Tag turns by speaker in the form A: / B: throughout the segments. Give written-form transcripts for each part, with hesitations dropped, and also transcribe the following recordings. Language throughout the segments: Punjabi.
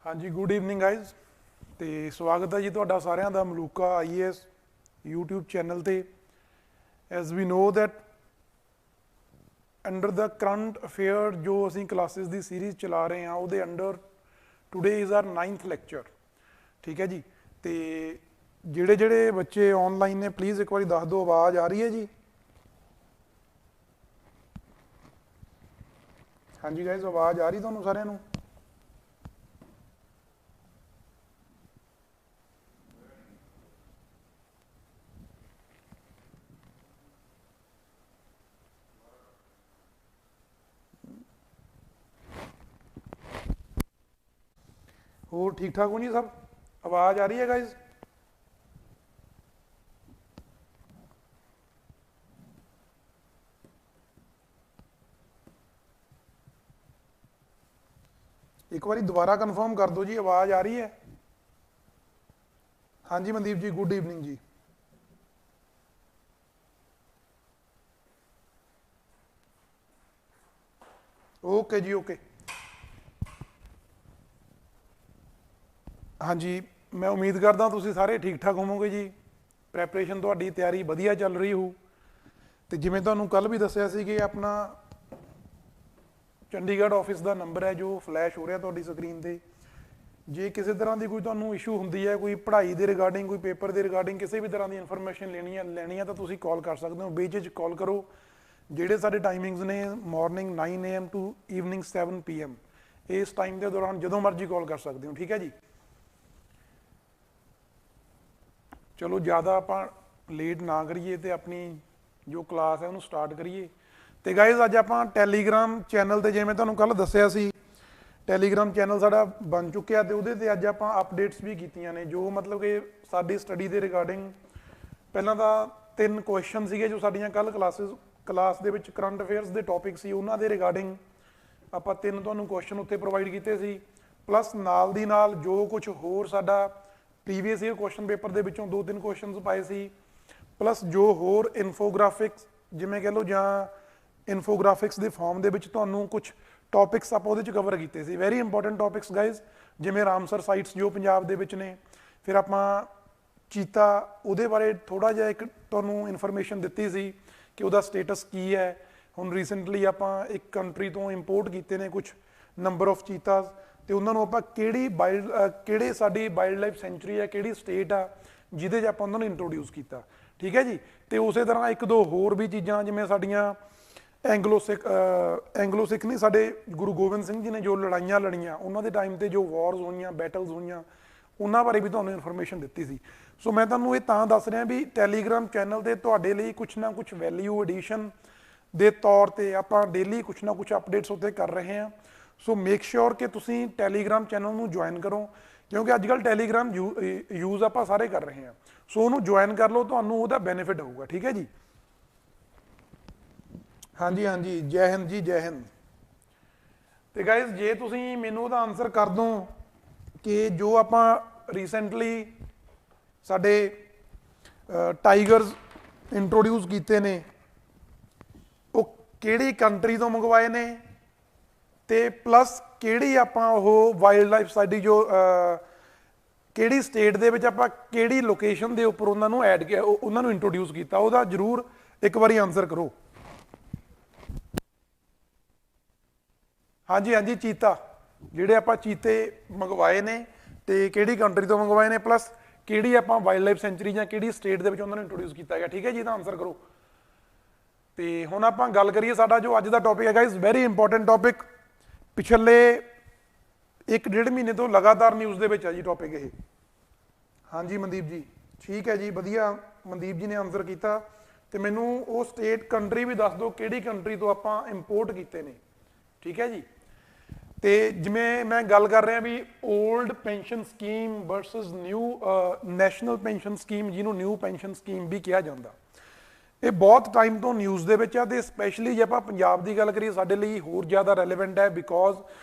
A: हाँ जी, गुड ਈਵਨਿੰਗ गाइज। तो स्वागत है जी तुहाडा सारिਆਂ ਦਾ ਮਲੂਕਾ IAS यूट्यूब चैनल ਤੇ। As we know that under the current affair जो ਅਸੀਂ ਕਲਾਸਿਸ ਦੀ ਸੀਰੀਜ਼ ਚਲਾ ਰਹੇ ਹਾਂ ਉਹਦੇ under today is our 9th lecture. ਠੀਕ ਹੈ ਜੀ। ਤੇ ਜਿਹੜੇ ਜਿਹੜੇ ਬੱਚੇ ਆਨਲਾਈਨ ਨੇ ਪਲੀਜ਼ ਇੱਕ ਵਾਰੀ ਦੱਸ ਦਿਓ ਆਵਾਜ਼ ਆ ਰਹੀ ਹੈ ਜੀ। हाँ जी गाइज, आवाज़ आ रही ਤੁਹਾਨੂੰ ਸਾਰਿਆਂ ਨੂੰ? और ठीक ठाक हो जी सब? आवाज़ आ रही है गाइज? एक बार दोबारा कंफर्म कर दो जी, आवाज़ आ रही है? हाँ जी मनदीप जी, गुड ईवनिंग जी। ओके जी, ओके। हाँ जी, मैं उम्मीद करदा तुसीं सारे ठीक ठाक होवोगे जी। प्रैपरेशन तुहाडी तैयारी वधिया चल रही हो। तो जिवें तुहानूं कल भी दस्सिया सी कि अपना चंडीगढ़ ऑफिस का नंबर है जो फ्लैश हो रहा तुहाडी स्क्रीन ते। जे किसी तरह की कोई तुहानूं इशू हुंदी है, कोई पढ़ाई के रिगार्डिंग, कोई पेपर के रिगार्डिंग किसी भी तरह की इन्फॉर्मेशन लेनी है तो तुसीं कॉल कर सकते हो। बेझिझक कॉल करो। ਜਿਹੜੇ ਸਾਡੇ ਟਾਈਮਿੰਗਸ ਨੇ morning 9 AM to evening 7 PM, ਇਸ ਟਾਈਮ ਦੇ ਦੌਰਾਨ ਜਦੋਂ ਮਰਜ਼ੀ ਕਾਲ ਕਰ ਸਕਦੇ ਹੋ। ਠੀਕ ਹੈ ਜੀ। ਚਲੋ ਜ਼ਿਆਦਾ ਆਪਾਂ ਲੇਟ ਨਾ ਕਰੀਏ ਤੇ ਆਪਣੀ ਜੋ ਕਲਾਸ ਹੈ ਉਹਨੂੰ ਸਟਾਰਟ ਕਰੀਏ। ਤੇ ਗਾਇਜ਼ ਅੱਜ ਆਪਾਂ ਟੈਲੀਗ੍ਰਾਮ ਚੈਨਲ ਤੇ, ਜਿਵੇਂ ਤੁਹਾਨੂੰ ਕੱਲ ਦੱਸਿਆ ਸੀ, ਟੈਲੀਗ੍ਰਾਮ ਚੈਨਲ ਸਾਡਾ ਬਣ ਚੁੱਕਿਆ ਤੇ ਉਹਦੇ ਤੇ ਅੱਜ ਆਪਾਂ ਅਪਡੇਟਸ ਵੀ ਕੀਤੀਆਂ ਨੇ ਜੋ ਮਤਲਬ ਕਿ ਸਾਡੀ ਸਟੱਡੀ ਦੇ ਰਿਗਾਰਡਿੰਗ। ਪਹਿਲਾਂ ਤਾਂ 3 ਕੁਐਸਚਨ ਸੀਗੇ ਜੋ ਸਾਡੀਆਂ ਕੱਲ ਕਲਾਸ ਦੇ ਵਿੱਚ ਕਰੰਟ ਅਫੇਅਰਸ ਦੇ ਟੌਪਿਕ ਸੀ, ਉਹਨਾਂ ਦੇ ਰਿਗਾਰਡਿੰਗ ਆਪਾਂ 3 ਤੁਹਾਨੂੰ ਕੁਐਸਚਨ ਉੱਤੇ ਪ੍ਰੋਵਾਈਡ ਕੀਤੇ ਸੀ। ਪਲੱਸ ਨਾਲ ਦੀ ਨਾਲ ਜੋ ਕੁਝ ਹੋਰ ਸਾਡਾ ਪ੍ਰੀਵੀਅਸ ਈਅਰ ਕੁਐਸਚਨ ਪੇਪਰ ਦੇ ਵਿੱਚੋਂ 2-3 ਕੁਐਸਚਨਸ ਪਾਏ ਸੀ। ਪਲੱਸ ਜੋ ਹੋਰ ਇਨਫੋਗ੍ਰਾਫਿਕਸ ਜਿਵੇਂ ਕਹਿ ਲਓ ਜਾਂ ਇਨਫੋਗ੍ਰਾਫਿਕਸ ਦੇ ਫਾਰਮ ਦੇ ਵਿੱਚ ਤੁਹਾਨੂੰ ਕੁਝ ਟੌਪਿਕਸ ਆਪਾਂ ਉਹਦੇ 'ਚ ਕਵਰ ਕੀਤੇ ਸੀ। ਵੈਰੀ ਇੰਪੋਰਟੈਂਟ ਟੌਪਿਕਸ ਗਾਈਜ਼, ਜਿਵੇਂ ਰਾਮਸਰ ਸਾਈਟਸ ਜੋ ਪੰਜਾਬ ਦੇ ਵਿੱਚ ਨੇ। ਫਿਰ ਆਪਾਂ ਚੀਤਾ, ਉਹਦੇ ਬਾਰੇ ਥੋੜ੍ਹਾ ਜਿਹਾ ਇੱਕ ਤੁਹਾਨੂੰ ਇਨਫੋਰਮੇਸ਼ਨ ਦਿੱਤੀ ਸੀ ਕਿ ਉਹਦਾ ਸਟੇਟਸ ਕੀ ਹੈ। ਹੁਣ ਰੀਸੈਂਟਲੀ ਆਪਾਂ ਇੱਕ ਕੰਟਰੀ ਤੋਂ ਇੰਪੋਰਟ ਕੀਤੇ ਨੇ ਕੁਝ ਨੰਬਰ ਆਫ ਚੀਤਾਸ, ਤੇ ਉਹਨਾਂ ਨੂੰ ਆਪਾਂ ਕਿਹੜੇ ਸਾਡੀ ਵਾਈਲਡ ਲਾਈਫ ਸੈਂਚੁਰੀ ਹੈ, ਕਿਹੜੀ ਸਟੇਟ ਆ ਜਿਹਦੇ 'ਚ ਆਪਾਂ ਉਹਨਾਂ ਨੂੰ ਇੰਟਰੋਡਿਊਸ ਕੀਤਾ। ਠੀਕ ਹੈ ਜੀ। ਤੇ ਉਸੇ ਤਰ੍ਹਾਂ 1-2 ਹੋਰ ਵੀ ਚੀਜ਼ਾਂ ਜਿਵੇਂ ਸਾਡੀਆਂ ਐਂਗਲੋ ਸਿੱਖ ਨਹੀਂ, ਸਾਡੇ ਗੁਰੂ ਗੋਬਿੰਦ ਸਿੰਘ ਜੀ ਨੇ ਜੋ ਲੜਾਈਆਂ ਲੜੀਆਂ, ਉਹਨਾਂ ਦੇ ਟਾਈਮ ਤੇ ਜੋ ਵਾਰਸ ਹੋਈਆਂ, ਬੈਟਲਸ ਹੋਈਆਂ, ਉਹਨਾਂ ਬਾਰੇ ਵੀ ਤੁਹਾਨੂੰ ਇਨਫੋਰਮੇਸ਼ਨ ਦਿੱਤੀ ਸੀ। ਸੋ ਮੈਂ ਤੁਹਾਨੂੰ ਇਹ ਤਾਂ ਦੱਸ ਰਿਹਾ ਵੀ ਟੈਲੀਗ੍ਰਾਮ ਚੈਨਲ ਤੇ ਤੁਹਾਡੇ ਲਈ ਕੁਛ ਨਾ ਕੁਛ ਵੈਲਿਊ ਐਡੀਸ਼ਨ ਦੇ ਤੌਰ ਤੇ ਆਪਾਂ ਡੇਲੀ ਕੁਛ ਨਾ ਕੁਛ ਅਪਡੇਟਸ ਉੱਤੇ ਕਰ ਰਹੇ ਹਾਂ। ਸੋ ਮੇਕ ਸ਼ੋਰ ਕਿ ਤੁਸੀਂ ਟੈਲੀਗ੍ਰਾਮ ਚੈਨਲ ਨੂੰ ਜੁਆਇਨ ਕਰੋ, ਕਿਉਂਕਿ ਅੱਜ ਕੱਲ੍ਹ ਟੈਲੀਗ੍ਰਾਮ ਯੂਜ਼ ਆਪਾਂ ਸਾਰੇ ਕਰ ਰਹੇ ਹਾਂ। ਸੋ ਉਹਨੂੰ ਜੁਆਇਨ ਕਰ ਲਓ, ਤੁਹਾਨੂੰ ਉਹਦਾ ਬੈਨੀਫਿਟ ਹੋਊਗਾ। ਠੀਕ ਹੈ ਜੀ। ਹਾਂਜੀ ਹਾਂਜੀ, ਜੈ ਹਿੰਦ ਜੀ, ਜੈ ਹਿੰਦ। ਤੇ ਗਾਇਜ਼ ਜੇ ਤੁਸੀਂ ਮੈਨੂੰ ਉਹਦਾ ਆਨਸਰ ਕਰ ਦਿਓ ਕਿ ਜੋ ਆਪਾਂ ਰੀਸੈਂਟਲੀ ਸਾਡੇ ਟਾਈਗਰਸ ਇੰਟਰੋਡਿਊਸ ਕੀਤੇ ਨੇ ਉਹ ਕਿਹੜੀ ਕੰਟਰੀ ਤੋਂ ਮੰਗਵਾਏ ਨੇ, ਤੇ ਪਲੱਸ ਕਿਹੜੀ ਆਪਾਂ ਉਹ ਵਾਈਲਡ ਲਾਈਫ ਸਾਡੀ ਜੋ ਕਿਹੜੀ ਸਟੇਟ ਦੇ ਵਿੱਚ ਆਪਾਂ ਕਿਹੜੀ ਲੋਕੇਸ਼ਨ ਦੇ ਉੱਪਰ ਉਹਨਾਂ ਨੂੰ ਉਹਨਾਂ ਨੂੰ ਇੰਟਰੋਡਿਊਸ ਕੀਤਾ, ਉਹਦਾ ਜ਼ਰੂਰ ਇੱਕ ਵਾਰੀ ਆਨਸਰ ਕਰੋ। ਹਾਂਜੀ ਹਾਂਜੀ, ਚੀਤਾ, ਜਿਹੜੇ ਆਪਾਂ ਚੀਤੇ ਮੰਗਵਾਏ ਨੇ ਤੇ ਕਿਹੜੀ ਕੰਟਰੀ ਤੋਂ ਮੰਗਵਾਏ ਨੇ, ਪਲੱਸ ਕਿਹੜੀ ਆਪਾਂ ਵਾਈਲਡ ਲਾਈਫ ਸੈਂਚੁਰੀ ਜਾਂ ਕਿਹੜੀ ਸਟੇਟ ਦੇ ਵਿੱਚ ਉਹਨਾਂ ਨੂੰ ਇੰਟਰੋਡਿਊਸ ਕੀਤਾ ਗਿਆ। ਠੀਕ ਹੈ ਜੀ, ਇਹਦਾ ਆਨਸਰ ਕਰੋ। ਤੇ ਹੁਣ ਆਪਾਂ ਗੱਲ ਕਰੀਏ, ਸਾਡਾ ਜੋ ਅੱਜ ਦਾ ਟੌਪਿਕ ਹੈਗਾ ਇਜ਼ ਵੈਰੀ ਇੰਪੋਰਟੈਂਟ ਟੌਪਿਕ। ਪਿਛਲੇ 1-1.5 ਮਹੀਨੇ ਤੋਂ ਲਗਾਤਾਰ ਨਿਊਜ਼ ਦੇ ਵਿੱਚ ਹੈ ਜੀ ਟੌਪਿਕ ਇਹ। ਹਾਂਜੀ ਮਨਦੀਪ ਜੀ, ਠੀਕ ਹੈ ਜੀ, ਵਧੀਆ। ਮਨਦੀਪ ਜੀ ਨੇ ਆਨਸਰ ਕੀਤਾ। ਤੇ ਮੈਨੂੰ ਉਹ ਸਟੇਟ ਕੰਟਰੀ ਵੀ ਦੱਸ ਦਿਓ ਕਿਹੜੀ ਕੰਟਰੀ ਤੋਂ ਆਪਾਂ ਇੰਪੋਰਟ ਕੀਤੇ ਨੇ। ਠੀਕ ਹੈ ਜੀ। ਤੇ ਜਿਵੇਂ ਮੈਂ ਗੱਲ ਕਰ ਰਿਹਾ ਵੀ old pension scheme versus new national pension scheme, ਜਿਹਨੂੰ ਨਿਊ ਪੈਨਸ਼ਨ ਸਕੀਮ ਵੀ ਕਿਹਾ ਜਾਂਦਾ, ਇਹ ਬਹੁਤ ਟਾਈਮ ਤੋਂ ਨਿਊਜ਼ ਦੇ ਵਿੱਚ ਆ। ਤੇ ਸਪੈਸ਼ਲੀ ਜੇ ਆਪਾਂ ਪੰਜਾਬ ਦੀ ਗੱਲ ਕਰੀਏ ਸਾਡੇ ਲਈ ਹੋਰ ਜ਼ਿਆਦਾ ਰੈਲੇਵੈਂਟ ਹੈ, ਬਿਕੋਜ਼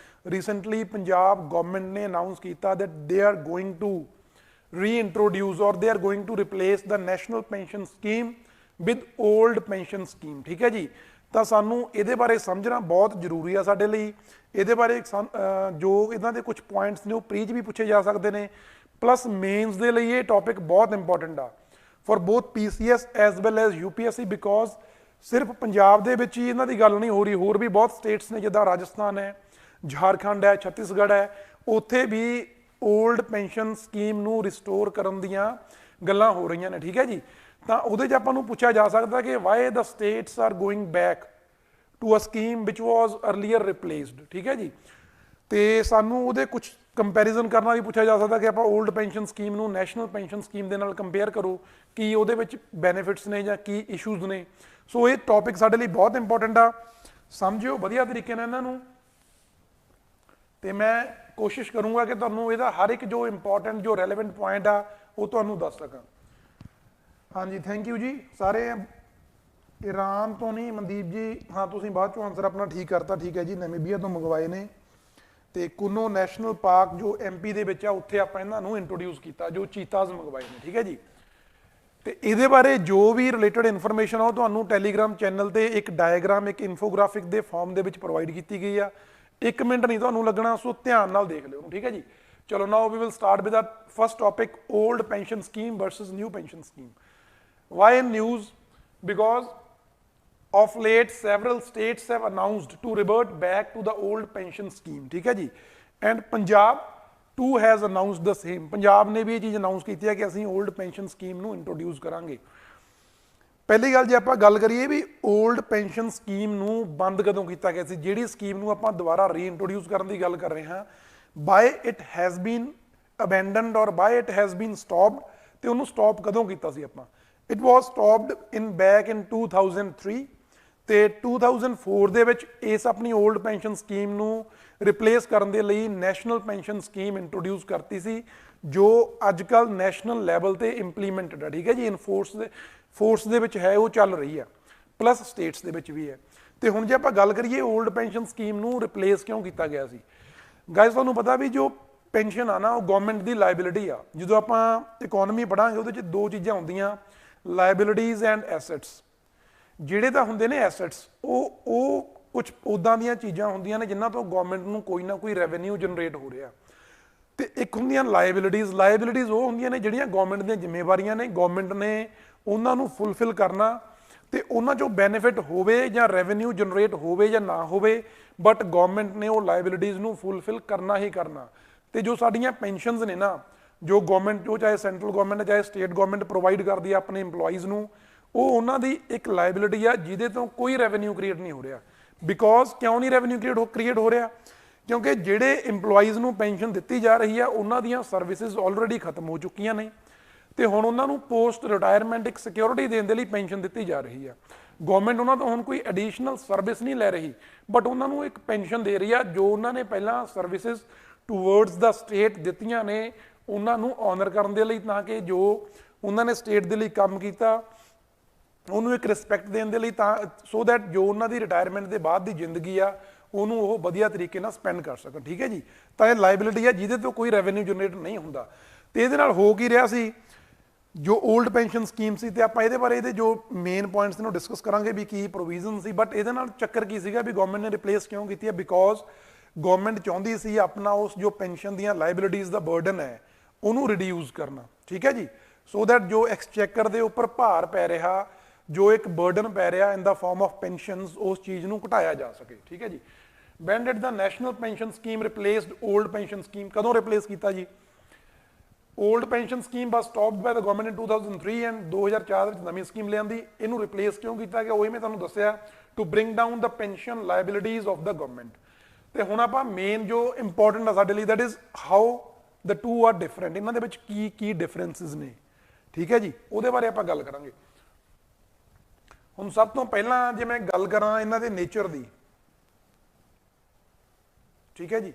A: ਰੀਸੈਂਟਲੀ ਪੰਜਾਬ ਗਵਰਨਮੈਂਟ ਨੇ ਅਨਾਊਂਸ ਕੀਤਾ that they are going to reintroduce or they are going to replace the national pension scheme with old pension scheme. ਠੀਕ ਹੈ ਜੀ। ਤਾਂ ਸਾਨੂੰ ਇਹਦੇ ਬਾਰੇ ਸਮਝਣਾ ਬਹੁਤ ਜ਼ਰੂਰੀ ਆ ਸਾਡੇ ਲਈ। ਇਹਦੇ ਬਾਰੇ ਜੋ ਇਹਨਾਂ ਦੇ ਕੁਝ ਪੁਆਇੰਟਸ ਨੇ ਉਹ ਪ੍ਰੀ 'ਚ ਵੀ ਪੁੱਛੇ ਜਾ ਸਕਦੇ ਨੇ, ਪਲੱਸ ਮੇਨਸ ਦੇ ਲਈ ਇਹ ਟੌਪਿਕ ਬਹੁਤ ਇੰਪੋਰਟੈਂਟ ਆ for both PCS as well as UPSC, because ਸਿਰਫ ਪੰਜਾਬ ਦੇ ਵਿੱਚ ਹੀ ਇਹਨਾਂ ਦੀ ਗੱਲ ਨਹੀਂ ਹੋ ਰਹੀ, ਹੋਰ ਵੀ ਬਹੁਤ ਸਟੇਟਸ ਨੇ, ਜਿੱਦਾਂ ਰਾਜਸਥਾਨ ਹੈ, ਝਾਰਖੰਡ ਹੈ, ਛੱਤੀਸਗੜ੍ਹ ਹੈ, ਉੱਥੇ ਵੀ ਓਲਡ ਪੈਨਸ਼ਨ ਸਕੀਮ ਨੂੰ ਰਿਸਟੋਰ ਕਰਨ ਦੀਆਂ ਗੱਲਾਂ ਹੋ ਰਹੀਆਂ ਨੇ। ਠੀਕ ਹੈ ਜੀ, ਤਾਂ ਉਹਦੇ 'ਚ ਆਪਾਂ ਨੂੰ ਪੁੱਛਿਆ ਜਾ ਸਕਦਾ ਕਿ why the states are going back to a scheme which was earlier replaced. ਠੀਕ ਹੈ ਜੀ, ਤੇ ਸਾਨੂੰ ਉਹਦੇ ਕੁਝ ਕੰਪੈਰੀਜ਼ਨ ਕਰਨਾ ਵੀ ਪੁੱਛਿਆ ਜਾ ਸਕਦਾ ਕਿ ਆਪਾਂ ਓਲਡ ਪੈਨਸ਼ਨ ਸਕੀਮ ਨੂੰ ਨੈਸ਼ਨਲ ਪੈਨਸ਼ਨ ਸਕੀਮ ਦੇ ਨਾਲ ਕੰਪੇਅਰ ਕਰੋ, ਕੀ ਉਹਦੇ ਵਿੱਚ ਬੈਨੀਫਿਟਸ ਨੇ ਜਾਂ ਕੀ ਇਸ਼ੂਜ਼ ਨੇ। ਸੋ ਇਹ ਟੌਪਿਕ ਸਾਡੇ ਲਈ ਬਹੁਤ ਇੰਪੋਰਟੈਂਟ ਆ, ਸਮਝਿਓ ਵਧੀਆ ਤਰੀਕੇ ਨਾਲ ਇਹਨਾਂ ਨੂੰ, ਤੇ ਮੈਂ ਕੋਸ਼ਿਸ਼ ਕਰੂੰਗਾ ਕਿ ਤੁਹਾਨੂੰ ਇਹਦਾ ਹਰ ਇੱਕ ਜੋ ਇੰਪੋਰਟੈਂਟ ਜੋ ਰੈਲੇਵੈਂਟ ਪੁਆਇੰਟ ਆ ਉਹ ਤੁਹਾਨੂੰ ਦੱਸ ਸਕਾਂ। ਹਾਂਜੀ, ਥੈਂਕ ਯੂ ਜੀ ਸਾਰੇ। ਈਰਾਨ ਤੋਂ ਨਹੀਂ ਮਨਦੀਪ ਜੀ, ਹਾਂ ਤੁਸੀਂ ਬਾਅਦ ਚੋਂ ਆਨਸਰ ਆਪਣਾ ਠੀਕ ਕਰਤਾ, ਠੀਕ ਹੈ ਜੀ, ਨਾਮੀਬੀਆ ਤੋਂ ਮੰਗਵਾਏ ਨੇ। ਤੇ ਕੁੰਨੋ ਨੈਸ਼ਨਲ ਪਾਰਕ ਜੋ MP ਦੇ ਵਿੱਚ ਆ, ਉੱਥੇ ਆਪਾਂ ਇਹਨਾਂ ਨੂੰ ਇੰਟਰੋਡਿਊਸ ਕੀਤਾ, ਜੋ ਚੀਤਾਜ਼ ਮੰਗਵਾਏ ਨੇ। ਠੀਕ ਹੈ ਜੀ, ਤੇ ਇਹਦੇ ਬਾਰੇ ਜੋ ਵੀ ਰਿਲੇਟਡ ਇਨਫੋਰਮੇਸ਼ਨ ਆ ਉਹ ਤੁਹਾਨੂੰ ਟੈਲੀਗ੍ਰਾਮ ਚੈਨਲ ਤੇ ਇੱਕ ਡਾਇਗ੍ਰਾਮ, ਇੱਕ ਇਨਫੋਗ੍ਰਾਫਿਕ ਦੇ ਫਾਰਮ ਦੇ ਵਿੱਚ ਪ੍ਰੋਵਾਈਡ ਕੀਤੀ ਗਈ ਆ। 1 ਮਿੰਟ ਨਹੀਂ ਤੁਹਾਨੂੰ ਲੱਗਣਾ, ਸੋ ਧਿਆਨ ਨਾਲ ਦੇਖ ਲਿਓ। ਠੀਕ ਹੈ ਜੀ, ਚਲੋ now we will start with our first topic, old pension scheme versus new pension scheme. Why in news? Because of late several states have announced to revert back to the old pension scheme। ठीक है जी, and Punjab too has announced the same। Punjab ने भी ये चीज़ अनाउंस की है कि ਅਸੀਂ ओल्ड पेंशन स्कीम ਨੂੰ इंट्रोड्यूस ਕਰਾਂਗੇ। ਪਹਿਲੀ ਗੱਲ ਜੇ ਆਪਾਂ ਗੱਲ ਕਰੀਏ ਵੀ ओल्ड पेंशन स्कीम ਨੂੰ ਬੰਦ ਕਦੋਂ ਕੀਤਾ ਗਿਆ ਸੀ, ਜਿਹੜੀ ਸਕੀਮ ਨੂੰ ਆਪਾਂ ਦੁਬਾਰਾ ਰੀਇੰਟਰੋਡਿਊਸ ਕਰਨ ਦੀ ਗੱਲ ਕਰ ਰਹੇ ਹਾਂ, by it has been abandoned or by it has been stopped, ਤੇ ਉਹਨੂੰ ਸਟਾਪ ਕਦੋਂ ਕੀਤਾ ਸੀ ਆਪਾਂ? It was stopped in back in 2003, ਤੇ 2004 ਦੇ ਵਿੱਚ ਇਸ ਆਪਣੀ ਓਲਡ ਪੈਨਸ਼ਨ ਸਕੀਮ ਨੂੰ ਰਿਪਲੇਸ ਕਰਨ ਦੇ ਲਈ ਨੈਸ਼ਨਲ ਪੈਨਸ਼ਨ ਸਕੀਮ ਇੰਟਰੋਡਿਊਸ ਕਰਤੀ ਸੀ, ਜੋ ਅੱਜ ਕੱਲ੍ਹ ਨੈਸ਼ਨਲ ਲੈਵਲ ਤੇ ਇੰਪਲੀਮੈਂਟਡ ਹੈ। ਠੀਕ ਹੈ ਜੀ, ਫੋਰਸ ਦੇ ਵਿੱਚ ਹੈ, ਉਹ ਚੱਲ ਰਹੀ ਆ, ਪਲੱਸ ਸਟੇਟਸ ਦੇ ਵਿੱਚ ਵੀ ਹੈ। ਤੇ ਹੁਣ ਜੇ ਆਪਾਂ ਗੱਲ ਕਰੀਏ ਓਲਡ ਪੈਨਸ਼ਨ ਸਕੀਮ ਨੂੰ ਰਿਪਲੇਸ ਕਿਉਂ ਕੀਤਾ ਗਿਆ ਸੀ, ਗਾਇਜ਼ ਤੁਹਾਨੂੰ ਪਤਾ ਵੀ ਜੋ ਪੈਨਸ਼ਨ ਆ ਨਾ ਉਹ ਗਵਰਨਮੈਂਟ ਦੀ ਲਾਇਬਿਲਿਟੀ ਆ। ਜਦੋਂ ਆਪਾਂ ਇਕਨੋਮੀ ਪੜਾਂਗੇ ਉਹਦੇ 'ਚ ਦੋ ਚੀਜ਼ਾਂ ਹੁੰਦੀਆਂ, ਲਾਇਬਿਲਿਟੀਜ਼ ਐਂਡ ਐਸੈਟਸ। ਜਿਹੜੇ ਤਾਂ ਹੁੰਦੇ ਨੇ ਐਸੈਟਸ, ਉਹ ਕੁਝ ਉੱਦਾਂ ਦੀਆਂ ਚੀਜ਼ਾਂ ਹੁੰਦੀਆਂ ਨੇ ਜਿਨ੍ਹਾਂ ਤੋਂ ਗਵਰਨਮੈਂਟ ਨੂੰ ਕੋਈ ਨਾ ਕੋਈ ਰੈਵਨਿਊ ਜਨਰੇਟ ਹੋ ਰਿਹਾ, ਤੇ ਇੱਕ ਹੁੰਦੀਆਂ ਲਾਇਬਿਲਿਟੀਜ਼। ਲਾਇਬਿਲਿਟੀਜ਼ ਉਹ ਹੁੰਦੀਆਂ ਨੇ ਜਿਹੜੀਆਂ ਗਵਰਨਮੈਂਟ ਦੀਆਂ ਜ਼ਿੰਮੇਵਾਰੀਆਂ ਨੇ, ਗਵਰਨਮੈਂਟ ਨੇ ਉਹਨਾਂ ਨੂੰ ਫੁੱਲਫਿਲ ਕਰਨਾ, ਤੇ ਉਹਨਾਂ 'ਚੋਂ ਬੈਨੀਫਿਟ ਹੋਵੇ ਜਾਂ ਰੈਵਨਿਊ ਜਨਰੇਟ ਹੋਵੇ ਜਾਂ ਨਾ ਹੋਵੇ, ਬਟ ਗਵਰਨਮੈਂਟ ਨੇ ਉਹ ਲਾਇਬਿਲਿਟੀਜ਼ ਨੂੰ ਫੁੱਲਫਿਲ ਕਰਨਾ ਹੀ ਕਰਨਾ। ਤੇ ਜੋ ਸਾਡੀਆਂ ਪੈਨਸ਼ਨਸ ਨੇ ਨਾ, ਜੋ ਗਵਰਨਮੈਂਟ, ਜੋ ਚਾਹੇ ਸੈਂਟਰਲ ਗਵਰਨਮੈਂਟ ਚਾਹੇ ਸਟੇਟ ਗਵਰਨਮੈਂਟ ਪ੍ਰੋਵਾਈਡ ਕਰਦੀ ਆ ਆਪਣੇ EMPLOYEES ਨੂੰ, ਉਹ ਉਹਨਾਂ ਦੀ ਇੱਕ ਲਾਇਬਿਲਿਟੀ ਆ ਜਿਹਦੇ ਤੋਂ ਕੋਈ ਰੈਵਨਿਊ ਕ੍ਰੀਏਟ ਨਹੀਂ ਹੋ ਰਿਹਾ। ਬਿਕੋਜ਼ ਕਿਉਂ ਨਹੀਂ ਰੈਵਨਿਊ ਕ੍ਰੀਏਟ ਹੋ ਰਿਹਾ? ਕਿਉਂਕਿ ਜਿਹੜੇ EMPLOYEES ਨੂੰ ਪੈਨਸ਼ਨ ਦਿੱਤੀ ਜਾ ਰਹੀ ਆ ਉਹਨਾਂ ਦੀਆਂ ਸਰਵਿਸਿਜ਼ ਆਲਰੇਡੀ ਖਤਮ ਹੋ ਚੁੱਕੀਆਂ ਨੇ, ਤੇ ਹੁਣ ਉਹਨਾਂ ਨੂੰ ਪੋਸਟ ਰਿਟਾਇਰਮੈਂਟ ਇੱਕ ਸਿਕਿਉਰਿਟੀ ਦੇਣ ਦੇ ਲਈ ਪੈਨਸ਼ਨ ਦਿੱਤੀ ਜਾ ਰਹੀ ਆ। ਗਵਰਨਮੈਂਟ ਉਹਨਾਂ ਤੋਂ ਹੁਣ ਕੋਈ ਐਡੀਸ਼ਨਲ ਸਰਵਿਸ ਨਹੀਂ ਲੈ ਰਹੀ, ਬਟ ਉਹਨਾਂ ਨੂੰ ਇੱਕ ਪੈਨਸ਼ਨ ਦੇ ਰਹੀ ਆ ਜੋ ਉਹਨਾਂ ਨੇ ਪਹਿਲਾਂ ਸਰਵਿਸਿਜ਼ ਟੂਵਰਡਸ ਦਾ ਸਟੇਟ ਦਿੱਤੀਆਂ ਨੇ, ਉਹਨਾਂ ਨੂੰ ਆਨਰ ਕਰਨ ਦੇ ਲਈ, ਤਾਂ ਕਿ ਜੋ ਉਹਨਾਂ ਨੇ ਸਟੇਟ ਦੇ ਲਈ ਕੰਮ ਕੀਤਾ ਉਹਨੂੰ ਇੱਕ ਰਿਸਪੈਕਟ ਦੇਣ ਦੇ ਲਈ, ਤਾਂ ਸੋ ਦੈਟ ਜੋ ਉਹਨਾਂ ਦੀ ਰਿਟਾਇਰਮੈਂਟ ਦੇ ਬਾਅਦ ਦੀ ਜ਼ਿੰਦਗੀ ਆ ਉਹਨੂੰ ਉਹ ਵਧੀਆ ਤਰੀਕੇ ਨਾਲ ਸਪੈਂਡ ਕਰ ਸਕਣ। ਠੀਕ ਹੈ ਜੀ, ਤਾਂ ਇਹ ਲਾਇਬਿਲਿਟੀ ਆ ਜਿਹਦੇ ਤੋਂ ਕੋਈ ਰੈਵਨਿਊ ਜਨਰੇਟ ਨਹੀਂ ਹੁੰਦਾ। ਤੇ ਇਹਦੇ ਨਾਲ ਹੋ ਕੀ ਰਿਹਾ ਸੀ, ਜੋ ਓਲਡ ਪੈਨਸ਼ਨ ਸਕੀਮ ਸੀ, ਤੇ ਆਪਾਂ ਇਹਦੇ ਬਾਰੇ ਇਹਦੇ ਜੋ ਮੇਨ ਪੁਆਇੰਟਸ ਨੂੰ ਡਿਸਕਸ ਕਰਾਂਗੇ ਵੀ ਕੀ ਪ੍ਰੋਵੀਜ਼ਨ ਸੀ। ਬਟ ਇਹਦੇ ਨਾਲ ਚੱਕਰ ਕੀ ਸੀਗਾ ਵੀ ਗਵਰਨਮੈਂਟ ਨੇ ਰਿਪਲੇਸ ਕਿਉਂ ਕੀਤੀ ਹੈ? ਬਿਕੋਜ਼ ਗਵਰਨਮੈਂਟ ਚਾਹੁੰਦੀ ਸੀ ਆਪਣਾ ਉਸ ਜੋ ਪੈਨਸ਼ਨ ਦੀਆਂ ਲਾਇਬਿਲਿਟੀਜ਼ ਦਾ ਬਰਡਨ ਹੈ ਉਹਨੂੰ ਰਿਡਿਊਸ ਕਰਨਾ। ਠੀਕ ਹੈ ਜੀ, ਸੋ ਦੈਟ ਜੋ ਐਕਸਚੈਕਰ ਦੇ ਉੱਪਰ ਭਾਰ ਪੈ ਰਿਹਾ, ਜੋ ਇੱਕ ਬਰਡਨ ਪੈ ਰਿਹਾ ਇਨ ਦਾ ਫਾਰਮ ਆਫ ਪੈਨਸ਼ਨਸ, ਉਸ ਚੀਜ਼ ਨੂੰ ਘਟਾਇਆ ਜਾ ਸਕੇ। ਠੀਕ ਹੈ ਜੀ, when did the national pension scheme replaced old pension scheme? ਕਦੋਂ ਰਿਪਲੇਸ ਕੀਤਾ ਜੀ? old pension scheme was stopped by the government in 2003 and 2004 ਵਿੱਚ ਨਵੀਂ ਸਕੀਮ ਲਿਆਂਦੀ। ਇਹਨੂੰ ਰਿਪਲੇਸ ਕਿਉਂ ਕੀਤਾ ਗਿਆ? ਉਹੀ ਮੈਂ ਤੁਹਾਨੂੰ ਦੱਸਿਆ, to bring down the pension liabilities of the government। ਤੇ ਹੁਣ ਆਪਾਂ ਮੇਨ ਜੋ ਇੰਪੋਰਟੈਂਟ ਆ ਸਾਡੇ ਲਈ, that is how the two are different। ਇਹਨਾਂ ਦੇ ਵਿੱਚ ਕੀ ਡਿਫਰੈਂਸਿਸ ਨੇ। ਠੀਕ ਹੈ ਜੀ, ਉਹਦੇ ਬਾਰੇ ਆਪਾਂ ਗੱਲ ਕਰਾਂਗੇ। ਹੁਣ ਸਭ ਤੋਂ ਪਹਿਲਾਂ ਜੇ ਮੈਂ ਗੱਲ ਕਰਾਂ ਇਹਨਾਂ ਦੇ ਨੇਚਰ ਦੀ, ਠੀਕ ਹੈ ਜੀ,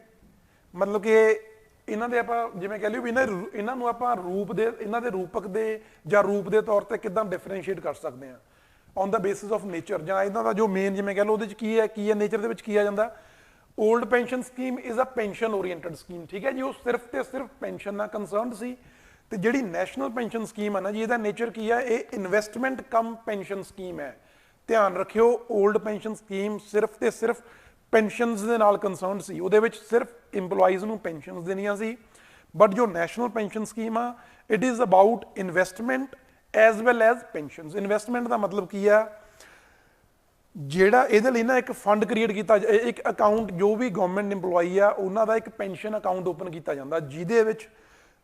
A: ਮਤਲਬ ਕਿ ਇਹਨਾਂ ਦੇ ਆਪਾਂ ਜਿਵੇਂ ਕਹਿ ਲਿਓ ਵੀ ਇਹਨਾਂ ਨੂੰ ਆਪਾਂ ਰੂਪ ਦੇ, ਇਹਨਾਂ ਦੇ ਰੂਪਕ ਦੇ ਜਾਂ ਰੂਪ ਦੇ ਤੌਰ ਤੇ ਕਿੱਦਾਂ ਡਿਫਰੈਂਸ਼ੀਏਟ ਕਰ ਸਕਦੇ ਹਾਂ on the basis of nature, ਜਾਂ ਇਹਨਾਂ ਦਾ ਜੋ ਮੇਨ ਜਿਵੇਂ ਕਹਿ ਲਓ ਉਹਦੇ 'ਚ ਕੀ ਹੈ ਨੇਚਰ ਦੇ ਵਿੱਚ ਕੀ ਆ ਜਾਂਦਾ। Old pension scheme is a pension oriented scheme. ਠੀਕ ਹੈ ਜੀ, ਉਹ ਸਿਰਫ ਤੇ ਸਿਰਫ ਪੈਨਸ਼ਨ ਨਾਲ ਕੰਸਰਨਡ ਸੀ। ਤੇ ਜਿਹੜੀ ਨੈਸ਼ਨਲ ਪੈਨਸ਼ਨ ਸਕੀਮ ਹੈ ਨਾ ਜੀ, ਇਹਦਾ ਨੇਚਰ ਕੀ ਹੈ? ਇਹ ਇਨਵੈਸਟਮੈਂਟ ਕਮ ਪੈਨਸ਼ਨ ਸਕੀਮ ਹੈ। ਧਿਆਨ ਰੱਖਿਓ 올ਡ ਪੈਨਸ਼ਨ ਸਕੀਮ ਸਿਰਫ ਤੇ ਸਿਰਫ ਪੈਨਸ਼ਨਸ ਦੇ ਨਾਲ ਕੰਸਰਨਡ ਸੀ, ਉਹਦੇ ਵਿੱਚ ਸਿਰਫ EMPLOYEES ਨੂੰ ਪੈਨਸ਼ਨਸ ਦੇਣੀਆਂ ਸੀ। ਬਟ ਜੋ ਨੈਸ਼ਨਲ ਪੈਨਸ਼ਨ ਸਕੀਮ ਆ it is about investment as well as pensions. Investment ਦਾ ਮਤਲਬ ਕੀ ਆ, ਜਿਹੜਾ ਇਹਦੇ ਲਈ ਨਾ ਇੱਕ ਫੰਡ ਕ੍ਰੀਏਟ ਕੀਤਾ, ਇੱਕ ਅਕਾਊਂਟ ਜੋ ਵੀ ਗਵਰਨਮੈਂਟ EMPLOYEE ਆ ਉਹਨਾਂ ਦਾ ਇੱਕ ਪੈਨਸ਼ਨ ਅਕਾਊਂਟ ਓਪਨ ਕੀਤਾ ਜਾਂਦਾ, ਜਿਹਦੇ ਵਿੱਚ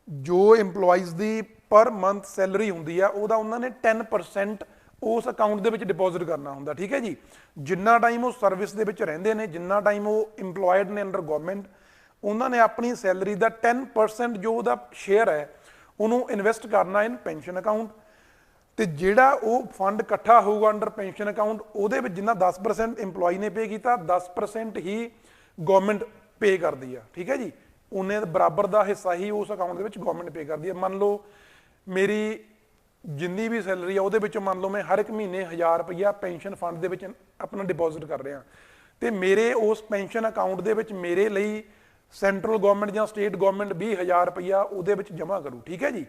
A: ਜੋ EMPLOYEES ਦੀ ਪਰ ਮੰਥ ਸੈਲਰੀ ਹੁੰਦੀ ਆ ਉਹਦਾ ਉਹਨਾਂ ਨੇ 10% ਉਸ ਅਕਾਊਂਟ ਦੇ ਵਿੱਚ ਡਿਪੋਜ਼ਿਟ ਕਰਨਾ ਹੁੰਦਾ, ਠੀਕ ਹੈ ਜੀ। ਜਿੰਨਾ ਟਾਈਮ ਉਹ ਸਰਵਿਸ ਦੇ ਵਿੱਚ ਰਹਿੰਦੇ ਨੇ, ਜਿੰਨਾ ਟਾਈਮ ਉਹ ਇੰਪਲੋਇਡ ਨੇ ਅੰਡਰ ਗਵਰਨਮੈਂਟ, ਉਹਨਾਂ ਨੇ ਆਪਣੀ ਸੈਲਰੀ ਦਾ 10% ਜੋ ਉਹਦਾ ਸ਼ੇਅਰ ਹੈ ਉਹਨੂੰ ਇਨਵੈਸਟ ਕਰਨਾ ਇਨ ਪੈਨਸ਼ਨ ਅਕਾਊਂਟ। ਤੇ ਜਿਹੜਾ ਉਹ ਫੰਡ ਇਕੱਠਾ ਹੋਊਗਾ ਅੰਡਰ ਪੈਨਸ਼ਨ ਅਕਾਊਂਟ, ਉਹਦੇ ਵਿੱਚ ਜਿੰਨਾ 10% EMPLOYEE ਨੇ ਪੇ ਕੀਤਾ 10% ਹੀ ਗਵਰਨਮੈਂਟ ਪੇ ਕਰਦੀ ਆ, ਠੀਕ ਹੈ ਜੀ। ਉਹਨੇ ਬਰਾਬਰ ਦਾ ਹਿੱਸਾ ਹੀ ਉਸ ਅਕਾਊਂਟ ਦੇ ਵਿੱਚ ਗਵਰਨਮੈਂਟ ਪੇ ਕਰਦੀ ਹੈ। ਮੰਨ ਲਓ ਮੇਰੀ ਜਿੰਨੀ ਵੀ ਸੈਲਰੀ ਆ ਉਹਦੇ ਵਿੱਚੋਂ ਮੰਨ ਲਓ ਮੈਂ ਹਰ ਇੱਕ ਮਹੀਨੇ 1000 ਰੁਪਈਆ ਪੈਨਸ਼ਨ ਫੰਡ ਦੇ ਵਿੱਚ ਆਪਣਾ ਡਿਪੋਜ਼ਿਟ ਕਰ ਰਿਹਾ, ਤੇ ਮੇਰੇ ਉਸ ਪੈਨਸ਼ਨ ਅਕਾਊਂਟ ਦੇ ਵਿੱਚ ਮੇਰੇ ਲਈ ਸੈਂਟਰਲ ਗਵਰਨਮੈਂਟ ਜਾਂ ਸਟੇਟ ਗਵਰਨਮੈਂਟ 20000 ਰੁਪਈਆ ਉਹਦੇ ਵਿੱਚ ਜਮ੍ਹਾਂ ਕਰੂ, ਠੀਕ ਹੈ ਜੀ।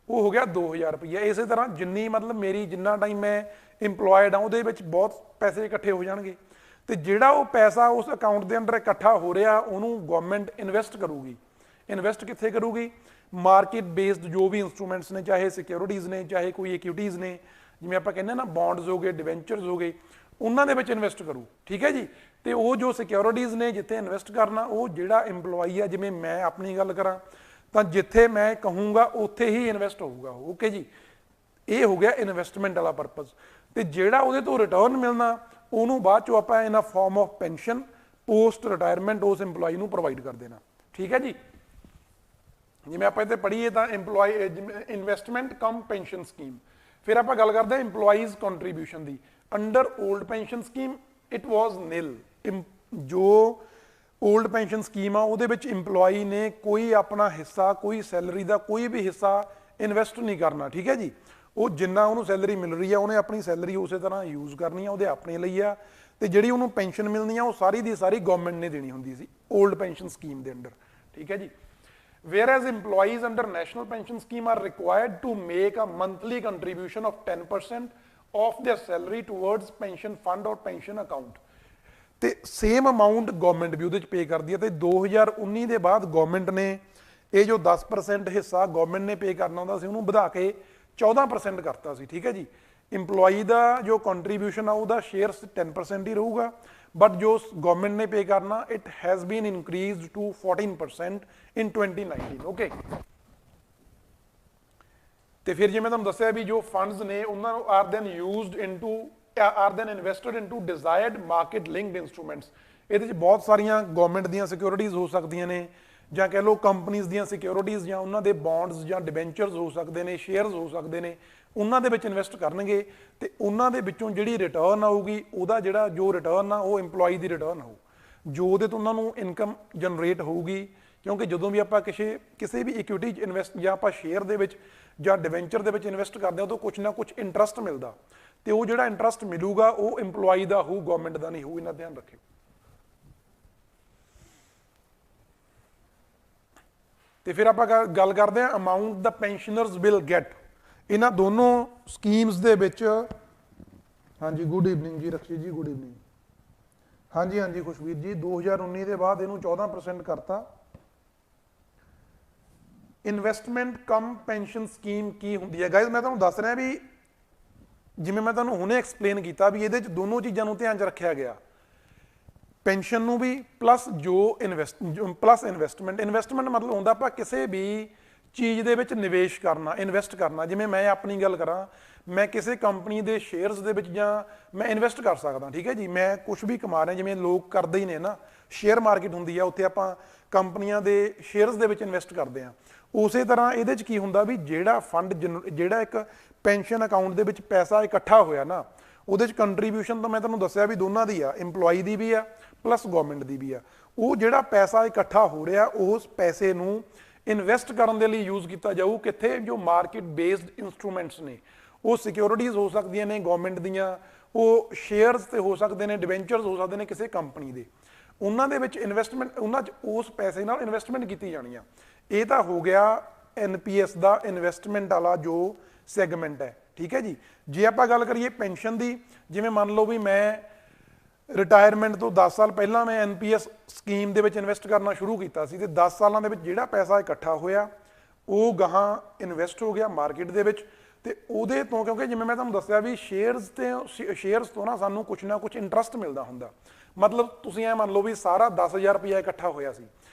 A: ਉਹ ਹੋ ਗਿਆ 2000 ਰੁਪਈਆ। ਇਸੇ ਤਰ੍ਹਾਂ ਜਿੰਨੀ ਮਤਲਬ ਮੇਰੀ ਜਿੰਨਾ ਟਾਈਮ ਮੈਂ ਇੰਪਲੋਇਡ ਆ ਉਹਦੇ ਵਿੱਚ ਬਹੁਤ ਪੈਸੇ ਇਕੱਠੇ ਹੋ ਜਾਣਗੇ, ਤੇ ਜਿਹੜਾ ਉਹ ਪੈਸਾ ਉਸ ਅਕਾਊਂਟ ਦੇ ਅੰਦਰ ਇਕੱਠਾ ਹੋ ਰਿਹਾ ਉਹਨੂੰ ਗਵਰਨਮੈਂਟ ਇਨਵੈਸਟ ਕਰੂਗੀ। ਇਨਵੈਸਟ ਕਿੱਥੇ ਕਰੂਗੀ? ਮਾਰਕੀਟ ਬੇਸਡ ਜੋ ਵੀ ਇੰਸਟਰੂਮੈਂਟਸ ਨੇ, ਚਾਹੇ ਸਿਕਿਉਰਿਟੀਜ਼ ਨੇ, ਚਾਹੇ ਕੋਈ ਇਕੁਇਟੀਜ਼ ਨੇ, ਜਿਵੇਂ ਆਪਾਂ ਕਹਿੰਦੇ ਨਾ ਬੌਂਡਸ ਹੋ ਗਏ, ਡਿਵੈਂਚਰਸ ਹੋ ਗਏ, ਉਹਨਾਂ ਦੇ ਵਿੱਚ ਇਨਵੈਸਟ ਕਰੂ, ਠੀਕ ਹੈ ਜੀ। ਤੇ ਉਹ ਜੋ ਸਿਕਿਉਰਿਟੀਜ਼ ਨੇ ਜਿੱਥੇ ਇਨਵੈਸਟ ਕਰਨਾ, ਉਹ ਜਿਹੜਾ EMPLOYEE ਆ, ਜਿਵੇਂ ਮੈਂ ਆਪਣੀ ਗੱਲ ਕਰਾਂ ਤਾਂ ਜਿੱਥੇ ਮੈਂ ਕਹੂੰਗਾ ਉੱਥੇ ਹੀ ਇਨਵੈਸਟ ਹੋਊਗਾ, ਓਕੇ ਜੀ। ਇਹ ਹੋ ਗਿਆ ਇਨਵੈਸਟਮੈਂਟ ਵਾਲਾ ਪਰਪਸ। ਤੇ ਜਿਹੜਾ ਉਹਦੇ ਤੋਂ ਰਿਟਰਨ ਮਿਲਣਾ ਉਹਨੂੰ ਬਾਅਦ ਚੋਂ ਆਪਾਂ in a form of pension post retirement ਉਸ EMPLOYEE ਨੂੰ ਪ੍ਰੋਵਾਈਡ ਕਰ ਦੇਣਾ, ਠੀਕ ਹੈ ਜੀ। ਜਿਵੇਂ ਆਪਾਂ ਇੱਥੇ ਪੜ੍ਹੀਏ ਤਾਂ ਇਨਵੈਸਟਮੈਂਟ ਕਮ ਪੈਨਸ਼ਨ ਸਕੀਮ। ਫਿਰ ਆਪਾਂ ਗੱਲ ਕਰਦੇ ਹਾਂ EMPLOYEES contribution the. Under old pension scheme it was nil. ਜੋ 올ਡ ਪੈਨਸ਼ਨ ਸਕੀਮ ਆ ਉਹਦੇ ਵਿੱਚ EMPLOYEE ਨੇ ਕੋਈ ਆਪਣਾ ਹਿੱਸਾ, ਕੋਈ ਸੈਲਰੀ ਦਾ ਕੋਈ ਵੀ ਹਿੱਸਾ ਇਨਵੈਸਟ ਨਹੀਂ ਕਰਨਾ, ਠੀਕ ਹੈ ਜੀ। ਉਹ ਜਿੰਨਾ ਉਹਨੂੰ ਸੈਲਰੀ ਮਿਲ ਰਹੀ ਆ ਉਹਨੇ ਆਪਣੀ ਸੈਲਰੀ ਉਸੇ ਤਰ੍ਹਾਂ ਯੂਜ਼ ਕਰਨੀ ਆ, ਉਹਦੇ ਆਪਣੇ ਲਈ ਆ। ਤੇ ਜਿਹੜੀ ਉਹਨੂੰ ਪੈਨਸ਼ਨ ਮਿਲਣੀ ਆ ਉਹ ਸਾਰੀ ਦੀ ਸਾਰੀ ਗਵਰਨਮੈਂਟ ਨੇ ਦੇਣੀ ਹੁੰਦੀ ਸੀ 올ਡ ਪੈਨਸ਼ਨ ਸਕੀਮ ਦੇ ਅੰਡਰ, ਠੀਕ ਹੈ ਜੀ। Whereas EMPLOYEES under national pension scheme are required to make a monthly contribution of 10% of their salary towards pension fund or pension account। ਤੇ ਸੇਮ ਅਮਾਉਂਟ ਗਵਰਨਮੈਂਟ ਵੀ ਉਹਦੇ ਚ ਪੇ ਕਰਦੀ ਹੈ। ਤੇ 2019 ਦੇ ਬਾਅਦ ਗਵਰਨਮੈਂਟ ਨੇ ਇਹ ਜੋ 10% ਹਿੱਸਾ ਗਵਰਨਮੈਂਟ ਨੇ ਪੇ ਕਰਨਾ ਹੁੰਦਾ ਸੀ ਉਹਨੂੰ ਵਧਾ ਕੇ 14% ਕਰਤਾ ਸੀ, ਠੀਕ ਹੈ ਜੀ। EMPLOYEE ਦਾ ਜੋ ਕੰਟਰੀਬਿਊਸ਼ਨ ਆ ਉਹਦਾ ਸ਼ੇਅਰ 10% ਹੀ ਰਹੂਗਾ, ਬਟ ਜੋ ਗਵਰਨਮੈਂਟ ਨੇ ਪੇ ਕਰਨਾ it has been increased to 14% in 2019, okay. ਤੇ ਫਿਰ ਜਿਵੇਂ ਤੁਹਾਨੂੰ ਦੱਸਿਆ ਵੀ ਜੋ ਫੰਡਸ ਨੇ ਉਹਨਾਂ ਨੂੰ are then invested into desired market linked instruments. ਇਹਦੇ 'ਚ ਬਹੁਤ ਸਾਰੀਆਂ ਗਵਰਨਮੈਂਟ ਦੀਆਂ ਸਿਕਿਉਰਿਟੀਜ਼ ਹੋ ਸਕਦੀਆਂ ਨੇ, ਜਾਂ ਕਹਿ ਲਓ ਕੰਪਨੀਜ਼ ਦੀਆਂ ਸਿਕਿਉਰਿਟੀਜ਼, ਜਾਂ ਉਹਨਾਂ ਦੇ ਬੌਂਡਸ ਜਾਂ ਡਿਬੈਂਚਰਸ ਹੋ ਸਕਦੇ ਨੇ, ਸ਼ੇਅਰਸ ਹੋ ਸਕਦੇ ਨੇ, ਉਹਨਾਂ ਦੇ ਵਿੱਚ ਇਨਵੈਸਟ ਕਰਨਗੇ। ਤੇ ਉਹਨਾਂ ਦੇ ਵਿੱਚੋਂ ਜਿਹੜੀ ਰਿਟਰਨ ਆਊਗੀ ਉਹਦਾ ਜਿਹੜਾ ਜੋ ਰਿਟਰਨ ਆ ਉਹ EMPLOYEE ਦੀ ਰਿਟਰਨ ਹੋਊ, ਜੋ ਉਹਦੇ ਤੋਂ ਉਹਨਾਂ ਨੂੰ ਇਨਕਮ ਜਨਰੇਟ ਹੋਊਗੀ। ਕਿਉਂਕਿ ਜਦੋਂ ਵੀ ਆਪਾਂ ਕਿਸੇ ਵੀ ਇਕੁਇਟੀ 'ਚ ਇਨਵੈਸਟ ਜਾਂ ਆਪਾਂ ਸ਼ੇਅਰ ਦੇ ਵਿੱਚ ਜਾਂ ਡਿਵੈਂਚਰ ਦੇ ਵਿੱਚ ਇਨਵੈਸਟ ਕਰਦੇ ਹਾਂ ਤਾਂ ਕੁਛ ਨਾ ਕੁਛ ਇੰਟਰਸਟ ਮਿਲਦਾ, ਤੇ ਉਹ ਜਿਹੜਾ ਇੰਟਰਸਟ ਮਿਲੂਗਾ ਉਹ EMPLOYEE ਦਾ ਹੋਊ, ਗਵਰਨਮੈਂਟ ਦਾ ਨਹੀਂ ਹੋਊ, ਇਹਨਾਂ ਧਿਆਨ ਰੱਖਿਓ। ਤੇ ਫਿਰ ਆਪਾਂ ਗੱਲ ਕਰਦੇ ਹਾਂ amount the pensioners will get. ਇਹਨਾਂ ਦੋਨੋਂ ਸਕੀਮਸ ਦੇ ਵਿੱਚ, ਹਾਂਜੀ ਗੁੱਡ ਈਵਨਿੰਗ ਜੀ ਰਕਸ਼ੀ ਜੀ, ਗੁੱਡ ਈਵਨਿੰਗ। ਹਾਂਜੀ ਹਾਂਜੀ ਖੁਸ਼ਵੀਰ ਜੀ, 2019 ਦੇ ਬਾਅਦ ਇਹਨੂੰ 14% ਕਰਤਾ। ਇਨਵੈਸਟਮੈਂਟ ਕਮ ਪੈਨਸ਼ਨ ਸਕੀਮ ਕੀ ਹੁੰਦੀ ਹੈ ਗਾਇਜ਼? ਮੈਂ ਤੁਹਾਨੂੰ ਦੱਸ ਰਿਹਾ ਵੀ ਜਿਵੇਂ ਮੈਂ ਤੁਹਾਨੂੰ ਹੁਣੇ ਐਕਸਪਲੇਨ ਕੀਤਾ ਵੀ ਇਹਦੇ 'ਚ ਦੋਨੋਂ ਚੀਜ਼ਾਂ ਨੂੰ ਧਿਆਨ 'ਚ ਰੱਖਿਆ ਗਿਆ, ਪੈਨਸ਼ਨ ਨੂੰ ਵੀ ਪਲੱਸ ਇਨਵੈਸਟਮੈਂਟ। ਇਨਵੈਸਟਮੈਂਟ ਮਤਲਬ ਹੁੰਦਾ ਆਪਾਂ ਕਿਸੇ ਵੀ ਚੀਜ਼ ਦੇ ਵਿੱਚ ਨਿਵੇਸ਼ ਕਰਨਾ, ਇਨਵੈਸਟ ਕਰਨਾ। ਜਿਵੇਂ ਮੈਂ ਆਪਣੀ ਗੱਲ ਕਰਾਂ, ਮੈਂ ਕਿਸੇ ਕੰਪਨੀ ਦੇ ਸ਼ੇਅਰਸ ਦੇ ਵਿੱਚ ਜਾਂ ਮੈਂ ਇਨਵੈਸਟ ਕਰ ਸਕਦਾ, ਠੀਕ ਹੈ ਜੀ। ਮੈਂ ਕੁਝ ਵੀ ਕਮਾ ਰਿਹਾ, ਜਿਵੇਂ ਲੋਕ ਕਰਦੇ ਹੀ ਨੇ ਨਾ, ਸ਼ੇਅਰ ਮਾਰਕੀਟ ਹੁੰਦੀ ਆ, ਉੱਥੇ ਆਪਾਂ ਕੰਪਨੀਆਂ ਦੇ ਸ਼ੇਅਰਸ ਦੇ ਵਿੱਚ ਇਨਵੈਸਟ ਕਰਦੇ ਹਾਂ। ਉਸੇ ਤਰ੍ਹਾਂ ਇਹਦੇ 'ਚ ਕੀ ਹੁੰਦਾ ਵੀ ਜਿਹੜਾ ਫੰਡ ਜਿਹੜਾ ਇੱਕ ਪੈਨਸ਼ਨ ਅਕਾਊਂਟ ਦੇ ਵਿੱਚ ਪੈਸਾ ਇਕੱਠਾ ਹੋਇਆ ਨਾ, ਉਹਦੇ 'ਚ ਕੰਟਰੀਬਿਊਸ਼ਨ ਤਾਂ ਮੈਂ ਤੁਹਾਨੂੰ ਦੱਸਿਆ ਵੀ ਦੋਨਾਂ ਦੀ ਆ, EMPLOYEE ਦੀ ਵੀ ਆ ਪਲੱਸ ਗਵਰਨਮੈਂਟ ਦੀ ਵੀ ਆ। ਉਹ ਜਿਹੜਾ ਪੈਸਾ ਇਕੱਠਾ ਹੋ ਰਿਹਾ ਉਸ ਪੈਸੇ ਨੂੰ ਇਨਵੈਸਟ ਕਰਨ ਦੇ ਲਈ ਯੂਜ਼ ਕੀਤਾ ਜਾਊ। ਕਿੱਥੇ? ਜੋ ਮਾਰਕੀਟ ਬੇਸਡ ਇੰਸਟਰੂਮੈਂਟਸ ਨੇ, ਉਹ ਸਿਕਿਉਰਿਟੀਜ਼ ਹੋ ਸਕਦੀਆਂ ਨੇ ਗਵਰਨਮੈਂਟ ਦੀਆਂ, ਉਹ ਸ਼ੇਅਰਸ ਤੇ ਹੋ ਸਕਦੇ ਨੇ, ਡਿਬੈਂਚਰਸ ਹੋ ਸਕਦੇ ਨੇ ਕਿਸੇ ਕੰਪਨੀ ਦੇ। ਉਹਨਾਂ ਦੇ ਵਿੱਚ ਇਨਵੈਸਟਮੈਂਟ, ਉਹਨਾਂ 'ਚ ਉਸ ਪੈਸੇ ਨਾਲ ਇਨਵੈਸਟਮੈਂਟ ਕੀਤੀ ਜਾਣੀ ਆ। ਇਹ ਤਾਂ ਹੋ ਗਿਆ NPS ਦਾ ਇਨਵੈਸਟਮੈਂਟ ਵਾਲਾ ਜੋ ਸੈਗਮੈਂਟ ਹੈ, ठीक है जी। जे आप गल करिए पेंशन की, जिवें मान लो भी मैं रिटायरमेंट तो 10 साल पहला मैं NPS स्कीम दे विच इन्वेस्ट करना शुरू किया सी, ते 10 सालों के जिहड़ा पैसा इकट्ठा होया वो गਾਹਾਂ इन्वेस्ट हो गया मार्केट दे विच, ते उहदे तो क्योंकि जिवें मैं तुहानूं दस्सिया भी शेयरस तो ना सानूं कुछ ना कुछ इंटरस्ट मिलता हुंदा। मतलब तुसीं ऐ मान लो भी सारा 10,000 रुपया इकट्ठा होया सी,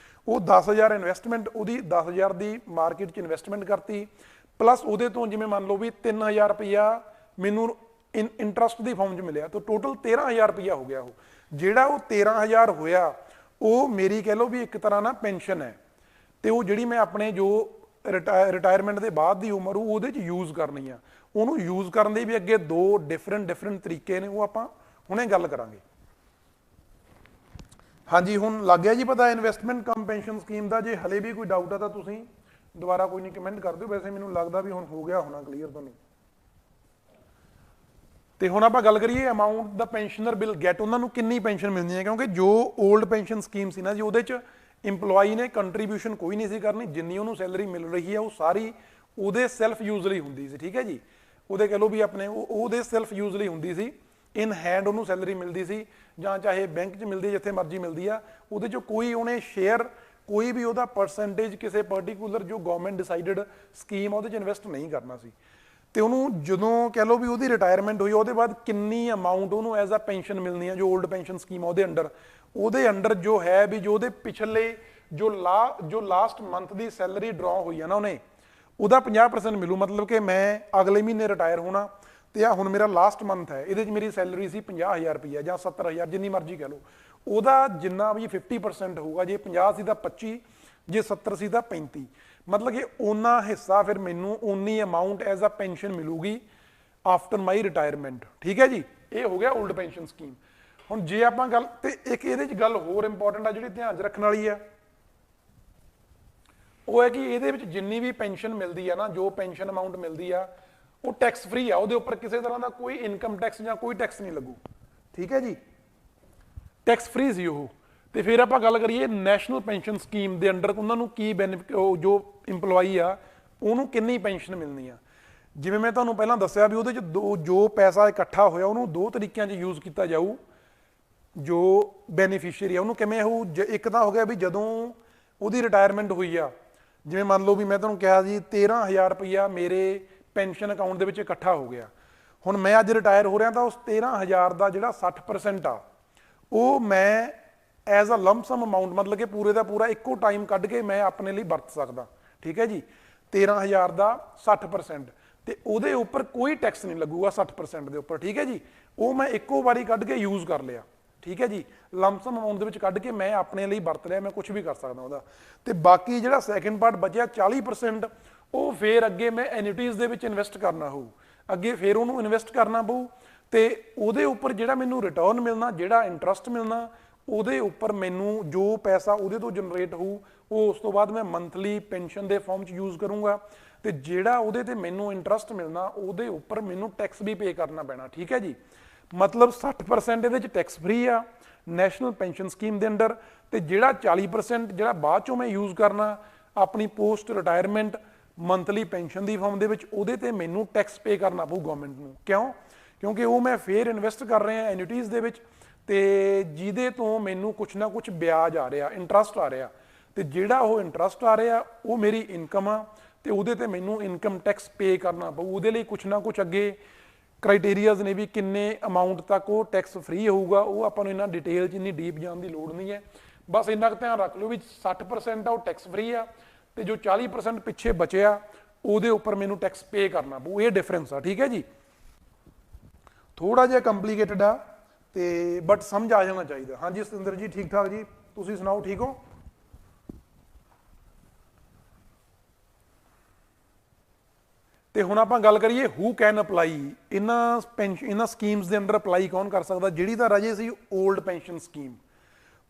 A: वो 10,000 इन्वेस्टमेंट उहदी 10,000 की मार्केट च इन्वेस्टमेंट करती, प्लस उहदे तो जिवें मान लो भी 3,000 रुपया मैनूं इंटरस्ट की फॉर्म च मिलिया, तो टोटल 13,000 रुपया हो गया। वो जिहड़ा वो 13,000 होया वो मेरी कह लो भी एक तरह ना पेंशन है, तो वो जिहड़ी मैं अपने जो रिटायरमेंट के बाद की उम्र वो यूज़ करनी आ, उन्होंने यूज़ करने के भी अगे दो डिफरेंट तरीके ने, वो आपां हुणे गल करांगे। हाँ जी, हुण लग गया जी पता इन्वेस्टमेंट कम पेंशन स्कीम का। जे हले भी कोई डाउट है तो तुसीं दोबारा कोई नहीं कमेंट कर दो, वैसे मैनूं लगदा भी हुण हो गया होना क्लीयर तुहानूं। तो हुण आपां गल करिए amount the pensioner will get, उन्होंने कितनी पेंशन मिलनी है, क्योंकि जो ओल्ड पेंशन स्कीम सी ना जी उहदे च इंप्लॉई ने कंट्रीब्यूशन कोई नहीं सी करनी, जिन्नी उन्होंने सैलरी मिल रही है वो सारी उहदे सैल्फ यूज़ लई हुंदी सी। ठीक है जी, उहदे कह लो भी अपने उहदे सैल्फ यूज़ लई हुंदी सी, इन हैंड उन्होंने सैलरी मिलती सी जां चाहे बैंक च मिलती जिथे मर्जी मिलती आ, उहदे चों कोई उन्हें शेयर कोई भी उहदा परसेंटेज किसी पर्टिकुलर जो गवर्नमेंट डिसाइडेड स्कीम उहदे च इन्वेस्ट नहीं करना सी। तो उन्होंने जदों कह लो भी उहदी रिटायरमेंट हुई उहदे बाद किन्नी अमाउंट उन्होंने एज अ पेंशन मिलनी है, जो ओल्ड पेंशन स्कीम उहदे अंडर जो है भी जो पिछले जो लास्ट मंथ की सैलरी ड्रॉ हुई है ना उन्हें उहदा 50% मिलू। मतलब कि मैं अगले महीने रिटायर होना, तो आ हुण मेरा लास्ट मंथ है, ये मेरी सैलरी सी 50,000 रुपया जां 70,000 जिन्नी मर्जी कह लो, उहदा जिन्ना भी 50% होगा, जे 50 सी तां 25, जे 70 सी तां 35, मतलब कि उन्ना हिस्सा फिर मैनू उन्नी अमाउंट एज अ पेंशन मिलूगी आफ्टर माई रिटायरमेंट। ठीक है जी, ये हो गया ओल्ड पेंशन स्कीम। हुण जे आपां गल ते एक इहदे च गल होर इंपॉर्टेंट है जिहड़ी ध्यान च रखण वाली है, वो है कि ये जिन्नी भी पेंशन मिलती है ना, जो पेंशन अमाउंट मिलती है वो टैक्स फ्री है, वो उपर किसी तरह का कोई इनकम टैक्स या कोई टैक्स नहीं लगू। ठीक है जी, टैक्स फ्री सी वो। तो फिर आप गल करिए नैशनल पेंशन स्कीम के अंडर उन्होंने की बेनिफिट, जो इंप्लॉई आ उन्होंने कितनी पेंशन मिलनी आ। जिवें मैं तुहानूं पहलां दस्सिया भी उहदे च जो पैसा इकट्ठा होया उन्होंने दो तरीकों से यूज़ किया जाऊ, जो बेनीफिशियरी है उन्होंने किवें होऊ, एक तो हो गया भी जदों उहदी रिटायरमेंट हुई आ, जिवें मान लो भी मैं तुहानूं कहा जी 13,000 रुपया मेरे पेंशन अकाउंट दे विच इकट्ठा हो गया, हुण मैं अज रिटायर हो रहा तो उस 13,000 का जिहड़ा 60% आ वो मैं एज अ लंपसम अमाउंट मतलब कि पूरे का पूरा इक्को टाइम कढ़ के मैं अपने लिए वरत सकदा। ठीक है जी, 13,000 का 60%, तो वो उपर कोई टैक्स नहीं लगूगा 60% के उपर। ठीक है जी, वो मैं इक्को बारी कढ़ के यूज़ कर लिया। ठीक है जी, लंपसम अमाउंट के कढ़ के मैं अपने लिए वरत लिया, मैं कुछ भी कर सकदा उहदा। ते बाकी जिहड़ा सैकेंड पार्ट बचिया 40% वो फिर अगे मैं एन्यूटीज़ दे विच इन्वेस्ट करना होऊ, अगे फिर उन्होंने इन्वेस्ट करना पऊ, तो उहदे उपर जिहड़ा मैनू रिटर्न मिलना, जिहड़ा इंटरस्ट मिलना, उहदे उपर मैनू जो पैसा उहदे तो जनरेट होऊ वो उस तो बाद मैं मंथली पेंशन के फॉर्म च यूज़ करूँगा, तो जिहड़ा उहदे ते मैनू इंटरस्ट मिलना उहदे उपर मैनू टैक्स भी पे करना पैना। ठीक है जी, मतलब 60% इहदे च टैक्स फ्री आ नैशनल पेंशन स्कीम के अंडर, तो जिहड़ा 40% जिहड़ा बाद चों मैं यूज़ करना अपनी पोस्ट रिटायरमेंट मंथली पेंशन की फॉर्म के उहदे ते मैनू टैक्स पे करना पऊ गवर्नमेंट नूं। क्यों? क्योंकि वो मैं फिर इन्वेस्ट कर रहा एन्यूटीज़ दे विच, ते जिहदे तो मैनू कुछ ना कुछ ब्याज आ रहा, इंटरस्ट आ रहा, तो जिहड़ा वो इंटरस्ट आ रहा वो मेरी इनकम आ, तो उहदे ते मैनू इनकम टैक्स पे करना पऊ। उहदे लई कुछ ना कुछ अगे क्राइटेरियाज ने भी किन्ने अमाउंट तक वो टैक्स फ्री होऊगा, वो आपां नूं इन्ना डिटेल च इन्नी डीप जाण दी लोड़ नहीं है। बस इन्ना कुं ध्यान रख लो भी 60% आ वो टैक्स फ्री आ, तो जो 40% पिछे बचिया उहदे उपर मैनू टैक्स पे करना पऊ, ये डिफरेंस आ। ठीक है जी, थोड़ा जिहा कंपलीकेटेड आ ते बट समझ आ जाना चाहिए। हाँ जी सतिंदर जी ठीक ठाक जी, तुसीं सुनाओ ठीक हो? तो हुण आपां गल करिए हू कैन अप्लाई, इन्हां स्कीम्स के अंडर अप्लाई कौन कर सकता, जिहड़ी तां राजे सी ओल्ड पेंशन स्कीम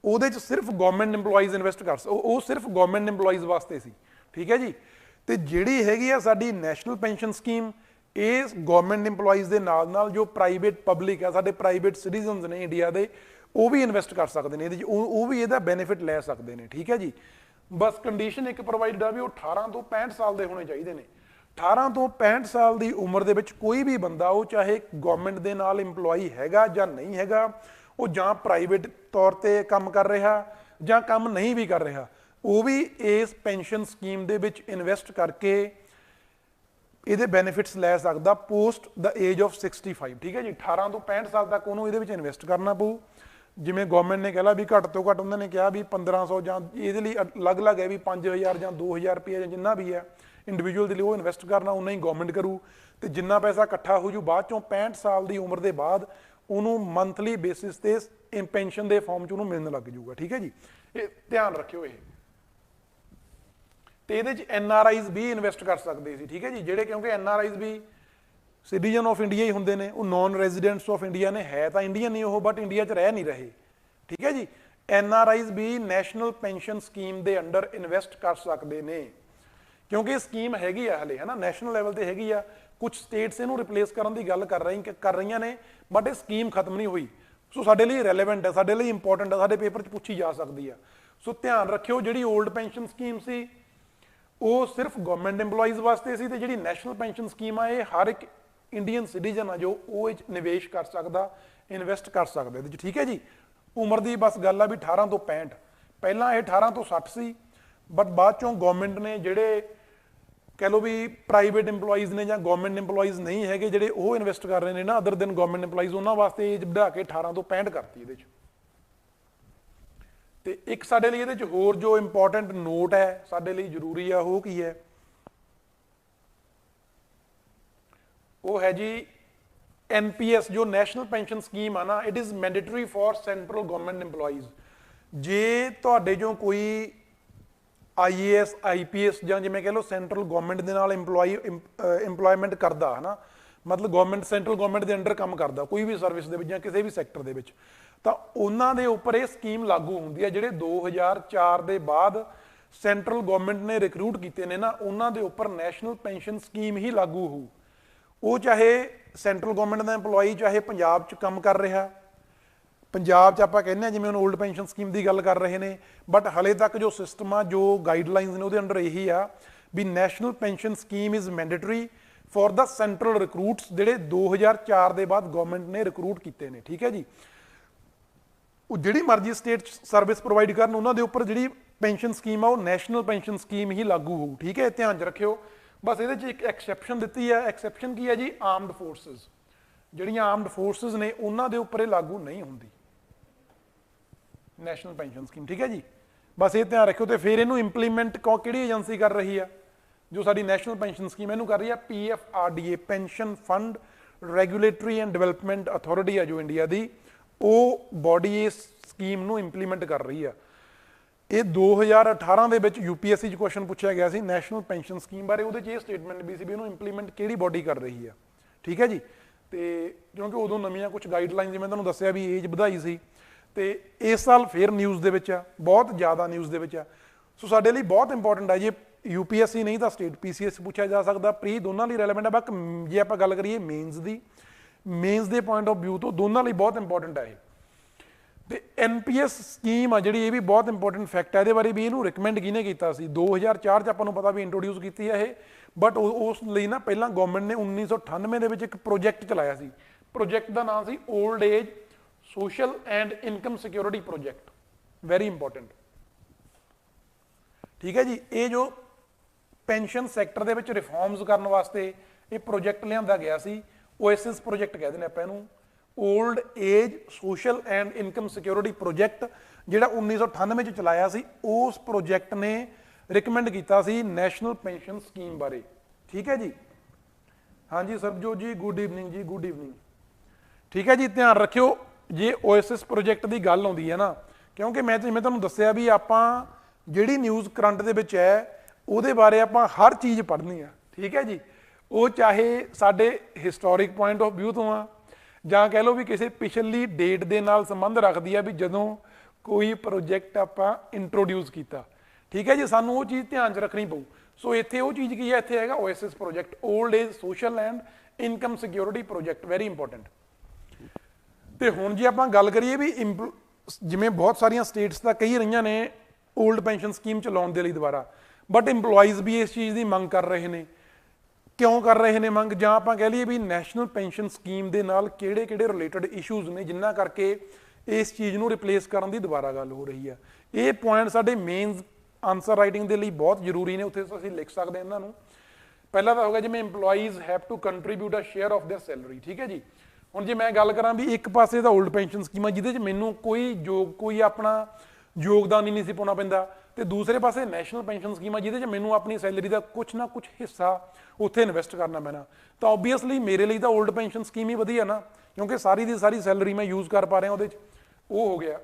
A: ਉਹਦੇ ਚ सिर्फ गवर्नमेंट इंप्लॉइज इन्वेस्ट कर वो सिर्फ गवर्नमेंट इंप्लॉइज वास्ते सी। ठीक है जी, तो जिहड़ी हैगी आ साडी नैशनल पेंशन स्कीम ये गवर्नमेंट इंप्लॉइज के नाल जो प्राइवेट पब्लिक है साडे प्राइवेट सिटीजनस ने इंडिया के वो भी इन्वेस्ट कर सकते हैं, वो भी इसका बेनीफिट लै सकते हैं। ठीक है जी, बस कंडीशन एक प्रोवाइड आ भी वो 18 तो 65 साल के होने चाहिए ने। 18 ਤੋਂ 65 ਸਾਲ ਦੀ ਉਮਰ ਦੇ ਵਿੱਚ ਕੋਈ ਵੀ ਬੰਦਾ, ਉਹ ਚਾਹੇ ਗਵਰਨਮੈਂਟ ਦੇ ਨਾਲ ਇੰਪਲੋਈ ਹੈਗਾ ਜਾਂ ਨਹੀਂ ਹੈਗਾ, ਉਹ ਜਾਂ ਪ੍ਰਾਈਵੇਟ ਤੌਰ ਤੇ ਕੰਮ ਕਰ ਰਿਹਾ ਜਾਂ ਕੰਮ ਨਹੀਂ ਵੀ ਕਰ ਰਿਹਾ, ਉਹ ਵੀ ਇਸ ਪੈਨਸ਼ਨ ਸਕੀਮ ਦੇ ਵਿੱਚ ਇਨਵੈਸਟ ਕਰਕੇ ਇਹਦੇ ਬੈਨੀਫਿਟਸ ਲੈ ਸਕਦਾ ਪੋਸਟ ਦਾ ਏਜ ਆਫ 65। ਠੀਕ ਹੈ ਜੀ, 18 ਤੋਂ 65 ਸਾਲ ਤੱਕ ਉਹਨੂੰ ਇਹਦੇ ਵਿੱਚ ਇਨਵੈਸਟ ਕਰਨਾ ਪਊ। ਜਿਵੇਂ ਗਵਰਨਮੈਂਟ ਨੇ ਕਹਿ ਲਾ ਵੀ ਘੱਟ ਤੋਂ ਘੱਟ ਉਹਨਾਂ ਨੇ ਕਿਹਾ ਵੀ 1500 ਜਾਂ ਇਹਦੇ ਲਈ ਅਲੱਗ-ਅਲੱਗ ਹੈ ਵੀ 5000 ਜਾਂ 2000 ਰੁਪਏ ਜਾਂ ਜਿੰਨਾ ਵੀ ਹੈ ਇੰਡੀਵਿਜੂਅਲ ਦੇ ਲਈ ਉਹ ਇਨਵੈਸਟ ਕਰਨਾ, ਉਨਾ ਹੀ ਗਵਰਨਮੈਂਟ ਕਰੂ ਤੇ ਜਿੰਨਾ ਪੈਸਾ ਇਕੱਠਾ ਹੋ ਜੂ ਬਾਅਦ ਚੋਂ 65 ਸਾਲ ਦੀ ਉਮਰ ਦੇ ਬਾਅਦ ਉਹਨੂੰ ਮੰਥਲੀ ਬੇਸਿਸ ਤੇ ਪੈਨਸ਼ਨ ਦੇ ਫਾਰਮ 'ਚ ਉਹਨੂੰ ਮਿਲਣ ਲੱਗ ਜੂਗਾ। ਠੀਕ ਹੈ ਜੀ, ਇਹ ਧਿਆਨ ਰੱਖਿਓ ਇਹ। ਤੇ ਇਹਦੇ 'ਚ NRIs ਵੀ ਇਨਵੈਸਟ ਕਰ ਸਕਦੇ ਸੀ। ਠੀਕ ਹੈ ਜੀ, ਜਿਹੜੇ ਕਿਉਂਕਿ NRIs ਵੀ ਸਿਟੀਜ਼ਨ ਆਫ ਇੰਡੀਆ ਹੀ ਹੁੰਦੇ ਨੇ, ਉਹ ਨੌਨ ਰੈਜ਼ੀਡੈਂਟਸ ਆਫ ਇੰਡੀਆ ਨੇ, ਹੈ ਤਾਂ ਇੰਡੀਅਨ ਨਹੀਂ ਉਹ, ਬਟ ਇੰਡੀਆ 'ਚ ਰਹਿ ਨਹੀਂ ਰਹੇ। ਠੀਕ ਹੈ ਜੀ, NRIs ਵੀ ਨੈਸ਼ਨਲ ਪੈਨਸ਼ਨ ਸਕੀਮ ਦੇ ਅੰਡਰ ਇਨਵੈਸਟ ਕਰ ਸਕਦੇ ਨੇ ਕਿਉਂਕਿ ਇਹ ਸਕੀਮ ਹੈਗੀ ਆ ਹਲੇ, ਹੈ ਨਾ, ਨੈਸ਼ਨਲ ਲੈਵਲ ਤੇ ਹੈਗੀ ਆ। ਕੁਝ ਸਟੇਟਸ ਇਹਨੂੰ ਰਿਪਲੇਸ ਕਰਨ ਦੀ ਗੱਲ ਕਰ ਰਹੀਆਂ ਨੇ, ਬਟ ਇਹ ਸਕੀਮ ਖਤਮ ਨਹੀਂ ਹੋਈ। ਸੋ ਸਾਡੇ ਲਈ ਰੈਲੇਵੈਂਟ ਹੈ, ਸਾਡੇ ਲਈ ਇੰਪੋਰਟੈਂਟ ਹੈ, ਸਾਡੇ ਪੇਪਰ 'ਚ ਪੁੱਛੀ ਜਾ ਸਕਦੀ ਆ। ਸੋ ਧਿਆਨ ਰੱਖਿਓ, ਜਿਹੜੀ ਓਲਡ ਪੈਨਸ਼ਨ ਸਕੀਮ ਸੀ ਉਹ ਸਿਰਫ ਗਵਰਨਮੈਂਟ EMPLOYEES ਵਾਸਤੇ ਸੀ, ਤੇ ਜਿਹੜੀ ਨੈਸ਼ਨਲ ਪੈਨਸ਼ਨ ਸਕੀਮ ਆ ਇਹ ਹਰ ਇੱਕ ਇੰਡੀਅਨ ਸਿਟੀਜ਼ਨ ਆ ਜੋ ਉਹ ਇਹ 'ਚ ਨਿਵੇਸ਼ ਕਰ ਸਕਦਾ, ਇਨਵੈਸਟ ਕਰ ਸਕਦਾ ਇਹਦੇ 'ਚ। ਠੀਕ ਹੈ ਜੀ, ਉਮਰ ਦੀ ਬਸ ਗੱਲ ਆ ਵੀ 18 ਤੋਂ 65, ਪਹਿਲਾਂ ਇਹ 18 ਤੋਂ 60 ਸੀ, ਬਟ ਬਾਅਦ ਚੋਂ ਗਵਰਨਮੈਂਟ ਨੇ ਜਿਹੜੇ ਕਹਿ ਲਓ ਵੀ ਪ੍ਰਾਈਵੇਟ EMPLOYEES ਨੇ ਜਾਂ ਗਵਰਨਮੈਂਟ EMPLOYEES ਨਹੀਂ ਹੈਗੇ ਜਿਹੜੇ ਉਹ ਇਨਵੈਸਟ ਕਰ ਰਹੇ ਨੇ ਨਾ ਅਦਰ ਦੈਨ ਗਵਰਨਮੈਂਟ EMPLOYEES, ਉਹਨਾਂ ਵਾਸਤੇ ਏਜ ਵਧਾ ਕੇ 18 ਤੋਂ 65 ਕਰਤੀ ਇਹਦੇ 'ਚ। ਤੇ ਇੱਕ ਸਾਡੇ ਲਈ ਇਹਦੇ 'ਚ ਹੋਰ ਜੋ ਇੰਪੋਰਟੈਂਟ ਨੋਟ ਹੈ ਸਾਡੇ ਲਈ ਜ਼ਰੂਰੀ ਆ, ਉਹ ਕੀ ਹੈ? ਉਹ ਹੈ ਜੀ NPS ਜੋ ਨੈਸ਼ਨਲ ਪੈਨਸ਼ਨ ਸਕੀਮ ਆ ਨਾ, it is mandatory for central government EMPLOYEES। ਜੇ ਤੁਹਾਡੇ ਚੋਂ ਕੋਈ IAS IPS ਜਾਂ ਜਿਵੇਂ ਕਹ ਲਓ ਸੈਂਟਰਲ ਗਵਰਨਮੈਂਟ ਦੇ ਨਾਲ ਇੰਪਲੋਇਮੈਂਟ ਕਰਦਾ, ਹੈ ਨਾ, ਮਤਲਬ ਗਵਰਨਮੈਂਟ ਸੈਂਟਰਲ ਗਵਰਨਮੈਂਟ ਦੇ ਅੰਡਰ ਕੰਮ ਕਰਦਾ ਕੋਈ ਵੀ ਸਰਵਿਸ ਦੇ ਵਿੱਚ ਜਾਂ ਕਿਸੇ ਵੀ ਸੈਕਟਰ ਦੇ ਵਿੱਚ, ਤਾਂ ਉਹਨਾਂ ਦੇ ਉੱਪਰ ਇਹ ਸਕੀਮ ਲਾਗੂ ਹੁੰਦੀ ਹੈ। ਜਿਹੜੇ 2004 ਦੇ ਬਾਅਦ ਸੈਂਟਰਲ ਗਵਰਨਮੈਂਟ ਨੇ ਰਿਕਰੂਟ ਕੀਤੇ ਨੇ ਨਾ, ਉਹਨਾਂ ਦੇ ਉੱਪਰ ਨੈਸ਼ਨਲ ਪੈਨਸ਼ਨ ਸਕੀਮ ਹੀ ਲਾਗੂ ਹੋਊ। ਉਹ ਚਾਹੇ ਸੈਂਟਰਲ ਗਵਰਨਮੈਂਟ ਦਾ EMPLOYEE ਚਾਹੇ ਪੰਜਾਬ 'ਚ ਕੰਮ ਕਰ ਰਿਹਾ, ਪੰਜਾਬ 'ਚ ਆਪਾਂ ਕਹਿੰਦੇ ਹਾਂ ਜਿਵੇਂ ਹੁਣ ਓਲਡ ਪੈਨਸ਼ਨ ਸਕੀਮ ਦੀ ਗੱਲ ਕਰ ਰਹੇ ਨੇ, ਬਟ ਹਲੇ ਤੱਕ ਜੋ ਸਿਸਟਮ ਆ, ਜੋ ਗਾਈਡਲਾਈਨਸ ਨੇ ਉਹਦੇ ਅੰਡਰ ਇਹੀ ਆ ਵੀ national pension scheme is mandatory for the central recruits ਜਿਹੜੇ 2004 ਦੇ ਬਾਅਦ ਗਵਰਨਮੈਂਟ ਨੇ ਰਿਕਰੂਟ ਕੀਤੇ ਨੇ। ਠੀਕ ਹੈ ਜੀ, ਉਹ ਜਿਹੜੀ ਮਰਜ਼ੀ ਸਟੇਟ ਸਰਵਿਸ ਪ੍ਰੋਵਾਈਡ ਕਰਨ, ਉਹਨਾਂ ਦੇ ਉੱਪਰ ਜਿਹੜੀ ਪੈਨਸ਼ਨ ਸਕੀਮ ਆ ਉਹ ਨੈਸ਼ਨਲ ਪੈਨਸ਼ਨ ਸਕੀਮ ਹੀ ਲਾਗੂ ਹੋਊ। ਠੀਕ ਹੈ, ਧਿਆਨ 'ਚ ਰੱਖਿਓ। ਬਸ ਇਹਦੇ 'ਚ ਇੱਕ ਐਕਸੈਪਸ਼ਨ ਦਿੱਤੀ ਹੈ। ਐਕਸੈਪਸ਼ਨ ਕੀ ਹੈ ਜੀ? ਆਰਮਡ ਫੋਰਸਿਸ, ਜਿਹੜੀਆਂ ਆਰਮਡ ਫੋਰਸਿਸ ਨੇ ਉਹਨਾਂ ਦੇ ਉੱਪਰ ਇਹ ਲਾਗੂ ਨਹੀਂ ਹੁੰਦੀ ਨੈਸ਼ਨਲ ਪੈਨਸ਼ਨ ਸਕੀਮ। ਠੀਕ ਹੈ ਜੀ, ਬਸ ਇਹ ਧਿਆਨ ਰੱਖਿਓ। ਤੇ ਫਿਰ ਇਹਨੂੰ ਇੰਪਲੀਮੈਂਟ ਕਿਹੜੀ ਏਜੰਸੀ ਕਰ ਰਹੀ ਆ? ਜੋ ਸਾਡੀ ਨੈਸ਼ਨਲ ਪੈਨਸ਼ਨ ਸਕੀਮ ਇਹਨੂੰ ਕਰ ਰਹੀ ਆ PFRDA, pension fund regulatory and development authority ਆ ਜੋ ਇੰਡੀਆ ਦੀ, ਉਹ ਬੋਡੀ ਇਸ ਸਕੀਮ ਨੂੰ ਇੰਪਲੀਮੈਂਟ ਕਰ ਰਹੀ ਆ। ਇਹ 2018 ਦੇ ਵਿੱਚ UPSC 'ਚ ਕੁਐਸਚਨ ਪੁੱਛਿਆ ਗਿਆ ਸੀ ਨੈਸ਼ਨਲ ਪੈਨਸ਼ਨ ਸਕੀਮ ਬਾਰੇ, ਉਹਦੇ 'ਚ ਇਹ ਸਟੇਟਮੈਂਟ ਵੀ ਸੀ ਵੀ ਇਹਨੂੰ ਇੰਪਲੀਮੈਂਟ ਕਿਹੜੀ ਬੋਡੀ ਕਰ ਰਹੀ ਆ। ਠੀਕ ਹੈ ਜੀ, ਤੇ ਕਿਉਂਕਿ ਉਦੋਂ ਨਵੀਆਂ ਕੁਝ ਗਾਈਡਲਾਈਨ ਜਿਵੇਂ ਤੁਹਾਨੂੰ ਦੱਸਿਆ ਵੀ ਏਜ ਵਧਾਈ ਸੀ, ਤੇ ਇਸ ਸਾਲ ਫੇਰ ਨਿਊਜ਼ ਦੇ ਵਿੱਚ ਆ, ਬਹੁਤ ਜ਼ਿਆਦਾ ਨਿਊਜ਼ ਦੇ ਵਿੱਚ ਆ। ਸੋ ਸਾਡੇ ਲਈ ਬਹੁਤ ਇੰਪੋਰਟੈਂਟ ਆ। ਜੇ UPSC ਨਹੀਂ ਤਾਂ ਸਟੇਟ PCS ਪੁੱਛਿਆ ਜਾ ਸਕਦਾ, ਪ੍ਰੀ ਦੋਨਾਂ ਲਈ ਰੈਲੇਵੈਂਟ ਆ। ਬਟ ਜੇ ਆਪਾਂ ਗੱਲ ਕਰੀਏ ਮੇਨਸ ਦੀ, ਮੇਨਸ ਦੇ ਪੁਆਇੰਟ ਆਫ ਵਿਊ ਤੋਂ ਦੋਨਾਂ ਲਈ ਬਹੁਤ ਇੰਪੋਰਟੈਂਟ ਆ ਇਹ। ਤੇ NPS ਸਕੀਮ ਆ ਜਿਹੜੀ, ਇਹ ਵੀ ਬਹੁਤ ਇੰਪੋਰਟੈਂਟ ਫੈਕਟ ਹੈ। ਇਹਦੇ ਬਾਰੇ ਵੀ ਇਹਨੂੰ ਰਿਕਮੈਂਡ ਕਿਹਨੇ ਕੀਤਾ ਸੀ? 2004 'ਚ ਆਪਾਂ ਨੂੰ ਪਤਾ ਵੀ ਇੰਟਰੋਡਿਊਸ ਕੀਤੀ ਹੈ ਇਹ, ਬਟ ਉਸ ਲਈ ਨਾ ਪਹਿਲਾਂ ਗਵਰਨਮੈਂਟ ਨੇ 1998 ਦੇ ਵਿੱਚ ਇੱਕ ਪ੍ਰੋਜੈਕਟ ਚਲਾਇਆ ਸੀ। ਪ੍ਰੋਜੈਕਟ ਦਾ ਨਾਮ ਸੀ old age social and income security project, very important. ਠੀਕ ਹੈ ਜੀ, ਇਹ ਜੋ ਪੈਨਸ਼ਨ ਸੈਕਟਰ ਦੇ ਵਿੱਚ ਰਿਫਾਰਮਸ ਕਰਨ ਵਾਸਤੇ ਇਹ ਪ੍ਰੋਜੈਕਟ ਲਿਆਂਦਾ ਗਿਆ ਸੀ। OASIS ਪ੍ਰੋਜੈਕਟ ਕਹਿੰਦੇ ਨੇ ਆਪਾਂ ਇਹਨੂੰ, old age social and income security project, ਜਿਹੜਾ 1998 'ਚ ਚਲਾਇਆ ਸੀ। ਉਸ ਪ੍ਰੋਜੈਕਟ ਨੇ ਰਿਕਮੈਂਡ ਕੀਤਾ ਸੀ ਨੈਸ਼ਨਲ ਪੈਨਸ਼ਨ ਸਕੀਮ ਬਾਰੇ। ਠੀਕ ਹੈ ਜੀ, ਹਾਂਜੀ ਸਰਬਜੋਤ ਜੀ, ਗੁੱਡ ਈਵਨਿੰਗ ਜੀ, ਗੁੱਡ ਈਵਨਿੰਗ। ਠੀਕ ਹੈ ਜੀ, ਧਿਆਨ ਰੱਖਿਓ ਜੇ OASIS ਪ੍ਰੋਜੈਕਟ ਦੀ ਗੱਲ ਆਉਂਦੀ ਹੈ ਨਾ, ਕਿਉਂਕਿ ਮੈਂ ਤੁਹਾਨੂੰ ਦੱਸਿਆ ਵੀ ਆਪਾਂ ਜਿਹੜੀ ਨਿਊਜ਼ ਕਰੰਟ ਦੇ ਵਿੱਚ ਹੈ ਉਹਦੇ ਬਾਰੇ ਆਪਾਂ ਹਰ ਚੀਜ਼ ਪੜ੍ਹਨੀ ਆ। ਠੀਕ ਹੈ ਜੀ, ਉਹ ਚਾਹੇ ਸਾਡੇ ਹਿਸਟੋਰਿਕ ਪੁਆਇੰਟ ਆਫ ਵਿਊ ਤੋਂ ਆ ਜਾਂ ਕਹਿ ਲਓ ਵੀ ਕਿਸੇ ਪਿਛਲੀ ਡੇਟ ਦੇ ਨਾਲ ਸੰਬੰਧ ਰੱਖਦੀ ਆ ਵੀ ਜਦੋਂ ਕੋਈ ਪ੍ਰੋਜੈਕਟ ਆਪਾਂ ਇੰਟਰੋਡਿਊਸ ਕੀਤਾ। ਠੀਕ ਹੈ ਜੀ, ਸਾਨੂੰ ਉਹ ਚੀਜ਼ ਧਿਆਨ 'ਚ ਰੱਖਣੀ ਪਊ। ਸੋ ਇੱਥੇ ਉਹ ਚੀਜ਼ ਕੀ ਹੈ? ਇੱਥੇ ਹੈਗਾ OASIS project, old age social and income security project, very important. ਤੇ ਹੁਣ ਜੇ ਆਪਾਂ ਗੱਲ ਕਰੀਏ ਵੀ ਜਿਵੇਂ ਬਹੁਤ ਸਾਰੀਆਂ ਸਟੇਟਸ ਤਾਂ ਕਹੀ ਰਹੀਆਂ ਨੇ ਓਲਡ ਪੈਨਸ਼ਨ ਸਕੀਮ ਚਲਾਉਣ ਦੇ ਲਈ ਦੁਬਾਰਾ, ਬਟ EMPLOYEES ਵੀ ਇਸ ਚੀਜ਼ ਦੀ ਮੰਗ ਕਰ ਰਹੇ ਨੇ। ਕਿਉਂ ਕਰ ਰਹੇ ਨੇ ਮੰਗ, ਜਾਂ ਆਪਾਂ ਕਹਿ ਲਈਏ ਵੀ ਨੈਸ਼ਨਲ ਪੈਨਸ਼ਨ ਸਕੀਮ ਦੇ ਨਾਲ ਕਿਹੜੇ ਰਿਲੇਟਡ ਇਸ਼ੂਜ਼ ਨੇ ਜਿਨ੍ਹਾਂ ਕਰਕੇ ਇਸ ਚੀਜ਼ ਨੂੰ ਰਿਪਲੇਸ ਕਰਨ ਦੀ ਦੁਬਾਰਾ ਗੱਲ ਹੋ ਰਹੀ ਆ। ਇਹ ਪੁਆਇੰਟ ਸਾਡੇ ਮੇਨਸ ਆਨਸਰ ਰਾਈਟਿੰਗ ਦੇ ਲਈ ਬਹੁਤ ਜ਼ਰੂਰੀ ਨੇ, ਉੱਥੇ ਅਸੀਂ ਲਿਖ ਸਕਦੇ ਹਾਂ ਇਹਨਾਂ ਨੂੰ। ਪਹਿਲਾ ਤਾਂ ਹੋ ਗਿਆ ਜਿਵੇਂ EMPLOYEES have to contribute a share of their salary, ਠੀਕ ਹੈ ਜੀ। ਹੁਣ ਜੇ ਮੈਂ ਗੱਲ ਕਰਾਂ ਵੀ ਇੱਕ ਪਾਸੇ ਤਾਂ 올ਡ ਪੈਨਸ਼ਨ ਸਕੀਮ ਆ ਜਿਹਦੇ 'ਚ ਮੈਨੂੰ ਕੋਈ ਆਪਣਾ ਯੋਗਦਾਨ ਹੀ ਨਹੀਂ ਸੀ ਪਾਉਣਾ ਪੈਂਦਾ, ਤੇ ਦੂਸਰੇ ਪਾਸੇ ਨੈਸ਼ਨਲ ਪੈਨਸ਼ਨ ਸਕੀਮ ਆ ਜਿਹਦੇ 'ਚ ਮੈਨੂੰ ਆਪਣੀ ਸੈਲਰੀ ਦਾ ਕੁਛ ਨਾ ਕੁਛ ਹਿੱਸਾ ਉੱਥੇ ਇਨਵੈਸਟ ਕਰਨਾ ਪੈਣਾ। ਤਾਂ ਓਬਵੀਅਸਲੀ ਮੇਰੇ ਲਈ ਤਾਂ 올ਡ ਪੈਨਸ਼ਨ ਸਕੀਮ ਹੀ ਵਧੀਆ ਨਾ, ਕਿਉਂਕਿ ਸਾਰੀ ਦੀ ਸਾਰੀ ਸੈਲਰੀ ਮੈਂ ਯੂਜ਼ ਕਰ ਪਾ ਰਿਹਾ ਉਹਦੇ 'ਚ। ਉਹ ਹੋ ਗਿਆ।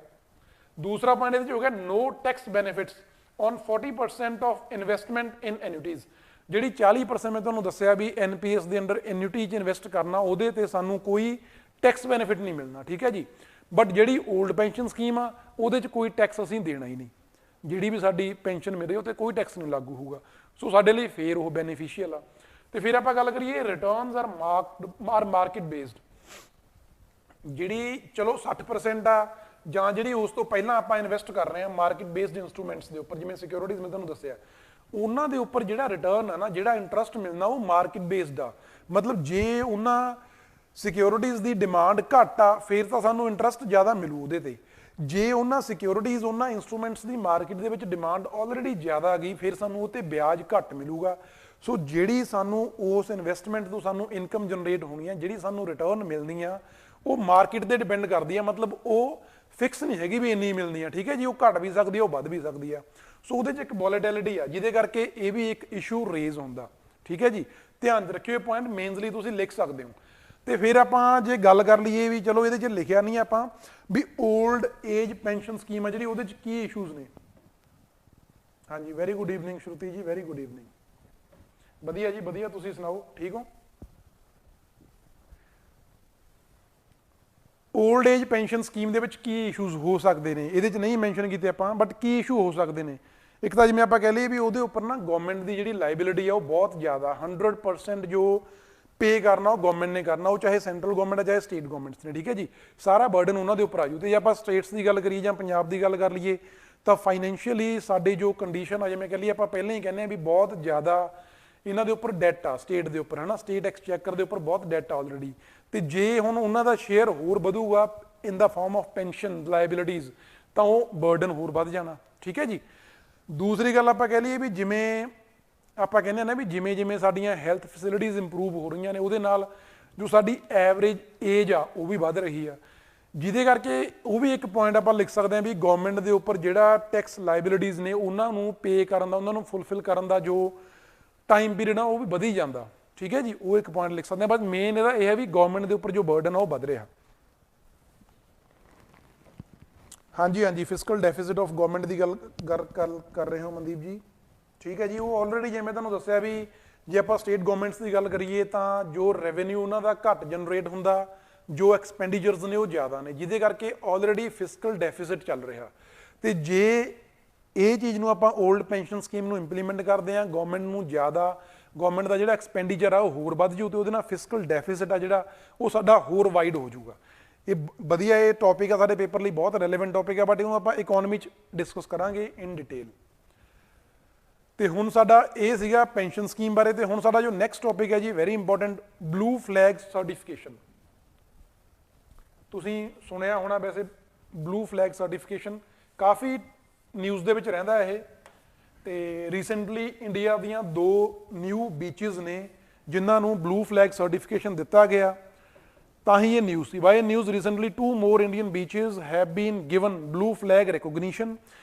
A: ਦੂਸਰਾ ਪੁਆਇੰਟ ਇਹਦੇ 'ਚ ਹੋ ਗਿਆ no tax benefits on 40% of investment in annuities. ਜਿਹੜੀ 40% ਮੈਂ ਤੁਹਾਨੂੰ ਦੱਸਿਆ ਵੀ NPS ਦੇ ਅੰਡਰ ਐਨੂਟੀ 'ਚ ਇਨਵੈਸਟ ਕਰਨਾ, ਉਹਦੇ ਤੇ ਸਾਨੂੰ ਕੋਈ ਟੈਕਸ ਬੈਨੀਫਿਟ ਨਹੀਂ ਮਿਲਣਾ, ਠੀਕ ਹੈ ਜੀ। ਬਟ ਜਿਹੜੀ 올ਡ ਪੈਨਸ਼ਨ ਸਕੀਮ ਆ ਉਹਦੇ 'ਚ ਕੋਈ ਟੈਕਸ ਅਸੀਂ ਦੇਣਾ ਹੀ ਨਹੀਂ, ਜਿਹੜੀ ਵੀ ਸਾਡੀ ਪੈਨਸ਼ਨ ਮਿਲੇ ਉਹ ਤੇ ਕੋਈ ਟੈਕਸ ਨਹੀਂ ਲਾਗੂ ਹੋਊਗਾ। ਸੋ ਸਾਡੇ ਲਈ ਫੇਰ ਉਹ ਬੈਨੀਫੀਸ਼ੀਅਲ ਆ। ਤੇ ਫਿਰ ਆਪਾਂ ਗੱਲ ਕਰੀਏ ਰਿਟਰਨਸ ਆਰ ਮਾਰਕੀਟ ਬੇਸਡ, ਜਿਹੜੀ ਚਲੋ 60% ਆ, ਜਾਂ ਜਿਹੜੀ ਉਸ ਤੋਂ ਪਹਿਲਾਂ ਆਪਾਂ ਇਨਵੈਸਟ ਕਰ ਰਹੇ ਹਾਂ ਮਾਰਕੀਟ ਬੇਸਡ ਇੰਸਟਰੂਮੈਂਟਸ ਦੇ ਉੱਪਰ, ਜਿਵੇਂ ਸਿਕਿਉਰਿਟੀਜ਼ ਮੈਂ ਤੁਹਾਨੂੰ ਦੱਸਿਆ, ਉਹਨਾਂ ਦੇ ਉੱਪਰ ਜਿਹੜਾ ਰਿਟਰਨ ਆ ਨਾ, ਜਿਹੜਾ ਇੰਟਰਸਟ ਮਿਲਣਾ ਉਹ ਮਾਰਕੀਟ ਬੇਸਡ ਆ। ਮਤਲਬ ਜੇ ਉਹਨਾਂ ਸਿਕਿਉਰਿਟੀਜ਼ ਦੀ ਡਿਮਾਂਡ ਘੱਟ ਆ ਫਿਰ ਤਾਂ ਸਾਨੂੰ ਇੰਟਰਸਟ ਜ਼ਿਆਦਾ ਮਿਲੂ ਉਹਦੇ ਤੇ। ਜੇ ਉਹਨਾਂ ਸਿਕਿਉਰਿਟੀਜ਼ ਉਹਨਾਂ ਇੰਸਟਰੂਮੈਂਟਸ ਦੀ ਮਾਰਕੀਟ ਦੇ ਵਿੱਚ ਡਿਮਾਂਡ ਆਲਰੇਡੀ ਜ਼ਿਆਦਾ ਆ ਗਈ ਫਿਰ ਸਾਨੂੰ ਉਹ ਤੇ ਵਿਆਜ ਘੱਟ ਮਿਲੂਗਾ। ਸੋ ਜਿਹੜੀ ਸਾਨੂੰ ਉਸ ਇਨਵੈਸਟਮੈਂਟ ਤੋਂ ਸਾਨੂੰ ਇਨਕਮ ਜਨਰੇਟ ਹੋਣੀ ਆ, ਜਿਹੜੀ ਸਾਨੂੰ ਰਿਟਰਨ ਮਿਲਣੀ ਆ, ਉਹ ਮਾਰਕੀਟ ਤੇ ਡਿਪੈਂਡ ਕਰਦੀ ਆ। ਮਤਲਬ ਉਹ ਫਿਕਸ ਨਹੀਂ ਹੈਗੀ ਵੀ ਇੰਨੀ ਮਿਲਣੀ ਆ, ਠੀਕ ਹੈ ਜੀ। ਉਹ ਘੱਟ ਵੀ ਸਕਦੀ ਆ, ਉਹ ਵੱਧ ਵੀ ਸਕਦੀ ਆ। ਸੋ ਉਹਦੇ 'ਚ ਇੱਕ ਵੋਲੇਟਿਲਿਟੀ ਆ ਜਿਹਦੇ ਕਰਕੇ ਇਹ ਵੀ ਇੱਕ ਇਸ਼ੂ ਰੇਜ਼ ਹੁੰਦਾ, ਠੀਕ ਹੈ ਜੀ। ਧਿਆਨ 'ਚ ਰੱਖਿਓ ਇਹ ਪੁਆਇੰਟ, ਮੇਨਸਲੀ ਤੁਸੀਂ ਲਿਖ ਸਕਦੇ ਹੋ। ਤੇ ਫਿਰ ਆਪਾਂ ਜੇ ਗੱਲ ਕਰ ਲਈਏ ਵੀ ਚਲੋ ਇਹਦੇ 'ਚ ਲਿਖਿਆ ਨਹੀਂ ਆਪਾਂ ਵੀ 올ਡ ਏਜ ਪੈਨਸ਼ਨ ਸਕੀਮ ਆ ਜਿਹੜੀ, ਉਹਦੇ 'ਚ ਕੀ ਇਸ਼ੂਜ਼ ਨੇ। ਹਾਂਜੀ, ਵੈਰੀ ਗੁੱਡ ਈਵਨਿੰਗ ਸ਼ਰੂਤੀ ਜੀ, ਵੈਰੀ ਗੁੱਡ ਈਵਨਿੰਗ। ਵਧੀਆ ਜੀ ਵਧੀਆ, ਤੁਸੀਂ ਸੁਣਾਓ, ਠੀਕ ਹੋ। 올ਡ ਏਜ ਪੈਨਸ਼ਨ ਸਕੀਮ ਦੇ ਵਿੱਚ ਕੀ ਇਸ਼ੂਜ਼ ਹੋ ਸਕਦੇ ਨੇ, ਇਹਦੇ 'ਚ ਨਹੀਂ ਮੈਂਸ਼ਨ ਕੀਤੇ ਆਪਾਂ, ਬਟ ਕੀ ਇਸ਼ੂ ਹੋ ਸਕਦੇ ਨੇ। ਇੱਕ ਤਾਂ ਜਿਵੇਂ ਆਪਾਂ ਕਹਿ ਲਈਏ ਵੀ ਉਹਦੇ ਉੱਪਰ ਨਾ ਗਵਰਨਮੈਂਟ ਦੀ ਜਿਹੜੀ ਲਾਇਬਿਲਿਟੀ ਆ ਉਹ ਬਹੁਤ ਜ਼ਿਆਦਾ, 100% ਜੋ ਪੇ ਕਰਨਾ ਉਹ ਗਵਰਨਮੈਂਟ ਨੇ ਕਰਨਾ, ਉਹ ਚਾਹੇ ਸੈਂਟਰਲ ਗਵਰਨਮੈਂਟ ਹੈ ਚਾਹੇ ਸਟੇਟ ਗਵਰਨਮੈਂਟਸ ਨੇ, ਠੀਕ ਹੈ ਜੀ। ਸਾਰਾ ਬਰਡਨ ਉਹਨਾਂ ਦੇ ਉੱਪਰ ਆ ਜੂ। ਤੇ ਜੇ ਆਪਾਂ ਸਟੇਟਸ ਦੀ ਗੱਲ ਕਰੀਏ ਜਾਂ ਪੰਜਾਬ ਦੀ ਗੱਲ ਕਰ ਲਈਏ ਤਾਂ ਫਾਈਨੈਂਸ਼ੀਅਲੀ ਸਾਡੇ ਜੋ ਕੰਡੀਸ਼ਨ ਆ, ਜਿਵੇਂ ਕਹਿ ਲਈਏ ਆਪਾਂ ਪਹਿਲਾਂ ਹੀ ਕਹਿੰਦੇ ਆ ਵੀ ਬਹੁਤ ਜ਼ਿਆਦਾ ਇਹਨਾਂ ਦੇ ਉੱਪਰ ਡੈਟ ਆ, ਸਟੇਟ ਦੇ ਉੱਪਰ ਹੈ ਨਾ, ਸਟੇਟ ਐਕਸਚੈਕਰ ਦੇ ਉੱਪਰ ਬਹੁਤ ਡੈਟ ਆ ਆਲਰੇਡੀ। ਤੇ ਜੇ ਹੁਣ ਉਹਨਾਂ ਦਾ ਸ਼ੇਅਰ ਹੋਰ ਵਧੂਗਾ ਇਨ ਦਾ ਫਾਰਮ ਆਫ ਪੈਨਸ਼ਨ ਲਾਇਬਿਲਿਟੀਜ਼ ਤਾਂ ਉਹ ਬਰਡਨ ਹੋਰ ਵੱਧ ਜਾਣਾ, ਠੀਕ ਹੈ ਜੀ। ਦੂਸਰੀ ਗੱਲ ਆਪਾਂ ਕਹਿ ਲਈਏ ਵੀ ਜਿਵੇਂ ਆਪਾਂ ਕਹਿੰਦੇ ਆ ਨਾ ਵੀ ਜਿਵੇਂ ਜਿਵੇਂ ਸਾਡੀਆਂ ਹੈਲਥ ਫੈਸਿਲਿਟੀਜ਼ ਇੰਪਰੂਵ ਹੋ ਰਹੀਆਂ ਨੇ ਉਹਦੇ ਨਾਲ ਜੋ ਸਾਡੀ ਐਵਰੇਜ ਏਜ ਆ ਉਹ ਵੀ ਵੱਧ ਰਹੀ ਆ, ਜਿਹਦੇ ਕਰਕੇ ਉਹ ਵੀ ਇੱਕ ਪੁਆਇੰਟ ਆਪਾਂ ਲਿਖ ਸਕਦੇ ਹਾਂ ਵੀ ਗਵਰਨਮੈਂਟ ਦੇ ਉੱਪਰ ਜਿਹੜਾ ਟੈਕਸ ਲਾਇਬਿਲਿਟੀਜ਼ ਨੇ ਉਹਨਾਂ ਨੂੰ ਪੇ ਕਰਨ ਦਾ, ਉਹਨਾਂ ਨੂੰ ਫੁੱਲਫਿਲ ਕਰਨ ਦਾ ਜੋ ਟਾਈਮ ਪੀਰੀਅਡ ਆ ਉਹ ਵੀ ਵਧੀ ਜਾਂਦਾ, ਠੀਕ ਹੈ ਜੀ। ਉਹ ਇੱਕ ਪੁਆਇੰਟ ਲਿਖ ਸਕਦੇ ਹਾਂ। ਬਸ ਮੇਨ ਇਹਦਾ ਇਹ ਹੈ ਵੀ ਗਵਰਨਮੈਂਟ ਦੇ ਉੱਪਰ ਜੋ ਬਰਡਨ ਆ ਉਹ ਵੱਧ ਰਿਹਾ। ਹਾਂਜੀ ਹਾਂਜੀ, ਫਿਸਕਲ ਡੈਫਿਸਿਟ ਆਫ ਗਵਰਨਮੈਂਟ ਦੀ ਗੱਲ ਕਰ ਰਹੇ ਹੋ ਮਨਦੀਪ ਜੀ, ਠੀਕ ਹੈ ਜੀ। ਉਹ ਆਲਰੇਡੀ ਜਿਵੇਂ ਤੁਹਾਨੂੰ ਦੱਸਿਆ ਵੀ ਜੇ ਆਪਾਂ ਸਟੇਟ ਗਵਰਨਮੈਂਟਸ ਦੀ ਗੱਲ ਕਰੀਏ ਤਾਂ ਜੋ ਰੈਵਨਿਊ ਉਹਨਾਂ ਦਾ ਘੱਟ ਜਨਰੇਟ ਹੁੰਦਾ, ਜੋ ਐਕਸਪੈਂਡੀਚਰਸ ਨੇ ਉਹ ਜ਼ਿਆਦਾ ਨੇ, ਜਿਹਦੇ ਕਰਕੇ ਆਲਰੇਡੀ ਫਿਸਕਲ ਡੈਫਿਸਿਟ ਚੱਲ ਰਿਹਾ। ਤੇ ਜੇ ਇਹ ਚੀਜ਼ ਨੂੰ ਆਪਾਂ 올ਡ ਪੈਨਸ਼ਨ ਸਕੀਮ ਨੂੰ ਇੰਪਲੀਮੈਂਟ ਕਰਦੇ ਹਾਂ, ਗਵਰਨਮੈਂਟ ਦਾ ਜਿਹੜਾ ਐਕਸਪੈਂਡੀਚਰ ਆ ਉਹ ਹੋਰ ਵੱਧ ਜੂ ਤੇ ਉਹਦੇ ਨਾਲ ਫਿਸਕਲ ਡੈਫਿਸਿਟ ਆ ਜਿਹੜਾ ਉਹ ਸਾਡਾ ਹੋਰ ਵਾਈਡ ਹੋ ਜਾਊਗਾ। ਇਹ ਵਧੀਆ ਇਹ ਟੌਪਿਕ ਆ ਸਾਡੇ ਪੇਪਰ ਲਈ, ਬਹੁਤ ਰੈਲੇਵੈਂਟ ਟੌਪਿਕ ਆ, ਬਟ ਇਹਨੂੰ ਆਪਾਂ ਇਕਨੋਮੀ 'ਚ ਡਿਸਕਸ ਕਰਾਂਗੇ ਇਨ ਡਿਟੇਲ। ਤੇ ਹੁਣ ਸਾਡਾ ਇਹ ਸੀਗਾ ਪੈਨਸ਼ਨ ਸਕੀਮ ਬਾਰੇ। ਤੇ ਹੁਣ ਸਾਡਾ ਜੋ ਨੈਕਸਟ ਟੌਪਿਕ ਹੈ ਜੀ, very important, blue flag certification. ਤੁਸੀਂ ਸੁਣਿਆ ਹੋਣਾ ਵੈਸੇ ਬਲੂ ਫਲੈਗ ਸਰਟੀਫਿਕੇਸ਼ਨ ਕਾਫੀ ਨਿਊਜ਼ ਦੇ ਵਿੱਚ ਰਹਿੰਦਾ ਇਹ। ਤੇ ਰੀਸੈਂਟਲੀ ਇੰਡੀਆ ਦੀਆਂ 2 ਨਿਊ ਬੀਚਿਸ ਨੇ ਜਿਨ੍ਹਾਂ ਨੂੰ ਬਲੂ ਫਲੈਗ ਸਰਟੀਫਿਕੇਸ਼ਨ ਦਿੱਤਾ ਗਿਆ, ਤਾਂ ਹੀ ਇਹ ਨਿਊਜ਼ ਸੀ। By news recently 2 more Indian beaches have been given blue flag recognition.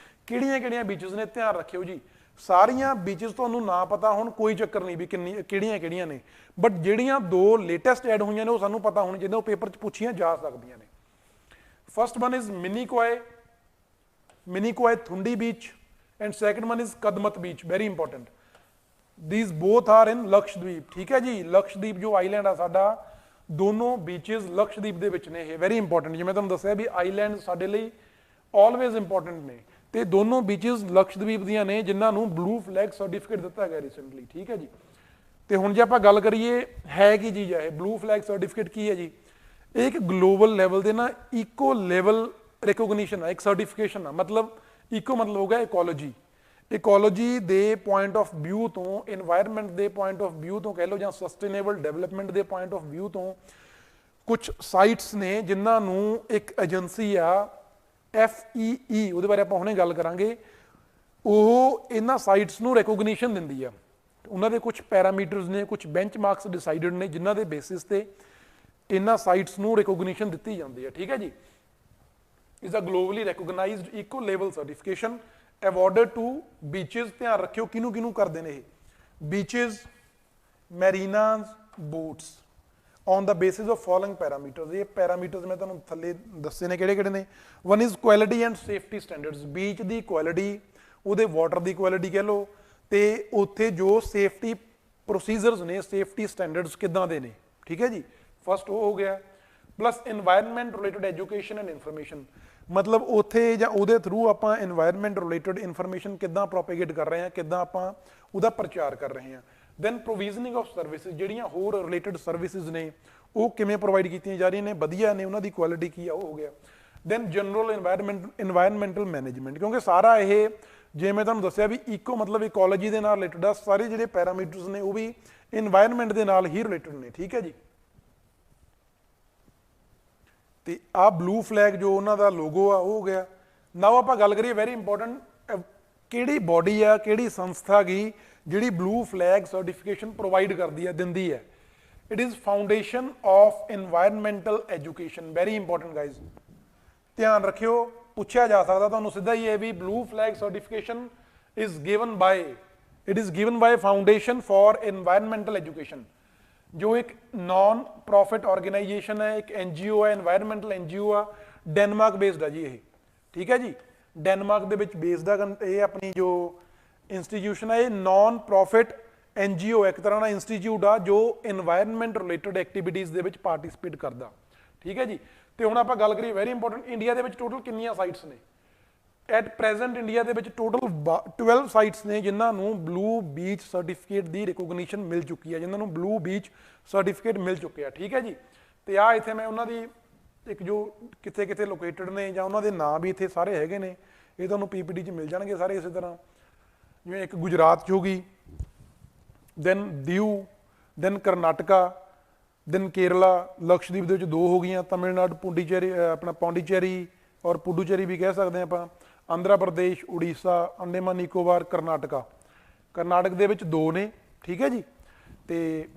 A: ਕਿਹੜੀਆਂ ਬੀਚਿਸ ਨੇ, ਧਿਆਨ ਰੱਖਿਓ ਜੀ। ਸਾਰੀਆਂ ਬੀਚਿਸ ਤੁਹਾਨੂੰ ਨਾ ਪਤਾ ਹੁਣ ਕੋਈ ਚੱਕਰ ਨਹੀਂ ਵੀ ਕਿਹੜੀਆਂ ਨੇ, ਬਟ ਜਿਹੜੀਆਂ 2 ਲੇਟੈਸਟ ਐਡ ਹੋਈਆਂ ਨੇ ਉਹ ਸਾਨੂੰ ਪਤਾ ਹੋਣ ਜਿਹਨਾਂ ਉਹ ਪੇਪਰ 'ਚ ਪੁੱਛੀਆਂ ਜਾ ਸਕਦੀਆਂ ਨੇ। First one is Minicoy Thundi beach and second one is Kadmat beach, very important. These both are in Lakshadweep, ਠੀਕ ਹੈ ਜੀ। ਲਕਸ਼ਦੀਪ ਜੋ ਆਈਲੈਂਡ ਆ ਸਾਡਾ, ਦੋਨੋਂ ਬੀਚਿਸ ਲਕਸ਼ਦੀਪ ਦੇ ਵਿੱਚ ਨੇ। ਇਹ ਵੈਰੀ ਇੰਪੋਰਟੈਂਟ, ਜਿਵੇਂ ਤੁਹਾਨੂੰ ਦੱਸਿਆ ਵੀ ਆਈਲੈਂਡ ਸਾਡੇ ਲਈ ਆਲਵੇਜ਼ ਇੰਪੋਰਟੈਂਟ ਨੇ, ਤੇ ਦੋਨੋਂ ਬੀਚਿਸ ਲਕਸ਼ਦੀਪ ਦੀਆਂ ਨੇ ਜਿਨ੍ਹਾਂ ਨੂੰ ਬਲੂ ਫਲੈਗ ਸਰਟੀਫਿਕੇਟ ਦਿੱਤਾ ਗਿਆ ਰੀਸੈਂਟਲੀ, ਠੀਕ ਹੈ ਜੀ। ਤੇ ਹੁਣ ਜੇ ਆਪਾਂ ਗੱਲ ਕਰੀਏ ਹੈ ਕੀ ਚੀਜ਼ ਹੈ ਇਹ ਬਲੂ ਫਲੈਗ ਸਰਟੀਫਿਕੇਟ, ਕੀ ਹੈ ਜੀ। ਇਹ ਇੱਕ ਗਲੋਬਲ ਲੈਵਲ ਦੇ ਨਾ ਇਕੋ ਲੈਵਲ ਰਿਕੋਗਨੀਸ਼ਨ ਆ, ਇੱਕ ਸਰਟੀਫਿਕੇਸ਼ਨ ਆ। ਮਤਲਬ ਇਕੋ ਮਤਲਬ ਹੋ ਗਿਆ ਇਕੋਲੋਜੀ, ਇਕੋਲੋਜੀ ਦੇ ਪੁਆਇੰਟ ਆਫ ਵਿਊ ਤੋਂ, ਇਨਵਾਇਰਨਮੈਂਟ ਦੇ ਪੁਆਇੰਟ ਆਫ ਵਿਊ ਤੋਂ ਕਹਿ ਲਓ, ਜਾਂ ਸਸਟੇਨੇਬਲ ਡਿਵੈਲਪਮੈਂਟ ਦੇ ਪੁਆਇੰਟ ਆਫ ਵਿਊ ਤੋਂ ਕੁਝ ਸਾਈਟਸ ਨੇ ਜਿਨ੍ਹਾਂ ਨੂੰ ਇੱਕ ਏਜੰਸੀ ਆ FEE, ਉਹਦੇ ਬਾਰੇ ਆਪਾਂ ਹੁਣੇ ਗੱਲ ਕਰਾਂਗੇ, ਉਹ ਇਹਨਾਂ ਸਾਈਟਸ ਨੂੰ ਰੈਕੋਗਨੀਸ਼ਨ ਦਿੰਦੀ ਆ। ਉਹਨਾਂ ਦੇ ਕੁਝ ਪੈਰਾਮੀਟਰਸ ਨੇ, ਕੁਝ ਬੈਂਚਮਾਰਕਸ ਡਿਸਾਈਡਡ ਨੇ ਜਿਨ੍ਹਾਂ ਦੇ ਬੇਸਿਸ ਤੇ ਇਹਨਾਂ ਸਾਈਟਸ ਨੂੰ ਰੈਕੋਗਨੀਸ਼ਨ ਦਿੱਤੀ ਜਾਂਦੀ ਹੈ। ਠੀਕ ਹੈ ਜੀ। Is a globally recognised eco level certification awarded to beaches. ਧਿਆਨ ਰੱਖਿਓ ਕਿਹਨੂੰ ਕਿਹਨੂੰ ਕਰਦੇ ਨੇ ਇਹ, beaches, marinas, boats, on the basis of following parameters. ਇਹ ਪੈਰਾਮੀਟਰਸ ਮੈਂ ਤੁਹਾਨੂੰ ਥੱਲੇ ਦੱਸੇ ਨੇ ਕਿਹੜੇ ਕਿਹੜੇ ਨੇ। One is quality and safety standards, beach ਦੀ ਕੁਆਲਿਟੀ, ਉਹਦੇ ਵਾਟਰ ਦੀ ਕੁਆਲਿਟੀ ਕਹਿ ਲਓ, ਤੇ ਉੱਥੇ ਜੋ ਸੇਫਟੀ ਪ੍ਰੋਸੀਜਰਸ ਨੇ, ਸੇਫਟੀ ਸਟੈਂਡਰਡਸ ਕਿੱਦਾਂ ਦੇ ਨੇ। ਠੀਕ ਹੈ ਜੀ, ਫਸਟ ਉਹ ਹੋ ਗਿਆ। Plus environment related education and information, ਮਤਲਬ ਉੱਥੇ ਜਾਂ ਉਹਦੇ ਥਰੂ ਆਪਾਂ ਇਨਵਾਇਰਨਮੈਂਟ ਰਿਲੇਟਡ ਇਨਫੋਰਮੇਸ਼ਨ ਕਿੱਦਾਂ ਪ੍ਰੋਪੇਗੇਟ ਕਰ ਰਹੇ ਹਾਂ, ਕਿੱਦਾਂ ਆਪਾਂ ਉਹਦਾ ਪ੍ਰਚਾਰ ਕਰ ਰਹੇ ਹਾਂ। ਦੈਨ ਪ੍ਰੋਵੀਜ਼ਨਿੰਗ ਆਫ ਸਰਵਿਸਿਜ਼, ਜਿਹੜੀਆਂ ਹੋਰ ਰਿਲੇਟਡ ਸਰਵਿਸਿਜ਼ ਨੇ ਉਹ ਕਿਵੇਂ ਪ੍ਰੋਵਾਈਡ ਕੀਤੀਆਂ ਜਾ ਰਹੀਆਂ ਨੇ, ਵਧੀਆ ਨੇ, ਉਹਨਾਂ ਦੀ ਕੁਆਲਿਟੀ ਕੀ ਆ, ਉਹ ਹੋ ਗਿਆ। ਦੈਨ ਜਨਰਲ ਇਨਵਾਇਰਨਮੈਂਟਲ ਮੈਨੇਜਮੈਂਟ, ਕਿਉਂਕਿ ਸਾਰਾ ਇਹ ਜੇ ਮੈਂ ਤੁਹਾਨੂੰ ਦੱਸਿਆ ਵੀ ਇਕੋ ਮਤਲਬ ਇਕੋਲੋਜੀ ਦੇ ਨਾਲ ਰਿਲੇਟਡ ਆ, ਸਾਰੇ ਜਿਹੜੇ ਪੈਰਾਮੀਟਰਸ ਨੇ ਉਹ ਵੀ ਇਨਵਾਇਰਨਮੈਂਟ ਦੇ ਨਾਲ ਹੀ ਰਿਲੇਟਡ ਨੇ। ਠੀਕ ਹੈ ਜੀ। ਤੇ ਆਹ ਬਲੂ ਫਲੈਗ ਜੋ ਉਹਨਾਂ ਦਾ ਲੋਗੋ ਆ ਉਹ ਹੋ ਗਿਆ। ਨਾਓ ਆਪਾਂ ਗੱਲ ਕਰੀਏ ਵੈਰੀ ਇੰਪੋਰਟੈਂਟ, ਕਿਹੜੀ ਬੋਡੀ ਆ, ਕਿਹੜੀ ਸੰਸਥਾ ਗਈ ਜਿਹੜੀ ਬਲੂ ਫਲੈਗ ਸਰਟੀਫਿਕੇਸ਼ਨ ਪ੍ਰੋਵਾਈਡ ਕਰਦੀ ਹੈ, ਦਿੰਦੀ ਹੈ। It is foundation of environmental education. Very important guys, ਧਿਆਨ ਰੱਖਿਓ, ਪੁੱਛਿਆ ਜਾ ਸਕਦਾ ਤੁਹਾਨੂੰ ਸਿੱਧਾ ਹੀ ਹੈ ਵੀ blue flag certification is given by, it is given by foundation for environmental education, ਜੋ ਇੱਕ ਨਾਨ ਪ੍ਰੋਫਿਟ ਆਰਗੇਨਾਈਜੇਸ਼ਨ ਹੈ, ਇੱਕ NGO ਹੈ, ਇਨਵਾਇਰਨਮੈਂਟਲ NGO ਆ, ਡੈਨਮਾਰਕ ਬੇਸਡ ਆ ਜੀ ਇਹ। ਠੀਕ ਹੈ ਜੀ, ਡੈਨਮਾਰਕ ਦੇ ਵਿੱਚ ਬੇਸਡ ਆ ਇਹ ਆਪਣੀ ਜੋ ਇੰਸਟੀਟਿਊਸ਼ਨ ਹੈ। ਇਹ ਨਾਨ ਪ੍ਰੋਫਿਟ NGO ਇੱਕ ਤਰ੍ਹਾਂ ਦਾ ਇੰਸਟੀਚਿਊਟ ਆ ਜੋ ਇਨਵਾਇਰਨਮੈਂਟ ਰਿਲੇਟਡ ਐਕਟੀਵਿਟੀਜ਼ ਦੇ ਵਿੱਚ ਪਾਰਟਿਸਿਪੇਟ ਕਰਦਾ। ਠੀਕ ਹੈ ਜੀ। ਤੇ ਹੁਣ ਆਪਾਂ ਗੱਲ ਕਰੀਏ ਵੈਰੀ ਇੰਪੋਰਟੈਂਟ, ਇੰਡੀਆ ਦੇ ਵਿੱਚ ਟੋਟਲ ਕਿੰਨੀਆਂ ਸਾਈਟਸ ਨੇ? ਐਟ ਪ੍ਰੈਜ਼ੈਂਟ ਇੰਡੀਆ ਦੇ ਵਿੱਚ ਟੋਟਲ 12 ਸਾਈਟਸ ਨੇ ਜਿਨ੍ਹਾਂ ਨੂੰ ਬਲੂ ਬੀਚ ਸਰਟੀਫਿਕੇਟ ਦੀ ਰਿਕੋਗਨੀਸ਼ਨ ਮਿਲ ਚੁੱਕੀ ਹੈ, ਜਿਨ੍ਹਾਂ ਨੂੰ ਬਲੂ ਬੀਚ ਸਰਟੀਫਿਕੇਟ ਮਿਲ ਚੁੱਕਿਆ। ਠੀਕ ਹੈ ਜੀ। ਤੇ ਆ ਇੱਥੇ ਮੈਂ ਉਹਨਾਂ ਦੀ ਇੱਕ ਜੋ ਕਿੱਥੇ ਕਿੱਥੇ ਲੋਕੇਟਡ ਨੇ ਜਾਂ ਉਹਨਾਂ ਦੇ ਨਾਂ ਵੀ ਇੱਥੇ ਸਾਰੇ ਹੈਗੇ ਨੇ, ਇਹ ਤੁਹਾਨੂੰ PPT 'ਚ ਮਿਲ ਜਾਣਗੇ ਸਾਰੇ ਇਸੇ ਤਰ੍ਹਾਂ। ਜਿਵੇਂ ਇੱਕ ਗੁਜਰਾਤ 'ਚ ਹੋ ਗਈ, then Diu, then Karnataka, then Kerala, Lakshadweep ਦੇ ਵਿੱਚ 2 ਹੋ ਗਈਆਂ, ਤਮਿਲਨਾਡੂ, ਪੁੰਡੀਚੇਰੀ, ਆਪਣਾ ਪੌਂਡੀਚੇਰੀ ਔਰ ਪੁਡੂਚੇਰੀ ਵੀ ਕਹਿ ਸਕਦੇ ਹਾਂ ਆਪਾਂ, ਆਂਧਰਾ ਪ੍ਰਦੇਸ਼, ਉੜੀਸਾ, ਅੰਡੇਮਾਨ ਨਿਕੋਬਾਰ, ਕਰਨਾਟਕਾ। ਕਰਨਾਟਕ ਦੇ ਵਿੱਚ 2 ਨੇ। ਠੀਕ ਹੈ ਜੀ। ਤੇ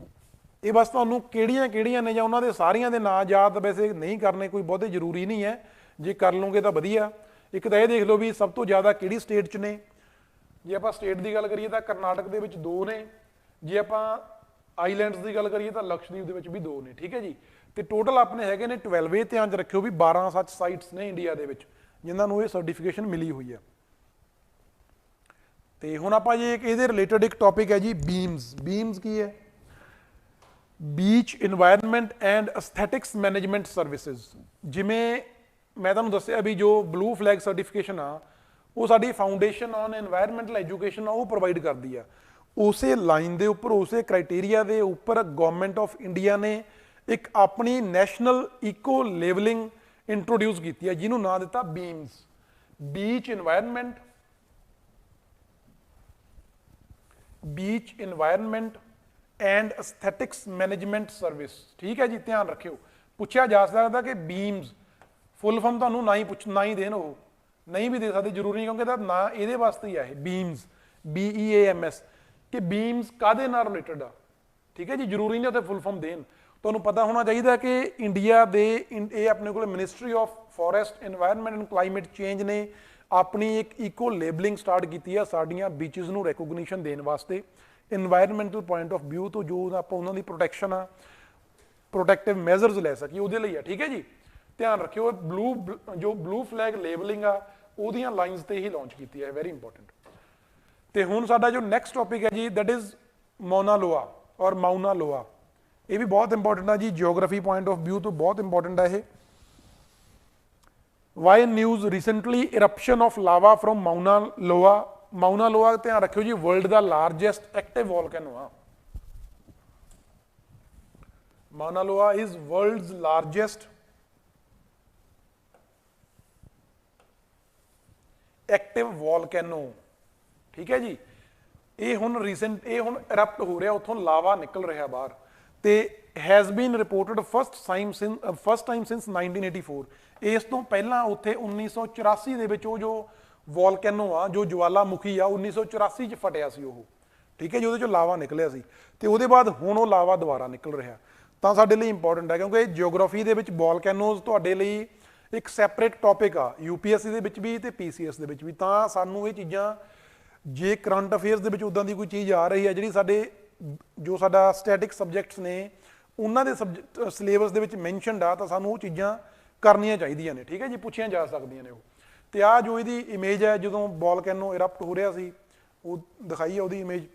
A: ਇਹ ਬਸ ਤੁਹਾਨੂੰ ਕਿਹੜੀਆਂ ਕਿਹੜੀਆਂ ਨੇ ਜਾਂ ਉਹਨਾਂ ਦੇ ਸਾਰੀਆਂ ਦੇ ਨਾਂ ਯਾਦ ਵੈਸੇ ਨਹੀਂ ਕਰਨੇ, ਕੋਈ ਬਹੁਤੇ ਜ਼ਰੂਰੀ ਨਹੀਂ ਹੈ, ਜੇ ਕਰ ਲਓਗੇ ਤਾਂ ਵਧੀਆ। ਇੱਕ ਤਾਂ ਇਹ ਦੇਖ ਲਓ ਵੀ ਸਭ ਤੋਂ ਜ਼ਿਆਦਾ ਕਿਹੜੀ ਸਟੇਟ 'ਚ ਨੇ। ਜੇ ਆਪਾਂ ਸਟੇਟ ਦੀ ਗੱਲ ਕਰੀਏ ਤਾਂ ਕਰਨਾਟਕ ਦੇ ਵਿੱਚ 2 ਨੇ, ਜੇ ਆਪਾਂ ਆਈਲੈਂਡਸ ਦੀ ਗੱਲ ਕਰੀਏ ਤਾਂ ਲਕਸ਼ਦੀਪ ਦੇ ਵਿੱਚ ਵੀ 2 ਨੇ। ਠੀਕ ਹੈ ਜੀ। ਤੇ ਟੋਟਲ ਆਪਣੇ ਹੈਗੇ ਨੇ 12। ਇਹ ਧਿਆਨ 'ਚ ਰੱਖਿਓ ਵੀ 12 ਸੱਚ ਸਾਈਟਸ ਨੇ ਇੰਡੀਆ ਦੇ ਵਿੱਚ ਜਿਨ੍ਹਾਂ ਨੂੰ ਇਹ ਸਰਟੀਫਿਕੇਸ਼ਨ ਮਿਲੀ ਹੋਈ ਹੈ। ਤੇ ਹੁਣ ਆਪਾਂ ਜੇ ਇਹਦੇ ਰਿਲੇਟਡ ਇੱਕ ਟੌਪਿਕ ਹੈ ਜੀ ਬੀਮਸ। ਬੀਮਸ ਕੀ ਹੈ? Beach environment and aesthetics management services. ਜਿਵੇਂ ਮੈਂ ਤੁਹਾਨੂੰ ਦੱਸਿਆ ਵੀ ਜੋ ਬਲੂ ਫਲੈਗ ਸਰਟੀਫਿਕੇਸ਼ਨ ਆ ਉਹ ਸਾਡੀ ਫਾਊਂਡੇਸ਼ਨ ਔਨ ਇਨਵਾਇਰਨਮੈਂਟਲ ਐਜੂਕੇਸ਼ਨ ਆ ਉਹ ਪ੍ਰੋਵਾਈਡ ਕਰਦੀ ਆ। ਉਸੇ ਲਾਈਨ ਦੇ ਉੱਪਰ, ਉਸੇ ਕ੍ਰਾਈਟੇਰੀਆ ਦੇ ਉੱਪਰ ਗਵਰਨਮੈਂਟ ਆਫ ਇੰਡੀਆ ਨੇ ਇੱਕ ਆਪਣੀ ਨੈਸ਼ਨਲ ਇਕੋ ਲੇਬਲਿੰਗ ਇੰਟਰੋਡਿਊਸ ਕੀਤੀ ਹੈ ਜਿਹਨੂੰ ਨਾਂ ਦਿੱਤਾ BEAMS, beach environment and aesthetics management service. ਠੀਕ ਹੈ ਜੀ। ਧਿਆਨ ਰੱਖਿਓ, ਪੁੱਛਿਆ ਜਾ ਸਕਦਾ ਕਿ ਬੀਮਸ ਫੁੱਲ ਫਾਰਮ ਤੁਹਾਨੂੰ ਨਾ ਹੀ ਦੇਣ, ਉਹ ਨਹੀਂ ਵੀ ਦੇ ਸਕਦੇ, ਜ਼ਰੂਰੀ ਨਹੀਂ, ਕਿਉਂਕਿ ਇਹਦਾ ਨਾਂ ਇਹਦੇ ਵਾਸਤੇ ਹੀ ਆ ਇਹ ਬੀਮਸ, BEAMS, ਕਿ ਬੀਮਸ ਕਾਹਦੇ ਨਾਲ ਰਿਲੇਟਡ ਆ। ਠੀਕ ਹੈ ਜੀ। ਜ਼ਰੂਰੀ ਨਹੀਂ ਉੱਥੇ ਫੁੱਲ ਫਾਰਮ ਦੇਣ। ਤੁਹਾਨੂੰ ਪਤਾ ਹੋਣਾ ਚਾਹੀਦਾ ਕਿ ਇੰਡੀਆ ਦੇ ਇਹ ਆਪਣੇ ਕੋਲ ministry of forest, environment and climate change ਨੇ ਆਪਣੀ ਇੱਕ ਇਕੋ ਲੇਬਲਿੰਗ ਸਟਾਰਟ ਕੀਤੀ ਆ ਸਾਡੀਆਂ ਬੀਚਜ਼ ਨੂੰ ਰੈਕੋਗਨੀਸ਼ਨ ਦੇਣ ਵਾਸਤੇ, ਇਨਵਾਇਰਨਮੈਂਟਲ ਪੁਆਇੰਟ ਆਫ ਵਿਊ ਤੋਂ, ਜੋ ਆਪਾਂ ਉਹਨਾਂ ਦੀ ਪ੍ਰੋਟੈਕਸ਼ਨ ਆ, ਪ੍ਰੋਟੈਕਟਿਵ ਮੈਜ਼ਰਸ ਲੈ ਸਕੀਏ ਉਹਦੇ ਲਈ ਆ। ਠੀਕ ਹੈ ਜੀ। ਧਿਆਨ ਰੱਖਿਓ ਜੋ ਬਲੂ ਫਲੈਗ ਲੇਬਲਿੰਗ ਆ ਉਹਦੀਆਂ ਲਾਈਨਸ ਤੇ ਹੀ ਲਾਂਚ ਕੀਤੀ ਹੈ, ਵੈਰੀ ਇੰਪੋਰਟੈਂਟ। ਤੇ ਹੁਣ ਸਾਡਾ ਜੋ ਨੈਕਸਟ ਟੌਪਿਕ ਹੈ ਜੀ ਦੈਟ ਇਜ਼ ਮੌਨਾ ਲੋਆ ਔਰ ਮਾਉਨਾ ਲੋਆ। ਇਹ ਵੀ ਬਹੁਤ ਇੰਪੋਰਟੈਂਟ ਆ ਜੀ, ਜਿਓਗ੍ਰਾਫੀ ਪੁਆਇੰਟ ਆਫ ਵਿਊ ਤੋਂ ਬਹੁਤ ਇੰਪੋਰਟੈਂਟ ਆ ਇਹ। Why news recently eruption of lava from Mauna Loa. Mauna Loa ਧਿਆਨ ਰੱਖਿਓ ਜੀ ਵਰਲਡ ਦਾ ਲਾਰਜੈਸਟ ਐਕਟਿਵ ਵੋਲਕੈਨੋ ਆ। Mauna Loa is world's largest active volcano. ठीक है जी। ਇਹ ਹੁਣ ਰੀਸੈਂਟ ਇਹ ਹੁਣ ਇਰਪਟ ਹੋ ਰਿਹਾ, ਉੱਥੋਂ ਲਾਵਾ ਨਿਕਲ ਰਿਹਾ ਬਾਹਰ ਤੇ has been reported first time since 1984। ਇਸ ਤੋਂ ਪਹਿਲਾਂ ਉੱਥੇ 1984 ਦੇ ਵਿੱਚ ਉਹ ਜੋ ਵੋਲਕੈਨੋ ਆ, ਜੋ ਜਵਾਲਾਮੁਖੀ ਆ, 1984 ਚ ਫਟਿਆ ਸੀ ਉਹ, ਠੀਕ ਹੈ ਜੀ, ਉਹਦੇ ਚੋਂ ਲਾਵਾ ਨਿਕਲਿਆ ਸੀ ਤੇ ਉਹਦੇ ਬਾਅਦ ਹੁਣ ਉਹ ਲਾਵਾ ਦੁਬਾਰਾ ਨਿਕਲ ਰਿਹਾ। ਤਾਂ ਸਾਡੇ ਲਈ ਇੰਪੋਰਟੈਂਟ ਹੈ ਕਿਉਂਕਿ ਜਿਓਗ੍ਰਾਫੀ ਦੇ ਵਿੱਚ ਵੋਲਕੈਨੋਜ਼ ਤੁਹਾਡੇ ਲਈ ਇੱਕ ਸੈਪਰੇਟ ਟੌਪਿਕ ਆ, UPSC ਦੇ ਵਿੱਚ ਵੀ ਤੇ PCS ਦੇ ਵਿੱਚ ਵੀ। ਤਾਂ ਸਾਨੂੰ ਇਹ ਚੀਜ਼ਾਂ, ਜੇ ਕਰੰਟ ਅਫੇਅਰਸ ਦੇ ਵਿੱਚ ਉੱਦਾਂ ਦੀ ਕੋਈ ਚੀਜ਼ ਆ ਰਹੀ ਹੈ ਜਿਹੜੀ ਸਾਡੇ ਜੋ ਸਾਡਾ ਸਟੈਟਿਕ ਸਬਜੈਕਟਸ ਨੇ ਉਹਨਾਂ ਦੇ ਸਿਲੇਬਸ ਦੇ ਵਿੱਚ ਮੈਂਸ਼ਨਡ ਆ, ਤਾਂ ਸਾਨੂੰ ਉਹ ਚੀਜ਼ਾਂ ਕਰਨੀਆਂ ਚਾਹੀਦੀਆਂ ਨੇ, ਠੀਕ ਹੈ ਜੀ, ਪੁੱਛੀਆਂ ਜਾ ਸਕਦੀਆਂ ਨੇ ਉਹ। ਤੇ ਆਹ ਜੋ ਇਹਦੀ ਇਮੇਜ ਹੈ ਜਦੋਂ ਵੋਲਕੈਨੋ ਇਰਪਟ ਹੋ ਰਿਹਾ ਸੀ, ਉਹ ਦਿਖਾਈ ਹੈ ਉਹਦੀ ਇਮੇਜ।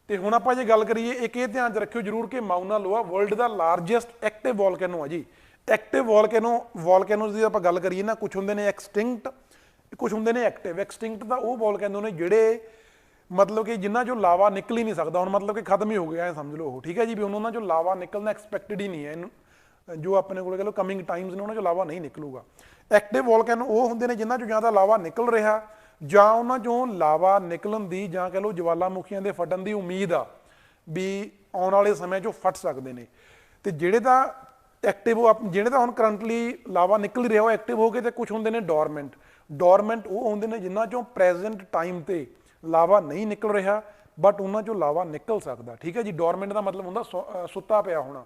A: ਤੇ ਹੁਣ ਆਪਾਂ ਜੇ ਗੱਲ ਕਰੀਏ, ਇੱਕ ਇਹ ਧਿਆਨ 'ਚ ਰੱਖਿਓ ਜ਼ਰੂਰ ਕਿ ਮਾਉਨਾ ਲੋਆ ਵਰਲਡ ਦਾ ਲਾਰਜੈਸਟ ਐਕਟਿਵ ਵੋਲਕੈਨੋ ਆ ਜੀ। ਐਕਟਿਵ ਵੋਲਕੈਨੋਜ਼ ਦੀ ਆਪਾਂ ਗੱਲ ਕਰੀਏ ਨਾ, ਕੁਝ ਹੁੰਦੇ ਨੇ ਐਕਸਟਿੰਕਟ, ਕੁਝ ਹੁੰਦੇ ਨੇ ਐਕਟਿਵ। ਐਕਸਟਿੰਕਟ ਤਾਂ ਉਹ ਵੋਲਕੈਨੋ ਨੇ ਜਿਹੜੇ ਮਤਲਬ ਕਿ ਜਿਨ੍ਹਾਂ ਚੋਂ ਲਾਵਾ ਨਿਕਲ ਹੀ ਨਹੀਂ ਸਕਦਾ, ਹੁਣ ਮਤਲਬ ਕਿ ਖਤਮ ਹੀ ਹੋ ਗਿਆ, ਐ ਸਮਝ ਲਓ ਉਹ, ਠੀਕ ਹੈ ਜੀ, ਵੀ ਉਹਨਾਂ ਚੋਂ ਲਾਵਾ ਨਿਕਲਣਾ ਐਕਸਪੈਕਟਡ ਹੀ ਨਹੀਂ ਹੈ। ਇਹਨੂੰ ਜੋ ਆਪਣੇ ਕੋਲ ਕਹ ਲਓ ਕਮਿੰਗ ਟਾਈਮਸ ਨੇ, ਉਹਨਾਂ ਚੋਂ ਲਾਵਾ ਨਹੀਂ ਨਿਕਲੂਗਾ। ਐਕਟਿਵ ਵੋਲਕੈਨੋ ਉਹ ਹੁੰਦੇ ਨੇ ਜਿਨ੍ਹਾਂ ਚੋਂ ਜਾਂ ਤਾਂ ਲਾਵਾ ਨਿਕਲ ਰਿਹਾ, ਜਾਂ ਉਹਨਾਂ ਚੋਂ ਲਾਵਾ ਨਿਕਲਣ ਦੀ, ਜਾਂ ਕਹ ਲਓ ਜਵਾਲਾਮੁਖੀਆਂ ਦੇ ਫਟਣ ਦੀ ਉਮੀਦ ਆ ਵੀ ਆਉਣ ਵਾਲੇ ਸਮੇਂ 'ਚੋਂ ਫਟ ਸਕਦੇ ਨੇ। ਤੇ ਜਿਹੜੇ ਤਾਂ ਐਕਟਿਵ, ਜਿਹੜੇ ਤਾਂ ਹੁਣ ਕਰੰਟਲੀ ਲਾਵਾ ਨਿਕਲ ਰਿਹਾ ਉਹ ਐਕਟਿਵ ਹੋ ਗਏ, ਤੇ ਕੁਝ ਹੁੰਦੇ ਨੇ ਡੋਰਮੈਂਟ। ਡੋਰਮੈਂਟ ਉਹ ਹੁੰਦੇ ਨੇ ਜਿਨ੍ਹਾਂ ਚੋਂ ਪ੍ਰੈਜ਼ੈਂਟ ਟਾਈਮ ਤੇ ਲਾਵਾ ਨਹੀਂ ਨਿਕਲ ਰਿਹਾ, ਬਟ ਉਹਨਾਂ ਚੋਂ ਲਾਵਾ ਨਿਕਲ ਸਕਦਾ, ਠੀਕ ਹੈ ਜੀ। ਡੋਰਮੈਂਟ ਦਾ ਮਤਲਬ ਹੁੰਦਾ ਸੁੱਤਾ ਪਿਆ ਹੋਣਾ,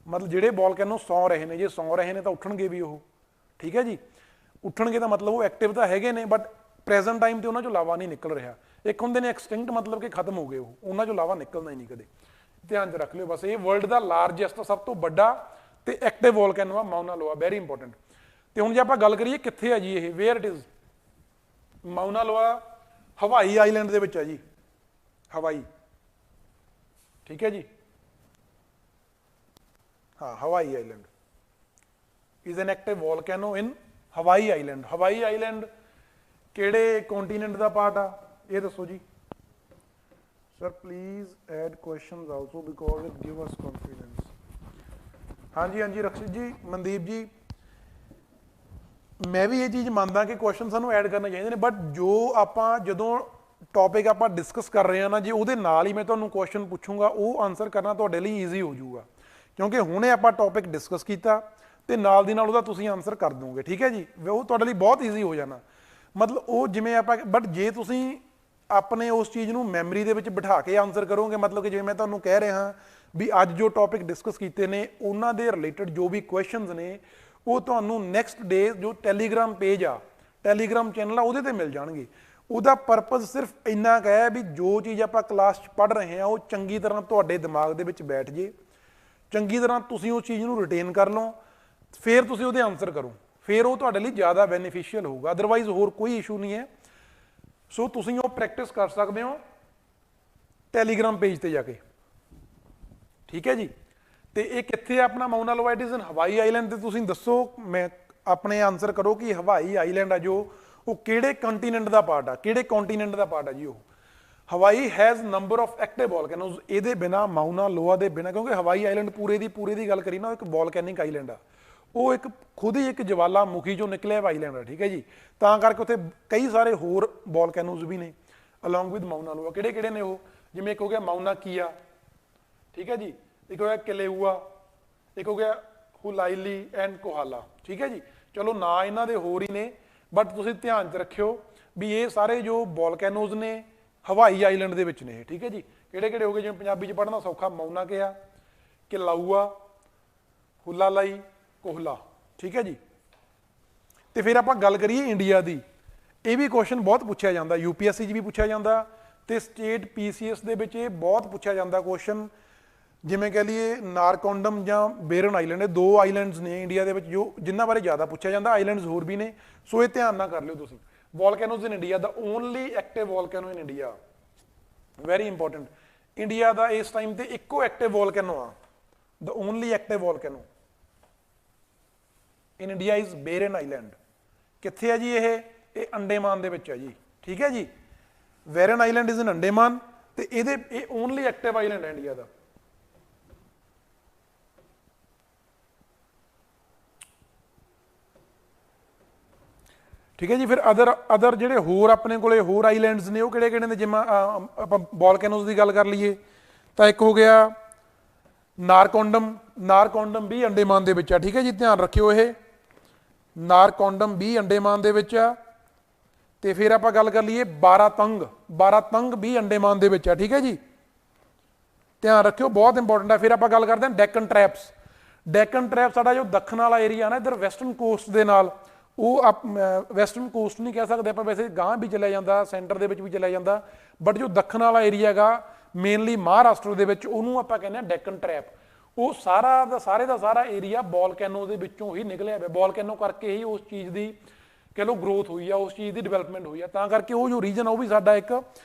A: ਮਤਲਬ ਜਿਹੜੇ ਵੋਲਕੈਨੋ ਸੌਂ ਰਹੇ ਨੇ, ਜੇ ਸੌਂ ਰਹੇ ਨੇ ਤਾਂ ਉੱਠਣਗੇ ਵੀ ਉਹ, ਠੀਕ ਹੈ ਜੀ, ਉੱਠਣਗੇ ਤਾਂ ਮਤਲਬ ਉਹ ਐਕਟਿਵ ਤਾਂ ਹੈਗੇ ਨੇ, ਬਟ ਪ੍ਰੈਜ਼ੈਂਟ ਟਾਈਮ ਤੇ ਉਹਨਾਂ ਚੋਂ ਲਾਵਾ ਨਹੀਂ ਨਿਕਲ ਰਿਹਾ। ਇੱਕ ਹੁੰਦੇ ਨੇ ਐਕਸਟਿੰਕਟ, ਮਤਲਬ ਕਿ ਖਤਮ ਹੋ ਗਏ ਉਹ, ਉਹਨਾਂ ਚੋਂ ਲਾਵਾ ਨਿਕਲਣਾ ਹੀ ਨਹੀਂ ਕਦੇ। ਧਿਆਨ 'ਚ ਰੱਖ ਲਿਓ ਬਸ। ਇਹ ਵਰਲਡ ਦਾ ਲਾਰਜੈਸਟ, ਸਭ ਤੋਂ ਵੱਡਾ ਤੇ ਐਕਟਿਵ ਵੋਲਕੈਨੋ ਆ ਮਾਉਨਾ ਲੋਆ, ਵੈਰੀ ਇੰਪੋਰਟੈਂਟ। ਤੇ ਹੁਣ ਜੇ ਆਪਾਂ ਗੱਲ ਕਰੀਏ ਕਿੱਥੇ ਆ ਜੀ ਇਹ, ਵੇਅਰ ਇਟ ਇਜ਼, ਮਾਉਨਾ ਲੋਆ ਹਵਾਈ ਆਈਲੈਂਡ ਦੇ ਵਿੱਚ ਆ ਜੀ, ਹਵਾਈ, ਠੀਕ ਹੈ ਜੀ, ਹਾਂ, Hawaii island is an active volcano in Hawaii island. ਹਵਾਈ ਆਈਲੈਂਡ ਕਿਹੜੇ ਕੰਟੀਨੈਂਟ ਦਾ ਪਾਰਟ ਆ, ਇਹ ਦੱਸੋ ਜੀ। Sir please add questions also because it give us confidence. ਹਾਂਜੀ ਹਾਂਜੀ ਰਕਸ਼ਿਤ ਜੀ, ਮਨਦੀਪ ਜੀ, ਮੈਂ ਵੀ ਇਹ ਚੀਜ਼ ਮੰਨਦਾ ਕਿ ਕੁਐਸਚਨ ਸਾਨੂੰ ਐਡ ਕਰਨੇ ਚਾਹੀਦੇ ਨੇ, ਬਟ ਜੋ ਆਪਾਂ ਜਦੋਂ ਟੌਪਿਕ ਆਪਾਂ ਡਿਸਕਸ ਕਰ ਰਹੇ ਹਾਂ ਨਾ, ਜੇ ਉਹਦੇ ਨਾਲ ਹੀ ਮੈਂ ਤੁਹਾਨੂੰ ਕੁਐਸਚਨ ਪੁੱਛੂੰਗਾ, ਉਹ ਆਨਸਰ ਕਰਨਾ ਤੁਹਾਡੇ ਲਈ ਈਜ਼ੀ ਹੋ ਜਾਊਗਾ, ਕਿਉਂਕਿ ਹੁਣੇ ਆਪਾਂ ਟੌਪਿਕ ਡਿਸਕਸ ਕੀਤਾ ਤੇ ਨਾਲ ਦੀ ਨਾਲ ਉਹਦਾ ਤੁਸੀਂ ਆਨਸਰ ਕਰ ਦੋਗੇ, ਠੀਕ ਹੈ ਜੀ, ਉਹ ਤੁਹਾਡੇ ਲਈ ਬਹੁਤ ਈਜ਼ੀ ਹੋ ਜਾਣਾ। ਮਤਲਬ ਉਹ ਜਿਵੇਂ ਆਪਾਂ, ਬਟ ਜੇ ਤੁਸੀਂ ਆਪਣੇ ਉਸ ਚੀਜ਼ ਨੂੰ ਮੈਮਰੀ ਦੇ ਵਿੱਚ ਬਿਠਾ ਕੇ ਆਨਸਰ ਕਰੋਗੇ, ਮਤਲਬ ਕਿ ਜਿਵੇਂ ਮੈਂ ਤੁਹਾਨੂੰ ਕਹਿ ਰਿਹਾ ਵੀ ਅੱਜ ਜੋ ਟੌਪਿਕ ਡਿਸਕਸ ਕੀਤੇ ਨੇ ਉਹਨਾਂ ਦੇ ਰਿਲੇਟਡ ਜੋ ਵੀ ਕੁਐਸਚਨਸ ਨੇ ਉਹ ਤੁਹਾਨੂੰ ਨੈਕਸਟ ਡੇ ਜੋ ਟੈਲੀਗ੍ਰਾਮ ਪੇਜ ਆ, ਟੈਲੀਗ੍ਰਾਮ ਚੈਨਲ ਆ, ਉਹਦੇ ਤੇ ਮਿਲ ਜਾਣਗੇ। ਉਹਦਾ ਪਰਪਸ ਸਿਰਫ ਇੰਨਾ ਕੁ ਹੈ ਵੀ ਜੋ ਚੀਜ਼ ਆਪਾਂ ਕਲਾਸ 'ਚ ਪੜ੍ਹ ਰਹੇ ਹਾਂ ਉਹ ਚੰਗੀ ਤਰ੍ਹਾਂ ਤੁਹਾਡੇ ਦਿਮਾਗ ਦੇ ਵਿੱਚ ਬੈਠ ਜੇ, ਚੰਗੀ ਤਰ੍ਹਾਂ ਤੁਸੀਂ ਉਸ ਚੀਜ਼ ਨੂੰ ਰਿਟੇਨ ਕਰ ਲਓ, ਫਿਰ ਤੁਸੀਂ ਉਹਦੇ ਆਨਸਰ ਕਰੋ, ਫਿਰ ਉਹ ਤੁਹਾਡੇ ਲਈ ਜ਼ਿਆਦਾ ਬੈਨੀਫੀਸ਼ੀਅਲ ਹੋਊਗਾ। ਅਦਰਵਾਈਜ਼ ਹੋਰ ਕੋਈ ਇਸ਼ੂ ਨਹੀਂ ਹੈ। ਸੋ ਤੁਸੀਂ ਉਹ ਪ੍ਰੈਕਟਿਸ ਕਰ ਸਕਦੇ ਹੋ ਟੈਲੀਗ੍ਰਾਮ ਪੇਜ ਤੇ ਜਾ ਕੇ, ਠੀਕ ਹੈ ਜੀ। ਤੇ ਇਹ ਕਿੱਥੇ ਆਪਣਾ ਮਾਉਨਾ ਲੋਆ, it is in Hawaii island. ਤੇ ਤੁਸੀਂ ਦੱਸੋ, ਮੈਂ ਆਪਣੇ ਆਨਸਰ ਕਰੋ ਕਿ ਹਵਾਈ ਆਈਲੈਂਡ ਆ ਜੋ ਉਹ ਕਿਹੜੇ ਕੰਟੀਨੈਂਟ ਦਾ ਪਾਰਟ ਆ, ਕਿਹੜੇ ਕੰਟੀਨੈਂਟ ਦਾ ਪਾਰਟ ਆ ਜੀ ਉਹ। ਹਵਾਈ ਹੈਜ਼ ਨੰਬਰ ਆਫ ਐਕਟਿਵ ਵੋਲਕੈਨੋਜ਼। ਇਹਦੇ ਬਿਨਾ, ਮਾਉਨਾ ਲੋਆ ਦੇ ਬਿਨਾ, ਕਿਉਂਕਿ ਹਵਾਈ ਆਈਲੈਂਡ ਪੂਰੇ ਦੀ ਗੱਲ ਕਰੀ ਨਾ, ਉਹ ਇੱਕ ਵੋਲਕੈਨਿਕ ਆਈਲੈਂਡ ਆ, ਉਹ ਇੱਕ ਖੁਦ ਹੀ ਇੱਕ ਜਵਾਲਾਮੁਖੀ ਚੋਂ ਨਿਕਲਿਆ ਆਈਲੈਂਡ ਆ, ਠੀਕ ਹੈ ਜੀ। ਤਾਂ ਕਰਕੇ ਉੱਥੇ ਕਈ ਸਾਰੇ ਹੋਰ ਵੋਲਕੈਨੋਜ਼ ਵੀ ਨੇ ਅਲੋਂਗ ਵਿਦ ਮਾਉਨਾ ਲੋਆ। ਕਿਹੜੇ ਕਿਹੜੇ ਨੇ ਉਹ, ਜਿਵੇਂ ਇੱਕ ਹੋ ਗਿਆ ਮਾਉਨਾ ਕੀਆ, ਠੀਕ ਹੈ ਜੀ, ਇੱਕ ਹੋ ਗਿਆ ਕਿਲੇਊਆ, ਇੱਕ ਹੋ ਗਿਆ ਹੁਲਾਈਲੀ ਐਂਡ ਕੋਹਾਲਾ, ਠੀਕ ਹੈ ਜੀ। ਚਲੋ ਨਾ ਇਹਨਾਂ ਦੇ ਹੋਰ ਹੀ ਨੇ, ਬਟ ਤੁਸੀਂ ਧਿਆਨ 'ਚ ਰੱਖਿਓ ਵੀ ਇਹ ਸਾਰੇ ਜੋ ਵੋਲਕੈਨੋਜ਼ ਨੇ ਹਵਾਈ ਆਈਲੈਂਡ ਦੇ ਵਿੱਚ ਨੇ, ਠੀਕ ਹੈ ਜੀ। ਕਿਹੜੇ ਕਿਹੜੇ ਹੋ ਗਏ, ਜਿਵੇਂ ਪੰਜਾਬੀ 'ਚ ਪੜ੍ਹਨਾ ਸੌਖਾ, ਮਾਉਨਾ ਕੀਆ, ਕਿਲਾਊਆ, ਹੁਲਾਲਾਈ, ਕੋਹਲਾ, ਠੀਕ ਹੈ ਜੀ। ਤੇ ਫਿਰ ਆਪਾਂ ਗੱਲ ਕਰੀਏ ਇੰਡੀਆ ਦੀ, ਇਹ ਵੀ ਕੁਐਸਚਨ ਬਹੁਤ ਪੁੱਛਿਆ ਜਾਂਦਾ, UPSC 'ਚ ਵੀ ਪੁੱਛਿਆ ਜਾਂਦਾ ਤੇ ਸਟੇਟ PCS ਦੇ ਵਿੱਚ ਇਹ ਬਹੁਤ ਪੁੱਛਿਆ ਜਾਂਦਾ ਕੁਐਸਚਨ। ਜਿਵੇਂ ਕਹਿ ਲਈਏ ਨਾਰਕੋਂਡਮ ਜਾਂ ਬੇਰਨ ਆਈਲੈਂਡ, ਇਹ ਦੋ ਆਈਲੈਂਡਸ ਨੇ ਇੰਡੀਆ ਦੇ ਵਿੱਚ ਜੋ ਜਿਨ੍ਹਾਂ ਬਾਰੇ ਜ਼ਿਆਦਾ ਪੁੱਛਿਆ ਜਾਂਦਾ। ਆਈਲੈਂਡਸ ਹੋਰ ਵੀ ਨੇ, ਸੋ ਇਹ ਧਿਆਨ ਨਾਲ ਕਰ ਲਿਓ ਤੁਸੀਂ। Volcanoes in India, the only active volcano in India, very important. India ਦਾ ਇਸ ਟਾਈਮ ਤੇ ਇੱਕੋ ਐਕਟਿਵ ਵੋਲਕੈਨੋ ਆ, the only active volcano in India is Barren island. ਕਿੱਥੇ ਹੈ ਜੀ ਇਹ ਅੰਡੇਮਾਨ ਦੇ ਵਿੱਚ ਹੈ ਜੀ, ਠੀਕ ਹੈ ਜੀ। ਬੇਰਨ ਆਈਲੈਂਡ ਇਜ਼ ਇਨ ਅੰਡੇਮਾਨ, ਤੇ ਇਹ ਓਨਲੀ ਐਕਟਿਵ ਆਈਲੈਂਡ ਹੈ ਇੰਡੀਆ ਦਾ। ठीक है जी। फिर अदर ਜਿਹੜੇ ਹੋਰ ਆਪਣੇ ਕੋਲੇ ਹੋਰ ਆਈਲੈਂਡਸ ਨੇ ਉਹ ਕਿਹੜੇ ਕਿਹੜੇ ਨੇ, ਜਿਵੇਂ ਆਪਾਂ ਵੋਲਕੈਨੋਜ਼ ਦੀ ਗੱਲ ਕਰ ਲਈਏ ਤਾਂ ਇੱਕ ਹੋ ਗਿਆ ਨਾਰਕੌਂਡਮ ਵੀ ਅੰਡੇਮਾਨ ਦੇ ਵਿੱਚ ਆ। ਠੀਕ ਹੈ ਜੀ, ਧਿਆਨ ਰੱਖਿਓ ਇਹ ਨਾਰਕੌਂਡਮ ਵੀ ਅੰਡੇਮਾਨ ਦੇ ਵਿੱਚ ਆ। ਤੇ ਫਿਰ ਆਪਾਂ ਗੱਲ ਕਰ ਲਈਏ ਬਾਰਾਤੰਗ ਵੀ ਅੰਡੇਮਾਨ ਦੇ ਵਿੱਚ ਆ। ਠੀਕ ਹੈ ਜੀ, ਧਿਆਨ ਰੱਖਿਓ, ਬਹੁਤ ਇੰਪੋਰਟੈਂਟ ਹੈ। ਫਿਰ ਆਪਾਂ ਗੱਲ ਕਰਦੇ ਹਾਂ ਡੈਕਨ ਟ੍ਰੈਪਸ ਸਾਡਾ ਜੋ ਦੱਖਣ ਵਾਲਾ ਏਰੀਆ ਨਾ ਇੱਧਰ ਵੈਸਟਰਨ ਕੋਸਟ ਦੇ ਨਾਲ, ਉਹ ਵੈਸਟਰਨ ਕੋਸਟ ਨਹੀਂ ਕਹਿ ਸਕਦੇ ਆਪਾਂ, ਵੈਸੇ ਗਾਂਹ ਵੀ ਚਲਿਆ ਜਾਂਦਾ, ਸੈਂਟਰ ਦੇ ਵਿੱਚ ਵੀ ਚਲਿਆ ਜਾਂਦਾ, ਬਟ ਜੋ ਦੱਖਣ ਵਾਲਾ ਏਰੀਆ ਹੈਗਾ ਮੇਨਲੀ ਮਹਾਰਾਸ਼ਟਰ ਦੇ ਵਿੱਚ, ਉਹਨੂੰ ਆਪਾਂ ਕਹਿੰਦੇ ਹਾਂ ਡੈਕਨ ਟ੍ਰੈਪ। ਉਹ ਸਾਰੇ ਦਾ ਸਾਰਾ ਏਰੀਆ ਵੋਲਕੈਨੋ ਦੇ ਵਿੱਚੋਂ ਹੀ ਨਿਕਲਿਆ ਹੋਇਆ, ਵੋਲਕੈਨੋ ਕਰਕੇ ਹੀ ਉਸ ਚੀਜ਼ ਦੀ ਕਹਿ ਲਓ ਗਰੋਥ ਹੋਈ ਆ, ਉਸ ਚੀਜ਼ ਦੀ ਡਿਵੈਲਪਮੈਂਟ ਹੋਈ ਆ, ਤਾਂ ਕਰਕੇ ਉਹ ਜੋ ਰੀਜਨ ਉਹ ਵੀ ਸਾਡਾ ਇੱਕ,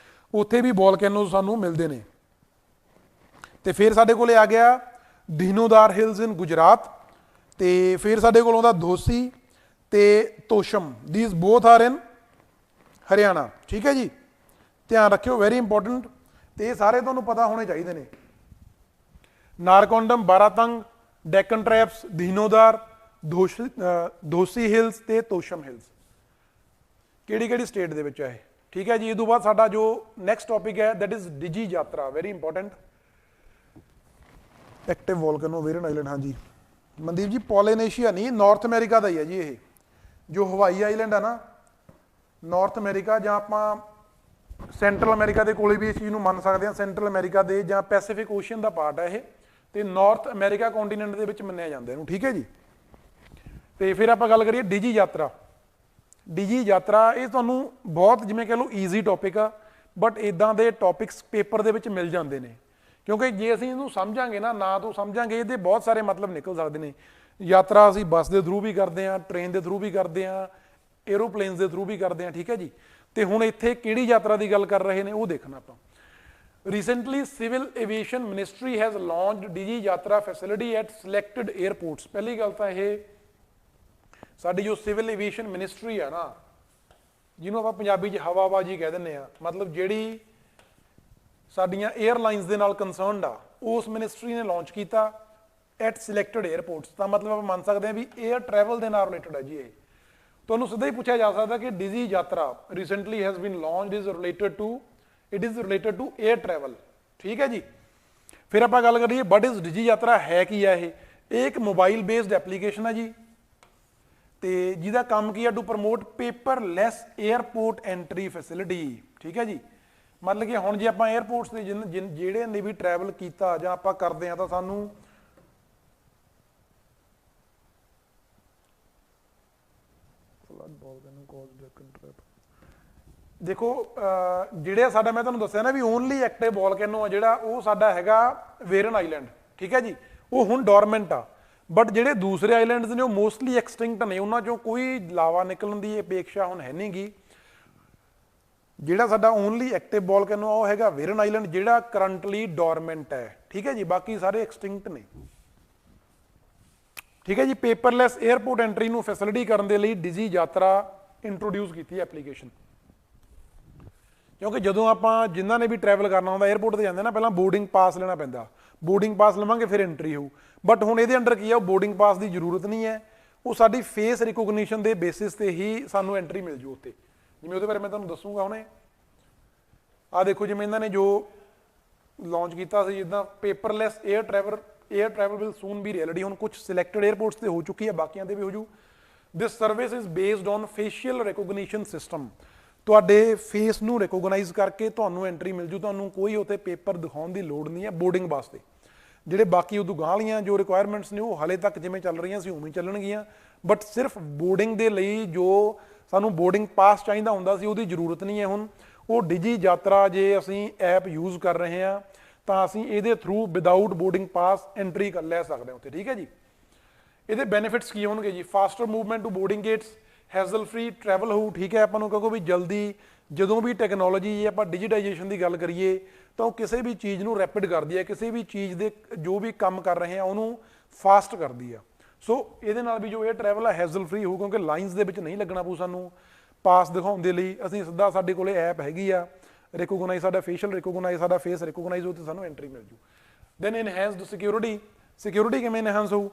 A: ਉੱਥੇ ਵੀ ਵੋਲਕੈਨੋ ਸਾਨੂੰ ਮਿਲਦੇ ਨੇ। ਤੇ ਫਿਰ ਸਾਡੇ ਕੋਲੇ ਆ ਗਿਆ ਦਿਨੋਦਾਰ ਹਿਲਸ ਇਨ ਗੁਜਰਾਤ, ਤੇ ਫਿਰ ਸਾਡੇ ਕੋਲ ਆਉਂਦਾ ਦੋਸੀ ਤੇ ਤੋਸ਼ਮ, ਦੀਜ਼ ਬੋਥ ਆਰ ਇਨ ਹਰਿਆਣਾ। ਠੀਕ ਹੈ ਜੀ, ਧਿਆਨ ਰੱਖਿਓ, ਵੈਰੀ ਇੰਪੋਰਟੈਂਟ, ਤੇ ਇਹ ਸਾਰੇ ਤੁਹਾਨੂੰ ਪਤਾ ਹੋਣੇ ਚਾਹੀਦੇ ਨੇ। ਨਾਰਕੌਂਡਮ, ਬਾਰਾਤੰਗ, ਡੈਕਨ ਟ੍ਰੈਪਸ, ਦਿਨੋਦਾਰ, ਦੋਸੀ ਹਿਲਸ ਤੇ ਤੋਸ਼ਮ ਹਿਲਸ ਕਿਹੜੀ ਕਿਹੜੀ ਸਟੇਟ ਦੇ ਵਿੱਚ ਹੈ ਇਹ। ਠੀਕ ਹੈ ਜੀ, ਇਹ ਤੋਂ ਬਾਅਦ ਸਾਡਾ ਜੋ ਨੈਕਸਟ ਟੌਪਿਕ ਹੈ that is Digi Yatra, very important. Active volcano Barren island, ਹਾਂਜੀ ਮਨਦੀਪ ਜੀ, ਪੋਲੀਨੇਸ਼ੀਆ ਨਹੀਂ, ਨਾਰਥ ਅਮਰੀਕਾ ਦਾ ਹੀ ਹੈ ਜੀ ਇਹ, ਜੋ ਹਵਾਈ ਆਈਲੈਂਡ ਹੈ ਨਾ ਨਾਰਥ ਅਮਰੀਕਾ, ਜਾਂ ਆਪਾਂ ਸੈਂਟਰਲ ਅਮਰੀਕਾ ਦੇ ਕੋਲੇ ਵੀ ਇਸ ਚੀਜ਼ ਨੂੰ ਮੰਨ ਸਕਦੇ ਹਾਂ, ਸੈਂਟਰਲ ਅਮਰੀਕਾ ਦੇ ਜਾਂ ਪੈਸੀਫਿਕ ਓਸ਼ਨ ਦਾ ਪਾਰਟ ਹੈ ਇਹ, ਤੇ ਨਾਰਥ ਅਮਰੀਕਾ ਕੰਟੀਨੈਂਟ ਦੇ ਵਿੱਚ ਮੰਨਿਆ ਜਾਂਦਾ ਇਹਨੂੰ। ਠੀਕ ਹੈ ਜੀ, ਤੇ ਫਿਰ ਆਪਾਂ ਗੱਲ ਕਰੀਏ ਡਿਜੀ ਯਾਤਰਾ ਇਹ ਤੁਹਾਨੂੰ ਬਹੁਤ ਜਿਵੇਂ ਕਹਿ ਲਓ ਈਜ਼ੀ ਟੌਪਿਕ ਆ, ਬਟ ਇਦਾਂ ਦੇ ਟੌਪਿਕਸ ਪੇਪਰ ਦੇ ਵਿੱਚ ਮਿਲ ਜਾਂਦੇ ਨੇ, ਕਿਉਂਕਿ ਜੇ ਅਸੀਂ ਇਹਨੂੰ ਸਮਝਾਂਗੇ ਨਾ ਤੋਂ ਸਮਝਾਂਗੇ, ਇਹਦੇ ਬਹੁਤ ਸਾਰੇ ਮਤਲਬ ਨਿਕਲ ਸਕਦੇ ਨੇ। ਯਾਤਰਾ ਅਸੀਂ ਬੱਸ ਦੇ ਥਰੂ ਵੀ ਕਰਦੇ ਹਾਂ, ਟ੍ਰੇਨ ਦੇ ਥਰੂ ਵੀ ਕਰਦੇ ਹਾਂ, ਏਰੋਪਲੇਨਸ ਦੇ ਥਰੂ ਵੀ ਕਰਦੇ ਹਾਂ। ਠੀਕ ਹੈ ਜੀ, ਤੇ ਹੁਣ ਇੱਥੇ ਕਿਹੜੀ ਯਾਤਰਾ ਦੀ ਗੱਲ ਕਰ ਰਹੇ ਨੇ ਉਹ ਦੇਖਣਾ ਆਪਾਂ। Recently civil aviation ministry has launched Digi ਯਾਤਰਾ ਫੈਸਿਲਿਟੀ ਐਟ ਸਿਲੈਕਟਡ ਏਅਰਪੋਰਟਸ। ਪਹਿਲੀ ਗੱਲ ਤਾਂ ਇਹ ਸਾਡੀ ਜੋ ਸਿਵਲ ਏਵੀਏਸ਼ਨ ਮਿਨਿਸਟਰੀ ਆ ਨਾ, ਜਿਹਨੂੰ ਆਪਾਂ ਪੰਜਾਬੀ 'ਚ ਹਵਾਬਾਜੀ ਕਹਿ ਦਿੰਦੇ ਆ, ਮਤਲਬ ਜਿਹੜੀ ਸਾਡੀਆਂ ਏਅਰਲਾਈਨਸ ਦੇ ਨਾਲ ਕੰਸਰਨਡ ਆ, ਉਸ ਮਿਨਿਸਟਰੀ ਨੇ ਲਾਂਚ ਕੀਤਾ ਐਟ ਸਿਲੈਕਟਡ ਏਅਰਪੋਰਟਸ। ਤਾਂ ਮਤਲਬ ਆਪਾਂ ਮੰਨ ਸਕਦੇ ਹਾਂ ਵੀ ਏਅਰ ਟਰੈਵਲ ਦੇ ਨਾਲ ਰਿਲੇਟਡ ਹੈ ਜੀ ਇਹ। ਤੁਹਾਨੂੰ ਸਿੱਧਾ ਹੀ ਪੁੱਛਿਆ ਜਾ ਸਕਦਾ ਕਿ Digi Yatra recently has been launched it is related to air travel. ਠੀਕ ਹੈ ਜੀ, ਫਿਰ ਆਪਾਂ ਗੱਲ ਕਰੀਏ ਵਟ ਇਜ਼ ਡਿਜੀ ਯਾਤਰਾ, ਹੈ ਕੀ ਹੈ ਇਹ ਇੱਕ ਮੋਬਾਈਲ ਬੇਸਡ ਐਪਲੀਕੇਸ਼ਨ ਹੈ ਜੀ, ਤੇ ਜਿਹਦਾ ਕੰਮ ਕੀ ਹੈ to promote paperless airport entry facility. ਠੀਕ ਹੈ ਜੀ, ਮਤਲਬ ਕਿ ਹੁਣ ਜੇ ਆਪਾਂ 에ਅਰਪੋਰਟਸ ਦੇ ਜਿਹੜੇ ਨੇ ਵੀ ਟਰੈਵਲ ਕੀਤਾ ਜਾਂ ਆਪਾਂ ਕਰਦੇ ਹਾਂ, ਤਾਂ ਸਾਨੂੰ ਦੇਖੋ ਜਿਹੜੇ ਸਾਡਾ ਮੈਂ ਤੁਹਾਨੂੰ ਦੱਸਿਆ ਨਾ ਵੀ ਓਨਲੀ ਐਕਟਿਵ ਵੋਲਕੈਨੋ ਆ ਜਿਹੜਾ, ਉਹ ਸਾਡਾ ਹੈਗਾ ਵੇਰਨ ਆਈਲੈਂਡ। ਠੀਕ ਹੈ ਜੀ, ਉਹ ਹੁਣ ਡੋਰਮੈਂਟ ਆ, ਬਟ ਜਿਹੜੇ ਦੂਸਰੇ ਆਈਲੈਂਡਸ ਨੇ ਉਹ ਮੋਸਟਲੀ ਐਕਸਟਿੰਕਟ ਨੇ, ਉਹਨਾਂ ਚੋਂ ਕੋਈ ਲਾਵਾ ਨਿਕਲਣ ਦੀ ਅਪੇਖਿਆ ਹੁਣ ਹੈ ਨਹੀਂ ਗੀ। ਜਿਹੜਾ ਸਾਡਾ ਓਨਲੀ ਐਕਟਿਵ ਵੋਲਕੈਨੋ ਆ ਉਹ ਹੈਗਾ ਵੇਰਨ ਆਈਲੈਂਡ, ਜਿਹੜਾ ਕਰੰਟਲੀ ਡੋਰਮੈਂਟ ਹੈ। ਠੀਕ ਹੈ ਜੀ, ਬਾਕੀ ਸਾਰੇ ਐਕਸਟਿੰਕਟ ਨੇ। ਠੀਕ ਹੈ ਜੀ, ਪੇਪਰਲੈਸ 에ਅਰਪੋਰਟ ਐਂਟਰੀ ਨੂੰ ਫੈਸਿਲਿਟੀ ਕਰਨ ਦੇ ਲਈ ਡਿਜੀ ਯਾਤਰਾ ਇੰਟਰੋਡਿਊਸ ਕੀਤੀ ਐਪਲੀਕੇਸ਼ਨ। ਕਿਉਂਕਿ ਜਦੋਂ ਆਪਾਂ ਜਿਨ੍ਹਾਂ ਨੇ ਵੀ ਟਰੈਵਲ ਕਰਨਾ ਹੁੰਦਾ 에ਅਰਪੋਰਟ ਤੇ ਜਾਂਦੇ ਨਾ, ਪਹਿਲਾਂ ਬੋਰਡਿੰਗ ਪਾਸ ਲੈਣਾ ਪੈਂਦਾ, ਬੋਰਡਿੰਗ ਪਾਸ ਲਵਾਂਗੇ ਫਿਰ ਐਂਟਰੀ ਹੋਊ। ਬਟ ਹੁਣ ਇਹਦੇ ਅੰਡਰ ਕੀ ਆ, ਉਹ ਬੋਰਡਿੰਗ ਪਾਸ ਦੀ ਜ਼ਰੂਰਤ ਨਹੀਂ ਹੈ, ਉਹ ਸਾਡੀ ਫੇਸ ਰਿਕੋਗਨੀਸ਼ਨ ਦੇ ਬੇਸਿਸ ਤੇ ਹੀ ਸਾਨੂੰ ਐਂਟਰੀ ਮਿਲ ਜੂ ਉੱਤੇ। ਜਿਵੇਂ ਉਹਦੇ ਬਾਰੇ ਮੈਂ ਤੁਹਾਨੂੰ ਦੱਸੂਗਾ ਹੁਣੇ। ਆਹ ਦੇਖੋ, ਜਿਵੇਂ ਇਹਨਾਂ ਨੇ ਜੋ ਲਾਂਚ ਕੀਤਾ ਸੀ, ਜਿੱਦਾਂ paperless air travel will soon be reality. ਹੁਣ ਕੁਝ ਸਿਲੈਕਟਡ ਏਅਰਪੋਰਟਸ ਤੇ ਹੋ ਚੁੱਕੀ ਹੈ, ਬਾਕੀਆਂ ਤੇ ਵੀ ਹੋ ਜੂ। This service is based on facial recognition system. ਤੁਹਾਡੇ ਫੇਸ ਨੂੰ ਰਿਕੋਗਨਾਈਜ਼ ਕਰਕੇ ਤੁਹਾਨੂੰ ਐਂਟਰੀ ਮਿਲ ਜੂ, ਤੁਹਾਨੂੰ ਕੋਈ ਉੱਥੇ ਪੇਪਰ ਦਿਖਾਉਣ ਦੀ ਲੋੜ ਨਹੀਂ ਹੈ ਬੋਰਡਿੰਗ ਵਾਸਤੇ। ਜਿਹੜੇ ਬਾਕੀ ਉਦੋਂ ਗਾਂਹ ਵਾਲੀਆਂ ਜੋ ਰਿਕੁਆਇਰਮੈਂਟਸ ਨੇ ਉਹ ਹਾਲੇ ਤੱਕ ਜਿਵੇਂ ਚੱਲ ਰਹੀਆਂ ਸੀ ਉਵੇਂ ਹੀ ਚੱਲਣਗੀਆਂ, ਬਟ ਸਿਰਫ ਬੋਰਡਿੰਗ ਦੇ ਲਈ ਜੋ ਸਾਨੂੰ ਬੋਰਡਿੰਗ ਪਾਸ ਚਾਹੀਦਾ ਹੁੰਦਾ ਸੀ ਉਹਦੀ ਜ਼ਰੂਰਤ ਨਹੀਂ ਹੈ ਹੁਣ। ਉਹ ਡਿਜੀ ਯਾਤਰਾ ਜੇ ਅਸੀਂ ਐਪ ਯੂਜ਼ ਕਰ ਰਹੇ ਹਾਂ ਤਾਂ ਅਸੀਂ ਇਹਦੇ through without boarding pass entry ਕਰ ਲੈ ਸਕਦੇ ਹਾਂ ਉੱਥੇ। ਠੀਕ ਹੈ ਜੀ, ਇਹਦੇ ਬੈਨੀਫਿਟਸ ਕੀ ਹੋਣਗੇ ਜੀ? Faster movement to boarding gates, hassle free travel ਹੋਊ। ਠੀਕ ਹੈ, ਆਪਾਂ ਨੂੰ ਕਹੋ ਵੀ ਜਲਦੀ, ਜਦੋਂ ਵੀ ਟੈਕਨੋਲੋਜੀ ਜੇ ਆਪਾਂ ਡਿਜੀਟਾਈਜੇਸ਼ਨ ਦੀ ਗੱਲ ਕਰੀਏ ਤਾਂ ਉਹ ਕਿਸੇ ਵੀ ਚੀਜ਼ ਨੂੰ ਰੈਪਿਡ ਕਰਦੀ ਹੈ, ਕਿਸੇ ਵੀ ਚੀਜ਼ ਦੇ ਜੋ ਵੀ ਕੰਮ ਕਰ ਰਹੇ ਆ ਉਹਨੂੰ ਫਾਸਟ ਕਰਦੀ ਆ। ਸੋ ਇਹਦੇ ਨਾਲ ਵੀ ਜੋ ਇਹ ਟਰੈਵਲ ਆ ਹੈਜ਼ਲ ਫ੍ਰੀ ਹੋਊ, ਕਿਉਂਕਿ ਲਾਈਨਸ ਦੇ ਵਿੱਚ ਨਹੀਂ ਲੱਗਣਾ ਪਊ ਸਾਨੂੰ ਪਾਸ ਦਿਖਾਉਣ ਦੇ ਲਈ। ਅਸੀਂ ਸਿੱਧਾ ਸਾਡੇ ਕੋਲੇ ਐਪ ਹੈਗੀ ਆ, ਰਿਕੋਗਨਾਈਜ਼ ਸਾਡਾ ਫੇਸ਼ੀਅਲ ਰਿਕੋਗਨਾਈਜ਼, ਸਾਡਾ ਫੇਸ ਰਿਕੋਗਨਾਈਜ਼ ਹੋ ਤੇ ਸਾਨੂੰ ਐਂਟਰੀ ਮਿਲ ਜੂ। ਦੈਨ ਇਨਹੈਂਸਡ ਸਿਕਿਉਰਿਟੀ ਕਿਵੇਂ ਇਨਹੈਂਸ ਹੋਊ?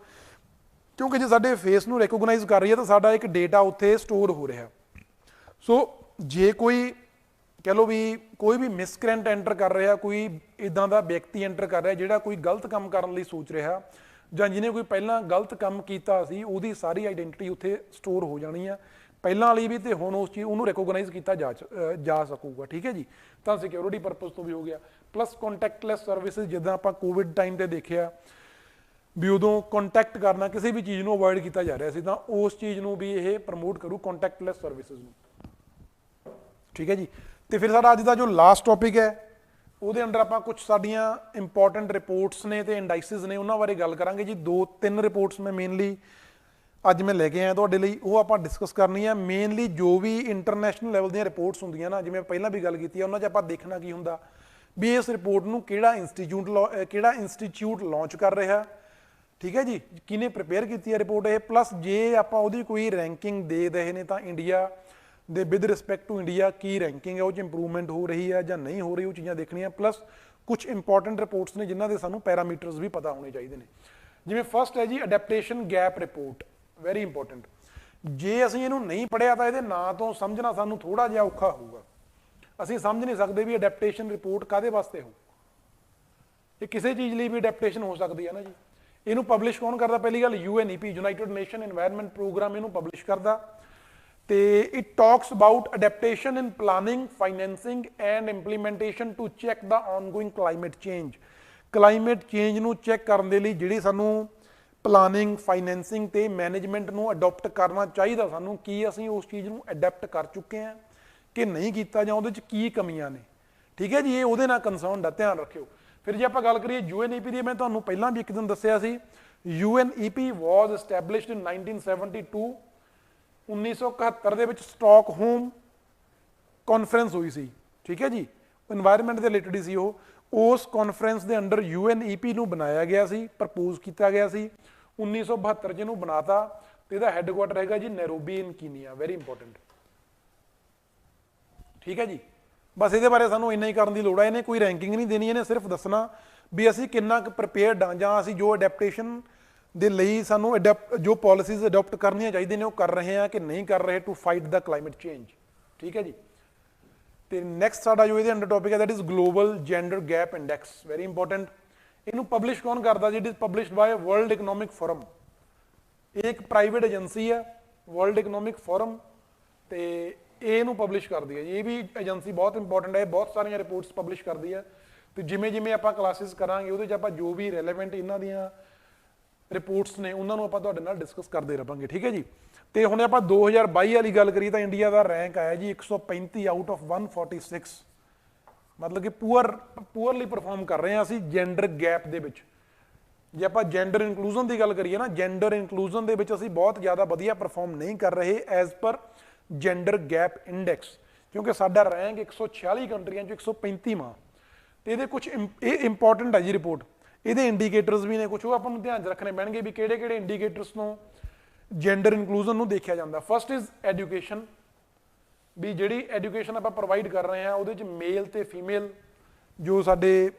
A: ਕਿਉਂਕਿ ਜੇ ਸਾਡੇ ਫੇਸ ਨੂੰ ਰਿਕੋਗਨਾਈਜ਼ ਕਰ ਰਹੀ ਹੈ ਤਾਂ ਸਾਡਾ ਇੱਕ ਡੇਟਾ ਉੱਥੇ ਸਟੋਰ ਹੋ ਰਿਹਾ। ਸੋ ਜੇ ਕੋਈ कह लो भी कोई भी मिसक्रेंट एंटर कर रहा, कोई इदां दा व्यक्ति एंटर कर रहा जिहड़ा कोई गलत काम करने लई सोच रहा, जां जिहने कोई पहलां गलत काम कीता सी उहदी सारी आइडेंटिटी उत्थे स्टोर हो जानी है पहलां वाली भी, ते हुण उस चीज़ उहनूं रिकोगनाइज किया जा सकूगा। ठीक है जी, तो सिक्योरिटी परपज़ तो भी हो गया। प्लस कॉन्टैक्टलैस सर्विसिज जिद्दां आपां कोविड टाइम ते देखिया भी उदों कॉन्टैक्ट करना किसी भी चीज़ नूं अवॉइड किया जा रहा सी, तां उस चीज़ नूं भी ये प्रमोट करू कॉन्टैक्टलैस सर्विसिज नूं। ठीक है जी, तो फिर साडा अज दा जो लास्ट टॉपिक है ਉਹਦੇ ਅੰਡਰ ਆਪਾਂ ਕੁਝ ਸਾਡੀਆਂ ਇੰਪੋਰਟੈਂਟ ਰਿਪੋਰਟਸ ਨੇ ਤੇ ਇੰਡਾਈਸਿਸ ਨੇ, ਉਹਨਾਂ ਬਾਰੇ ਗੱਲ ਕਰਾਂਗੇ ਜੀ। 2-3 ਰਿਪੋਰਟਸ ਮੈਂ ਮੇਨਲੀ ਅੱਜ ਮੈਂ ਲੈ ਕੇ ਆਇਆ ਤੁਹਾਡੇ ਲਈ, ਉਹ ਆਪਾਂ ਡਿਸਕਸ ਕਰਨੀ ਹੈ। ਮੇਨਲੀ ਜੋ ਵੀ ਇੰਟਰਨੈਸ਼ਨਲ ਲੈਵਲ ਦੀਆਂ ਰਿਪੋਰਟਸ ਹੁੰਦੀਆਂ ਨਾ, ਜਿਵੇਂ ਪਹਿਲਾਂ ਵੀ ਗੱਲ ਕੀਤੀ ਹੈ, ਉਹਨਾਂ 'ਚ ਆਪਾਂ ਦੇਖਣਾ ਕੀ ਹੁੰਦਾ ਵੀ ਇਸ ਰਿਪੋਰਟ ਨੂੰ ਕਿਹੜਾ ਇੰਸਟੀਚਿਊਟ ਲਾਂਚ ਕਰ ਰਿਹਾ, ਠੀਕ ਹੈ ਜੀ, ਕਿਹਨੇ ਪ੍ਰਿਪੇਅਰ ਕੀਤੀ ਹੈ ਰਿਪੋਰਟ ਇਹ। ਪਲੱਸ ਜੇ ਆਪਾਂ ਉਹਦੀ ਕੋਈ ਰੈਂਕਿੰਗ ਦੇ ਰਹੇ ਨੇ ਤਾਂ ਇੰਡੀਆ ਦੇ ਵਿਦ ਰਿਸਪੈਕਟ ਟੂ ਇੰਡੀਆ ਕੀ ਰੈਂਕਿੰਗ ਹੈ, ਉਹ 'ਚ ਇੰਪਰੂਵਮੈਂਟ ਹੋ ਰਹੀ ਹੈ ਜਾਂ ਨਹੀਂ ਹੋ ਰਹੀ, ਉਹ ਚੀਜ਼ਾਂ ਦੇਖਣੀਆਂ। ਪਲੱਸ ਕੁਝ ਇੰਪੋਰਟੈਂਟ ਰਿਪੋਰਟਸ ਨੇ ਜਿਨ੍ਹਾਂ ਦੇ ਸਾਨੂੰ ਪੈਰਾਮੀਟਰਸ ਵੀ ਪਤਾ ਹੋਣੇ ਚਾਹੀਦੇ ਨੇ। ਜਿਵੇਂ ਫਸਟ ਹੈ ਜੀ adaptation gap report, very important. ਜੇ ਅਸੀਂ ਇਹਨੂੰ ਨਹੀਂ ਪੜ੍ਹਿਆ ਤਾਂ ਇਹਦੇ ਨਾਂ ਤੋਂ ਸਮਝਣਾ ਸਾਨੂੰ ਥੋੜਾ ਜਿਹਾ ਔਖਾ ਹੋਊਗਾ। ਅਸੀਂ ਸਮਝ ਨਹੀਂ ਸਕਦੇ ਵੀ ਅਡੈਪਟੇਸ਼ਨ ਰਿਪੋਰਟ ਕਾਹਦੇ ਵਾਸਤੇ ਹੋ, ਇਹ ਕਿਸੇ ਚੀਜ਼ ਲਈ ਵੀ ਅਡੈਪਟੇਸ਼ਨ ਹੋ ਸਕਦੀ ਹੈ ਨਾ ਜੀ। ਇਹਨੂੰ ਪਬਲਿਸ਼ ਕੌਣ ਕਰਦਾ? ਪਹਿਲੀ ਗੱਲ UNEP, united nation environment programme ਇਹਨੂੰ ਪਬਲਿਸ਼ ਕਰਦਾ। ਤੇ it talks about adaptation in planning, financing and implementation to check the ongoing climate change. Climate change ਨੂੰ ਚੈੱਕ ਕਰਨ ਦੇ ਲਈ ਜਿਹੜੀ ਸਾਨੂੰ ਪਲਾਨਿੰਗ, ਫਾਈਨੈਂਸਿੰਗ ਤੇ ਮੈਨੇਜਮੈਂਟ ਨੂੰ ਅਡੋਪਟ ਕਰਨਾ ਚਾਹੀਦਾ ਸਾਨੂੰ, ਕੀ ਅਸੀਂ ਉਸ ਚੀਜ਼ ਨੂੰ ਅਡੈਪਟ ਕਰ ਚੁੱਕੇ ਹਾਂ ਕਿ ਨਹੀਂ ਕੀਤਾ, ਜਾਂ ਉਹਦੇ 'ਚ ਕੀ ਕਮੀਆਂ ਨੇ। ਠੀਕ ਹੈ ਜੀ, ਇਹ ਉਹਦੇ ਨਾਲ ਕੰਸਰਨ ਦਾ ਧਿਆਨ ਰੱਖਿਓ। ਫਿਰ ਜੇ ਆਪਾਂ ਗੱਲ ਕਰੀਏ UNEP ਦੀ, ਮੈਂ ਤੁਹਾਨੂੰ ਪਹਿਲਾਂ ਵੀ ਇੱਕ ਦਿਨ ਦੱਸਿਆ ਸੀ, UNEP ਵਾਜ਼ ਐਸਟੈਬਲਿਸ਼ਡ ਇਨ 1972। 1971 ਦੇ ਵਿੱਚ ਸਟਾਕਹੋਮ ਕਾਨਫਰੰਸ ਹੋਈ ਸੀ। ਠੀਕ ਹੈ ਜੀ, ਇਨਵਾਇਰਨਮੈਂਟ ਦੇ ਰਿਲੇਟਡ ਹੀ ਸੀ ਉਹ। ਉਸ ਕਾਨਫਰੰਸ ਦੇ ਅੰਡਰ UNEP ਨੂੰ ਬਣਾਇਆ ਗਿਆ ਸੀ, ਪ੍ਰਪੋਜ਼ ਕੀਤਾ ਗਿਆ ਸੀ। 1972 'ਚ ਇਹਨੂੰ ਬਣਾਤਾ ਤੇ ਇਹਦਾ ਹੈੱਡਕੁਆਟਰ ਹੈਗਾ ਜੀ ਨੈਰੋਬੀ ਇਨ ਕੀਨੀਆ, ਵੈਰੀ ਇੰਪੋਰਟੈਂਟ। ਠੀਕ ਹੈ ਜੀ, ਬਸ ਇਹਦੇ ਬਾਰੇ ਸਾਨੂੰ ਇੰਨਾ ਹੀ ਕਰਨ ਦੀ ਲੋੜ ਹੈ। ਇਹਨੇ ਕੋਈ ਰੈਂਕਿੰਗ ਨਹੀਂ ਦੇਣੀ, ਇਹਨੇ ਸਿਰਫ ਦੱਸਣਾ ਵੀ ਅਸੀਂ ਕਿੰਨਾ ਕੁ ਪ੍ਰੀਪੇਅਰਡ ਹਾਂ, ਜਾਂ ਅਸੀਂ ਜੋ ਅਡੈਪਟੇਸ਼ਨ ਦੇ ਲਈ ਸਾਨੂੰ ਜੋ ਪਾਲਿਸੀਜ਼ ਅਡੋਪਟ ਕਰਨੀਆਂ ਚਾਹੀਦੀਆਂ ਨੇ ਉਹ ਕਰ ਰਹੇ ਹਾਂ ਕਿ ਨਹੀਂ ਕਰ ਰਹੇ to fight the climate change. ਠੀਕ ਹੈ ਜੀ, ਤੇ ਨੈਕਸਟ ਸਾਡਾ ਜੋ ਇਹਦੇ ਅੰਡਰ ਟੌਪਿਕ ਹੈ that is global gender gap index, very important. ਇਹਨੂੰ ਪਬਲਿਸ਼ ਕੌਣ ਕਰਦਾ ਜੀ? It is published by World Economic Forum. ਇਹ ਇੱਕ ਪ੍ਰਾਈਵੇਟ ਏਜੰਸੀ ਹੈ, ਵਰਲਡ ਇਕਨੋਮਿਕ ਫੋਰਮ, ਤੇ ਇਹ ਇਹਨੂੰ ਪਬਲਿਸ਼ ਕਰਦੀ ਹੈ ਜੀ। ਇਹ ਵੀ ਏਜੰਸੀ ਬਹੁਤ ਇੰਪੋਰਟੈਂਟ ਹੈ, ਬਹੁਤ ਸਾਰੀਆਂ ਰਿਪੋਰਟਸ ਪਬਲਿਸ਼ ਕਰਦੀ ਹੈ। ਤੇ ਜਿਵੇਂ ਜਿਵੇਂ ਆਪਾਂ ਕਲਾਸਿਸ ਕਰਾਂਗੇ ਉਹਦੇ 'ਚ ਆਪਾਂ ਜੋ ਵੀ ਰੈਲੇਵੈਂਟ ਇਹਨਾਂ ਦੀਆਂ ਰਿਪੋਰਟਸ ਨੇ ਉਹਨਾਂ ਨੂੰ ਆਪਾਂ ਤੁਹਾਡੇ ਨਾਲ ਡਿਸਕਸ ਕਰਦੇ ਰਹਾਂਗੇ। ਠੀਕ ਹੈ ਜੀ, ਤੇ ਹੁਣ ਆਪਾਂ 2022 ਵਾਲੀ ਗੱਲ ਕਰੀਏ ਤਾਂ ਇੰਡੀਆ ਦਾ ਰੈਂਕ ਆਇਆ ਜੀ 135 ਆਊਟ ਆਫ 146, ਮਤਲਬ ਕਿ ਪੂਅਰਲੀ ਪਰਫਾਰਮ ਕਰ ਰਹੇ ਹਾਂ ਅਸੀਂ ਜੈਂਡਰ ਗੈਪ ਦੇ ਵਿੱਚ। ਜੇ ਆਪਾਂ ਜੈਂਡਰ ਇਨਕਲੂਜਨ ਦੀ ਗੱਲ ਕਰੀਏ ਨਾ, ਜੈਂਡਰ ਇਨਕਲੂਜਨ ਦੇ ਵਿੱਚ ਅਸੀਂ ਬਹੁਤ ਜ਼ਿਆਦਾ ਵਧੀਆ ਪਰਫਾਰਮ ਨਹੀਂ ਕਰ ਰਹੇ as per gender gap index, ਕਿਉਂਕਿ ਸਾਡਾ ਰੈਂਕ 146 ਕੰਟਰੀਆਂ 'ਚ 135ਵਾਂ। ਤੇ ਇਹਦੇ ਕੁਝ ਇਹ ਇੰਪੋਰਟੈਂਟ ਹੈ ਜੀ ਰਿਪੋਰਟ, ਇਹਦੇ ਇੰਡੀਕੇਟਰਸ ਵੀ ਨੇ ਕੁਝ, ਉਹ ਆਪਾਂ ਨੂੰ ਧਿਆਨ 'ਚ ਰੱਖਣੇ ਪੈਣਗੇ ਵੀ ਕਿਹੜੇ ਕਿਹੜੇ ਇੰਡੀਕੇਟਰਸ ਤੋਂ ਜੈਂਡਰ ਇਨਕਲੂਜਨ ਨੂੰ ਦੇਖਿਆ ਜਾਂਦਾ। ਫਸਟ ਇਜ਼ ਐਜੂਕੇਸ਼ਨ, ਵੀ ਜਿਹੜੀ ਐਜੂਕੇਸ਼ਨ ਆਪਾਂ ਪ੍ਰੋਵਾਈਡ ਕਰ ਰਹੇ ਹਾਂ ਉਹਦੇ 'ਚ ਮੇਲ ਤੇ ਫੀਮੇਲ ਜੋ ਸਾਡੇ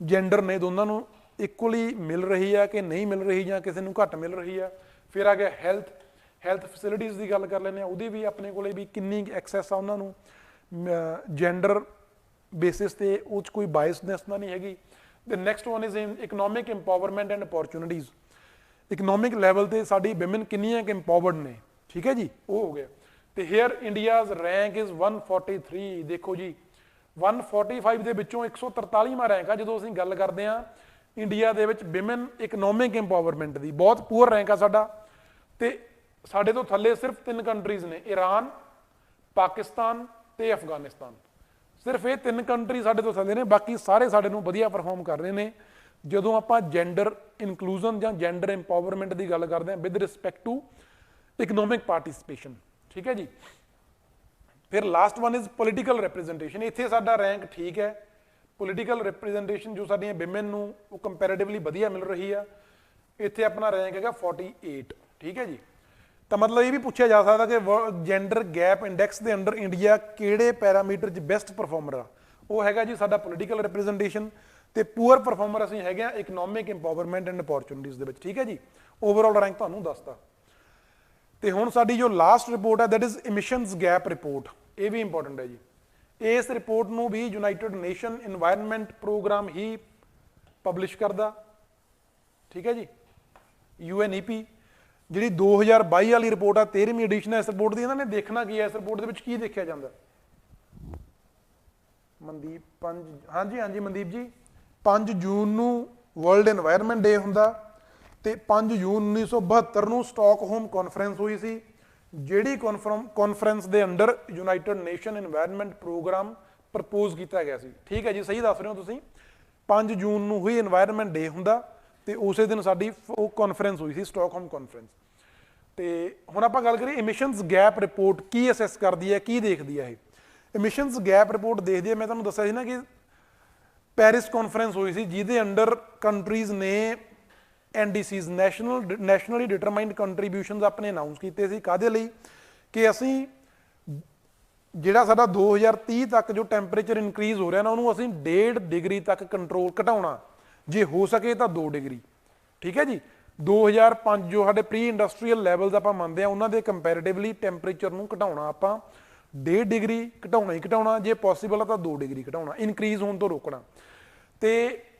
A: ਜੈਂਡਰ ਨੇ ਦੋਨਾਂ ਨੂੰ ਇਕੁਅਲੀ ਮਿਲ ਰਹੀ ਆ ਕਿ ਨਹੀਂ ਮਿਲ ਰਹੀ, ਜਾਂ ਕਿਸੇ ਨੂੰ ਘੱਟ ਮਿਲ ਰਹੀ ਆ। ਫਿਰ ਆ ਗਿਆ ਹੈਲਥ ਫੈਸਿਲਿਟੀਜ਼ ਦੀ ਗੱਲ ਕਰ ਲੈਂਦੇ ਹਾਂ, ਉਹਦੀ ਵੀ ਆਪਣੇ ਕੋਲੇ ਵੀ ਕਿੰਨੀ ਐਕਸੈਸ ਆ ਉਹਨਾਂ ਨੂੰ ਜੈਂਡਰ ਬੇਸਿਸ ਤੇ, ਉਹ 'ਚ ਕੋਈ ਬਾਇਸਨੈਸ ਤਾਂ ਨਹੀਂ ਹੈਗੀ। The next one is in economic empowerment and opportunities, economic level ਤੇ ਸਾਡੀ ਵਿਮਨ ਕਿੰਨੀਆਂ ਕਿ ਇੰਪਾਵਰਡ ਨੇ। ਠੀਕ ਹੈ ਜੀ, ਉਹ ਹੋ ਗਿਆ। ਤੇ ਹੇਅਰ ਇੰਡੀਆਜ਼ ਰੈਂਕ ਇਜ਼ 143। ਦੇਖੋ ਜੀ 145 ਦੇ ਵਿੱਚੋਂ 143ਵਾਂ ਰੈਂਕ ਆ ਜਦੋਂ ਅਸੀਂ ਗੱਲ ਕਰਦੇ ਹਾਂ ਇੰਡੀਆ ਦੇ ਵਿੱਚ ਵਿਮਨ ਇਕਨੋਮਿਕ ਇੰਪਾਵਰਮੈਂਟ ਦੀ। ਬਹੁਤ ਪੂਅਰ ਰੈਂਕ ਆ ਸਾਡਾ। ਤੇ ਸਾਡੇ ਤੋਂ ਥੱਲੇ ਸਿਰਫ 3 ਕੰਟਰੀਜ਼ ਨੇ, ਈਰਾਨ, ਪਾਕਿਸਤਾਨ ਤੇ ਅਫਗਾਨਿਸਤਾਨ। ਸਿਰਫ ਇਹ 3 ਕੰਟਰੀ ਸਾਡੇ ਤੋਂ ਥੱਲੇ ਨੇ, ਬਾਕੀ ਸਾਰੇ ਸਾਡੇ ਨੂੰ ਵਧੀਆ ਪਰਫਾਰਮ ਕਰ ਰਹੇ ਨੇ ਜਦੋਂ ਆਪਾਂ ਜੈਂਡਰ ਇਨਕਲੂਜਨ ਜਾਂ ਜੈਂਡਰ ਇੰਪਾਵਰਮੈਂਟ ਦੀ ਗੱਲ ਕਰਦੇ ਹਾਂ with respect to economic participation. ਠੀਕ ਹੈ ਜੀ, ਫਿਰ last one is political representation. ਇੱਥੇ ਸਾਡਾ ਰੈਂਕ ਠੀਕ ਹੈ, ਪੋਲੀਟੀਕਲ ਰਿਪਰੈਜ਼ੈਂਟੇਸ਼ਨ ਜੋ ਸਾਡੀਆਂ ਵਿਮਨ ਨੂੰ ਉਹ ਕੰਪੈਰੇਟਿਵਲੀ ਵਧੀਆ ਮਿਲ ਰਹੀ ਆ। ਇੱਥੇ ਆਪਣਾ ਰੈਂਕ ਹੈਗਾ 48। ਠੀਕ ਹੈ ਜੀ, ਤਾਂ ਮਤਲਬ ਇਹ ਵੀ ਪੁੱਛਿਆ ਜਾ ਸਕਦਾ ਕਿ ਜੈਂਡਰ ਗੈਪ ਇੰਡੈਕਸ ਦੇ ਅੰਡਰ ਇੰਡੀਆ ਕਿਹੜੇ ਪੈਰਾਮੀਟਰ 'ਚ ਬੈਸਟ ਪਰਫਾਰਮਰ ਆ। ਉਹ ਹੈਗਾ ਜੀ ਸਾਡਾ ਪੋਲੀਟੀਕਲ ਰਿਪਰੈਜ਼ੈਂਟੇਸ਼ਨ, ਤੇ ਪੂਅਰ ਪਰਫਾਰਮਰ ਅਸੀਂ ਹੈਗੇ ਆ ਇਕਨੋਮਿਕ ਇੰਪਾਵਰਮੈਂਟ ਐਂਡ ਅਪੋਰਚੁਨਿਟੀਜ਼ ਦੇ ਵਿੱਚ। ਠੀਕ ਹੈ ਜੀ, ਓਵਰਆਲ ਰੈਂਕ ਤੁਹਾਨੂੰ ਦੱਸਦਾ। ਤੇ ਹੁਣ ਸਾਡੀ ਜੋ ਲਾਸਟ ਰਿਪੋਰਟ ਹੈ ਦੈਟ ਇਜ਼ ਇਮਿਸ਼ਨਸ ਗੈਪ ਰਿਪੋਰਟ, ਇਹ ਵੀ ਇੰਪੋਰਟੈਂਟ ਹੈ ਜੀ। ਇਸ ਰਿਪੋਰਟ ਨੂੰ ਵੀ ਯੂਨਾਈਟਿਡ ਨੇਸ਼ਨ ਇਨਵਾਇਰਨਮੈਂਟ ਪ੍ਰੋਗਰਾਮ ਹੀ ਪਬਲਿਸ਼ ਕਰਦਾ, ਠੀਕ ਹੈ ਜੀ। UNEP ਜਿਹੜੀ 2022 ਵਾਲੀ ਰਿਪੋਰਟ ਆ 13ਵੀਂ ਐਡੀਸ਼ਨ ਹੈ ਇਸ ਰਿਪੋਰਟ ਦੀ, ਇਹਨਾਂ ਨੇ ਦੇਖਣਾ ਕੀ ਹੈ, ਇਸ ਰਿਪੋਰਟ ਦੇ ਵਿੱਚ ਕੀ ਦੇਖਿਆ ਜਾਂਦਾ। ਮਨਦੀਪ ਹਾਂਜੀ ਹਾਂਜੀ ਮਨਦੀਪ ਜੀ, 5 ਜੂਨ ਨੂੰ ਵਰਲਡ ਇਨਵਾਇਰਨਮੈਂਟ ਡੇ ਹੁੰਦਾ ਤੇ 5 ਜੂਨ 1972 ਨੂੰ ਸਟਾਕਹੋਮ ਕਾਨਫਰੰਸ ਹੋਈ ਸੀ, ਜਿਹੜੀ ਕਾਨਫਰੰਸ ਦੇ under United nation environment Programme propose ਕੀਤਾ ਗਿਆ ਸੀ। ਠੀਕ ਹੈ ਜੀ, ਸਹੀ ਦੱਸ ਰਹੇ ਹੋ ਤੁਸੀਂ। 5 ਜੂਨ ਨੂੰ ਹੀ ਇਨਵਾਇਰਨਮੈਂਟ ਡੇ ਹੁੰਦਾ ਤੇ ਉਸੇ ਦਿਨ ਸਾਡੀ ਉਹ ਕਾਨਫਰੰਸ ਹੋਈ ਸੀ, ਸਟਾਕਹੋਮ ਕਾਨਫਰੰਸ। ਤੇ ਹੁਣ ਆਪਾਂ ਗੱਲ ਕਰੀਏ ਇਮਿਸ਼ਨਸ ਗੈਪ ਰਿਪੋਰਟ ਕੀ ਅਸੈਸ ਕਰਦੀ ਹੈ, ਕੀ ਦੇਖਦੀ ਹੈ ਇਹ। ਇਮਿਸ਼ਨਸ ਗੈਪ ਰਿਪੋਰਟ ਦੇਖਦੀ ਹੈ, ਮੈਂ ਤੁਹਾਨੂੰ ਦੱਸਿਆ ਸੀ ਨਾ ਕਿ ਪੈਰਿਸ ਕਾਨਫਰੰਸ ਹੋਈ ਸੀ ਜਿਹਦੇ ਅੰਡਰ ਕੰਟਰੀਜ਼ ਨੇ NDCs ਨੈਸ਼ਨਲੀ ਡਿਟਰਮਾਈਨਡ ਕੰਟਰੀਬਿਊਸ਼ਨਸ ਆਪਣੇ ਅਨਾਉਂਸ ਕੀਤੇ ਸੀ। ਕਾਹਦੇ ਲਈ? ਕਿ ਅਸੀਂ ਜਿਹੜਾ ਸਾਡਾ 2030 ਤੱਕ ਜੋ ਟੈਂਪਰੇਚਰ ਇਨਕਰੀਜ਼ ਹੋ ਰਿਹਾ ਨਾ ਉਹਨੂੰ ਅਸੀਂ 1.5 ਡਿਗਰੀ ਤੱਕ ਕੰਟਰੋਲ ਘਟਾਉਣਾ, ਜੇ ਹੋ ਸਕੇ ਤਾਂ 2 ਡਿਗਰੀ। ਠੀਕ ਹੈ ਜੀ। 2005 ਜੋ ਸਾਡੇ ਪ੍ਰੀ ਇੰਡਸਟਰੀਅਲ ਲੈਵਲਸ ਆਪਾਂ ਮੰਨਦੇ ਆ ਉਹਨਾਂ ਦੇ ਕੰਪੈਰੀਟਿਵਲੀ ਟੈਂਪਰੇਚਰ ਨੂੰ ਘਟਾਉਣਾ ਆਪਾਂ 1.5 ਡਿਗਰੀ ਘਟਾਉਣਾ ਹੀ ਘਟਾਉਣਾ, ਜੇ ਪੋਸੀਬਲ ਆ ਤਾਂ 2 ਡਿਗਰੀ ਘਟਾਉਣਾ, ਇਨਕਰੀਜ਼ ਹੋਣ ਤੋਂ ਰੋਕਣਾ। ਤੇ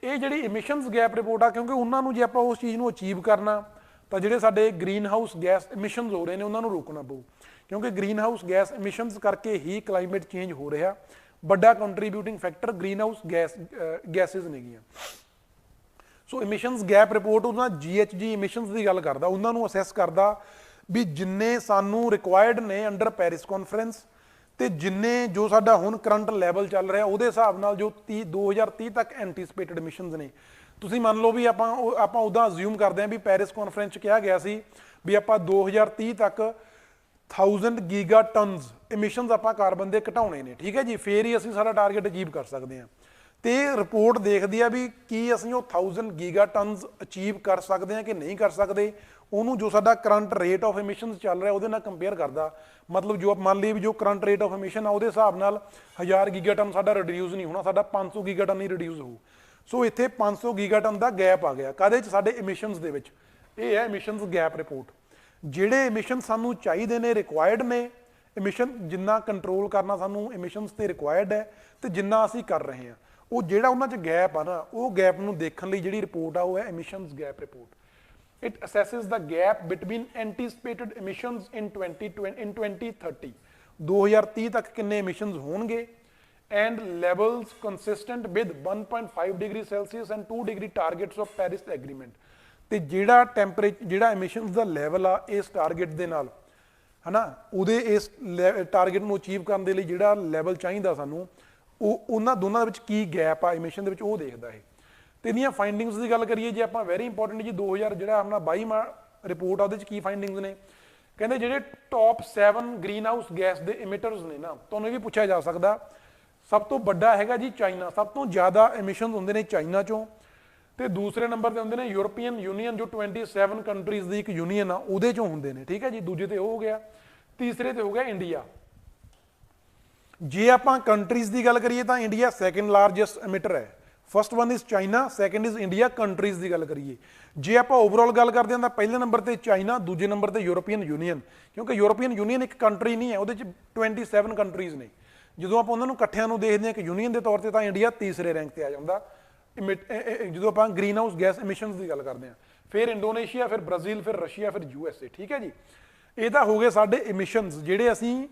A: ਇਹ ਜਿਹੜੀ ਇਮਿਸ਼ਨਸ ਗੈਪ ਰਿਪੋਰਟ ਆ, ਕਿਉਂਕਿ ਉਹਨਾਂ ਨੂੰ ਜੇ ਆਪਾਂ ਉਸ ਚੀਜ਼ ਨੂੰ ਅਚੀਵ ਕਰਨਾ ਤਾਂ ਜਿਹੜੇ ਸਾਡੇ ਗ੍ਰੀਨ ਹਾਊਸ ਗੈਸ ਇਮਿਸ਼ਨਸ ਹੋ ਰਹੇ ਨੇ ਉਹਨਾਂ ਨੂੰ ਰੋਕਣਾ ਪਊ, ਕਿਉਂਕਿ ਗ੍ਰੀਨ ਹਾਊਸ ਗੈਸ ਇਮਿਸ਼ਨਸ ਕਰਕੇ ਹੀ ਕਲਾਈਮੇਟ ਚੇਂਜ ਹੋ ਰਿਹਾ। ਵੱਡਾ contributing factor green house gases ਨੇਗੀਆਂ। ਸੋ ਇਮਿਸ਼ਨਸ ਗੈਪ ਰਿਪੋਰਟ ਉਹਨਾਂ GHG ਇਮਿਸ਼ਨਸ ਦੀ ਗੱਲ ਕਰਦਾ, ਉਹਨਾਂ ਨੂੰ ਅਸੈਸ ਕਰਦਾ ਵੀ ਜਿੰਨੇ ਸਾਨੂੰ ਰਿਕੁਆਇਰਡ ਨੇ ਅੰਡਰ ਪੈਰਿਸ ਕਾਨਫਰੰਸ ਤੇ ਜਿੰਨੇ ਜੋ ਸਾਡਾ ਹੁਣ ਕਰੰਟ ਲੈਵਲ ਚੱਲ ਰਿਹਾ ਉਹਦੇ ਹਿਸਾਬ ਨਾਲ ਜੋ 2030 ਤੱਕ ਐਂਟੀਸਪੇਟਡ ਇਮਿਸ਼ਨਸ ਨੇ। ਤੁਸੀਂ ਮੰਨ ਲਓ ਵੀ ਆਪਾਂ ਉਦਾਂ ਅਸਿਊਮ ਕਰਦੇ ਹਾਂ ਵੀ ਪੈਰਿਸ ਕਾਨਫਰੰਸ 'ਚ ਕਿਹਾ ਗਿਆ ਸੀ ਵੀ ਆਪਾਂ 2030 ਤੱਕ 1000 ਗੀਗਾ ਟਨਸ ਇਮਿਸ਼ਨਸ ਆਪਾਂ ਕਾਰਬਨ ਦੇ ਘਟਾਉਣੇ ਨੇ। ਠੀਕ ਹੈ ਜੀ, ਫੇਰ ਹੀ ਅਸੀਂ ਸਾਡਾ ਟਾਰਗੇਟ ਅਚੀਵ ਕਰ ਸਕਦੇ ਹਾਂ। ਤੇ ਰਿਪੋਰਟ ਦੇਖਦੀ ਆ ਵੀ ਕੀ ਅਸੀਂ ਉਹ 1000 ਗੀਗਾ ਟਨਸ ਅਚੀਵ ਕਰ ਸਕਦੇ ਹਾਂ ਕਿ ਨਹੀਂ ਕਰ ਸਕਦੇ, ਉਹਨੂੰ ਜੋ ਸਾਡਾ ਕਰੰਟ ਰੇਟ ਆਫ ਇਮਿਸ਼ਨਸ ਚੱਲ ਰਿਹਾ ਉਹਦੇ ਨਾਲ ਕੰਪੇਅਰ ਕਰਦਾ। ਮਤਲਬ ਜੋ ਮੰਨ ਲਈਏ ਵੀ ਜੋ ਕਰੰਟ ਰੇਟ ਆਫ ਇਮਿਸ਼ਨ ਆ ਉਹਦੇ ਹਿਸਾਬ ਨਾਲ 1000 ਗੀਗਾ ਟਨ ਸਾਡਾ ਰਿਡਿਊਸ ਨਹੀਂ ਹੋਣਾ, ਸਾਡਾ 500 ਗੀਗਾ ਟਨ ਹੀ ਰਿਡਿਊਸ ਹੋਊ। ਸੋ ਇੱਥੇ 500 ਗੀਗਾ ਟਨ ਦਾ ਗੈਪ ਆ ਗਿਆ, ਕਾਹਦੇ 'ਚ? ਸਾਡੇ ਇਮਿਸ਼ਨਸ ਦੇ ਵਿੱਚ। ਇਹ ਹੈ ਇਮਿਸ਼ਨਸ ਗੈਪ ਰਿਪੋਰਟ। ਜਿਹੜੇ ਇਮਿਸ਼ਨ ਸਾਨੂੰ ਚਾਹੀਦੇ ਨੇ, ਰਿਕੁਆਇਰਡ ਨੇ ਇਮਿਸ਼ਨ, ਜਿੰਨਾ ਕੰਟਰੋਲ ਕਰਨਾ ਸਾਨੂੰ ਇਮਿਸ਼ਨਸ ਤੇ ਰਿਕੁਆਇਰਡ ਹੈ ਤੇ ਜਿੰਨਾ ਅਸੀਂ ਕਰ ਰਹੇ ਹਾਂ, ਉਹ ਜਿਹੜਾ ਉਹਨਾਂ 'ਚ ਗੈਪ ਆ ਨਾ, ਉਹ ਗੈਪ ਨੂੰ ਦੇਖਣ ਲਈ ਜਿਹੜੀ ਰਿਪੋਰਟ ਆ ਉਹ ਹੈ emissions gap report. It assesses the gap between anticipated emissions in 2030 2030 ਤੱਕ ਕਿੰਨੇ emissions ਹੋਣਗੇ and levels consistent with 1.5 degree Celsius and 2 degree targets of Paris Agreement। ਤੇ ਜਿਹੜਾ ਟੈਂਪਰੇਚਰ ਜਿਹੜਾ emissions ਦਾ ਲੈਵਲ ਆ ਇਸ ਟਾਰਗੇਟ ਦੇ ਨਾਲ ਹਨਾ, ਉਹਦੇ ਇਸ ਟਾਰਗੇਟ ਨੂੰ ਅਚੀਵ ਕਰਨ ਦੇ ਲਈ ਜਿਹੜਾ ਲੈਵਲ ਚਾਹੀਦਾ ਸਾਨੂੰ, ਉਹ ਉਹਨਾਂ ਦੋਨਾਂ ਦੇ ਵਿੱਚ ਕੀ ਗੈਪ ਆ emission ਦੇ ਵਿੱਚ, ਉਹ ਦੇਖਦਾ ਇਹ। ਤੇ ਇਹਦੀਆਂ ਫਾਈਂਡਿੰਗਸ ਦੀ ਗੱਲ ਕਰੀਏ ਜੇ ਆਪਾਂ, ਵੈਰੀ ਇੰਪੋਰਟੈਂਟ ਜੀ, 2000 ਜਿਹੜਾ ਆਪਣਾ 22ਵਾਂ ਰਿਪੋਰਟ ਆ ਉਹਦੇ 'ਚ ਕੀ ਫਾਈਂਡਿੰਗਸ ਨੇ। ਕਹਿੰਦੇ ਜਿਹੜੇ ਟੌਪ 7 ਗ੍ਰੀਨ ਹਾਊਸ ਗੈਸ ਦੇ ਇਮਿਟਰਸ ਨੇ ਨਾ, ਤੁਹਾਨੂੰ ਇਹ ਵੀ ਪੁੱਛਿਆ ਜਾ ਸਕਦਾ। ਸਭ ਤੋਂ ਵੱਡਾ ਹੈਗਾ ਜੀ ਚਾਈਨਾ, ਸਭ ਤੋਂ ਜ਼ਿਆਦਾ ਐਮਿਸ਼ਨਸ ਹੁੰਦੇ ਨੇ ਚਾਈਨਾ 'ਚੋਂ, ਤੇ ਦੂਸਰੇ ਨੰਬਰ ਤੇ ਹੁੰਦੇ ਨੇ ਯੂਰਪੀਅਨ ਯੂਨੀਅਨ ਜੋ 27 ਕੰਟਰੀਜ਼ ਦੀ ਇੱਕ ਯੂਨੀਅਨ ਆ ਉਹਦੇ 'ਚੋਂ ਹੁੰਦੇ ਨੇ। ਠੀਕ ਹੈ ਜੀ, ਦੂਜੇ ਤੇ ਉਹ ਹੋ ਗਿਆ, ਤੀਸਰੇ ਤੇ ਹੋ ਗਿਆ ਇੰਡੀਆ। ਜੇ ਆਪਾਂ ਕੰਟਰੀਜ਼ ਦੀ ਗੱਲ ਕਰੀਏ ਤਾਂ ਇੰਡੀਆ ਸੈਕੰਡ ਲਾਰਜੈਸਟ ਐਮਿਟਰ ਹੈ। First one is China, second is India. Countries ਦੀ ਗੱਲ ਕਰੀਏ, ਜੇ ਆਪਾਂ ਓਵਰਆਲ ਗੱਲ ਕਰਦੇ ਹਾਂ ਤਾਂ ਪਹਿਲੇ ਨੰਬਰ ਤੇ ਚਾਈਨਾ, ਦੂਜੇ ਨੰਬਰ ਤੇ ਯੂਰਪੀਅਨ ਯੂਨੀਅਨ, ਕਿਉਂਕਿ ਯੂਰਪੀਅਨ ਯੂਨੀਅਨ ਇੱਕ ਕੰਟਰੀ ਨਹੀਂ ਹੈ, ਉਹਦੇ 'ਚ 27 ਕੰਟਰੀਜ਼ ਨੇ। ਜਦੋਂ ਆਪਾਂ ਉਹਨਾਂ ਨੂੰ ਇਕੱਠਿਆਂ ਨੂੰ ਦੇਖਦੇ ਹਾਂ ਕਿ ਯੂਨੀਅਨ ਦੇ ਤੌਰ ਤੇ ਤਾਂ ਇੰਡੀਆ ਤੀਸਰੇ ਰੈਂਕ ਤੇ ਆ ਜਾਂਦਾ ਜਦੋਂ ਆਪਾਂ ਗ੍ਰੀਨ ਹਾਊਸ ਗੈਸ ਇਮਿਸ਼ਨਸ ਦੀ ਗੱਲ ਕਰਦੇ ਹਾਂ। ਫਿਰ ਇੰਡੋਨੇਸ਼ੀਆ, ਫਿਰ ਬ੍ਰਾਜ਼ੀਲ, ਫਿਰ ਰਸ਼ੀਆ, ਫਿਰ USA। ਠੀਕ ਹੈ ਜੀ, ਇਹ ਤਾਂ ਹੋ ਗਏ ਸਾਡੇ ਇਮਿਸ਼ਨਸ ਜਿਹੜੇ ਅਸੀਂ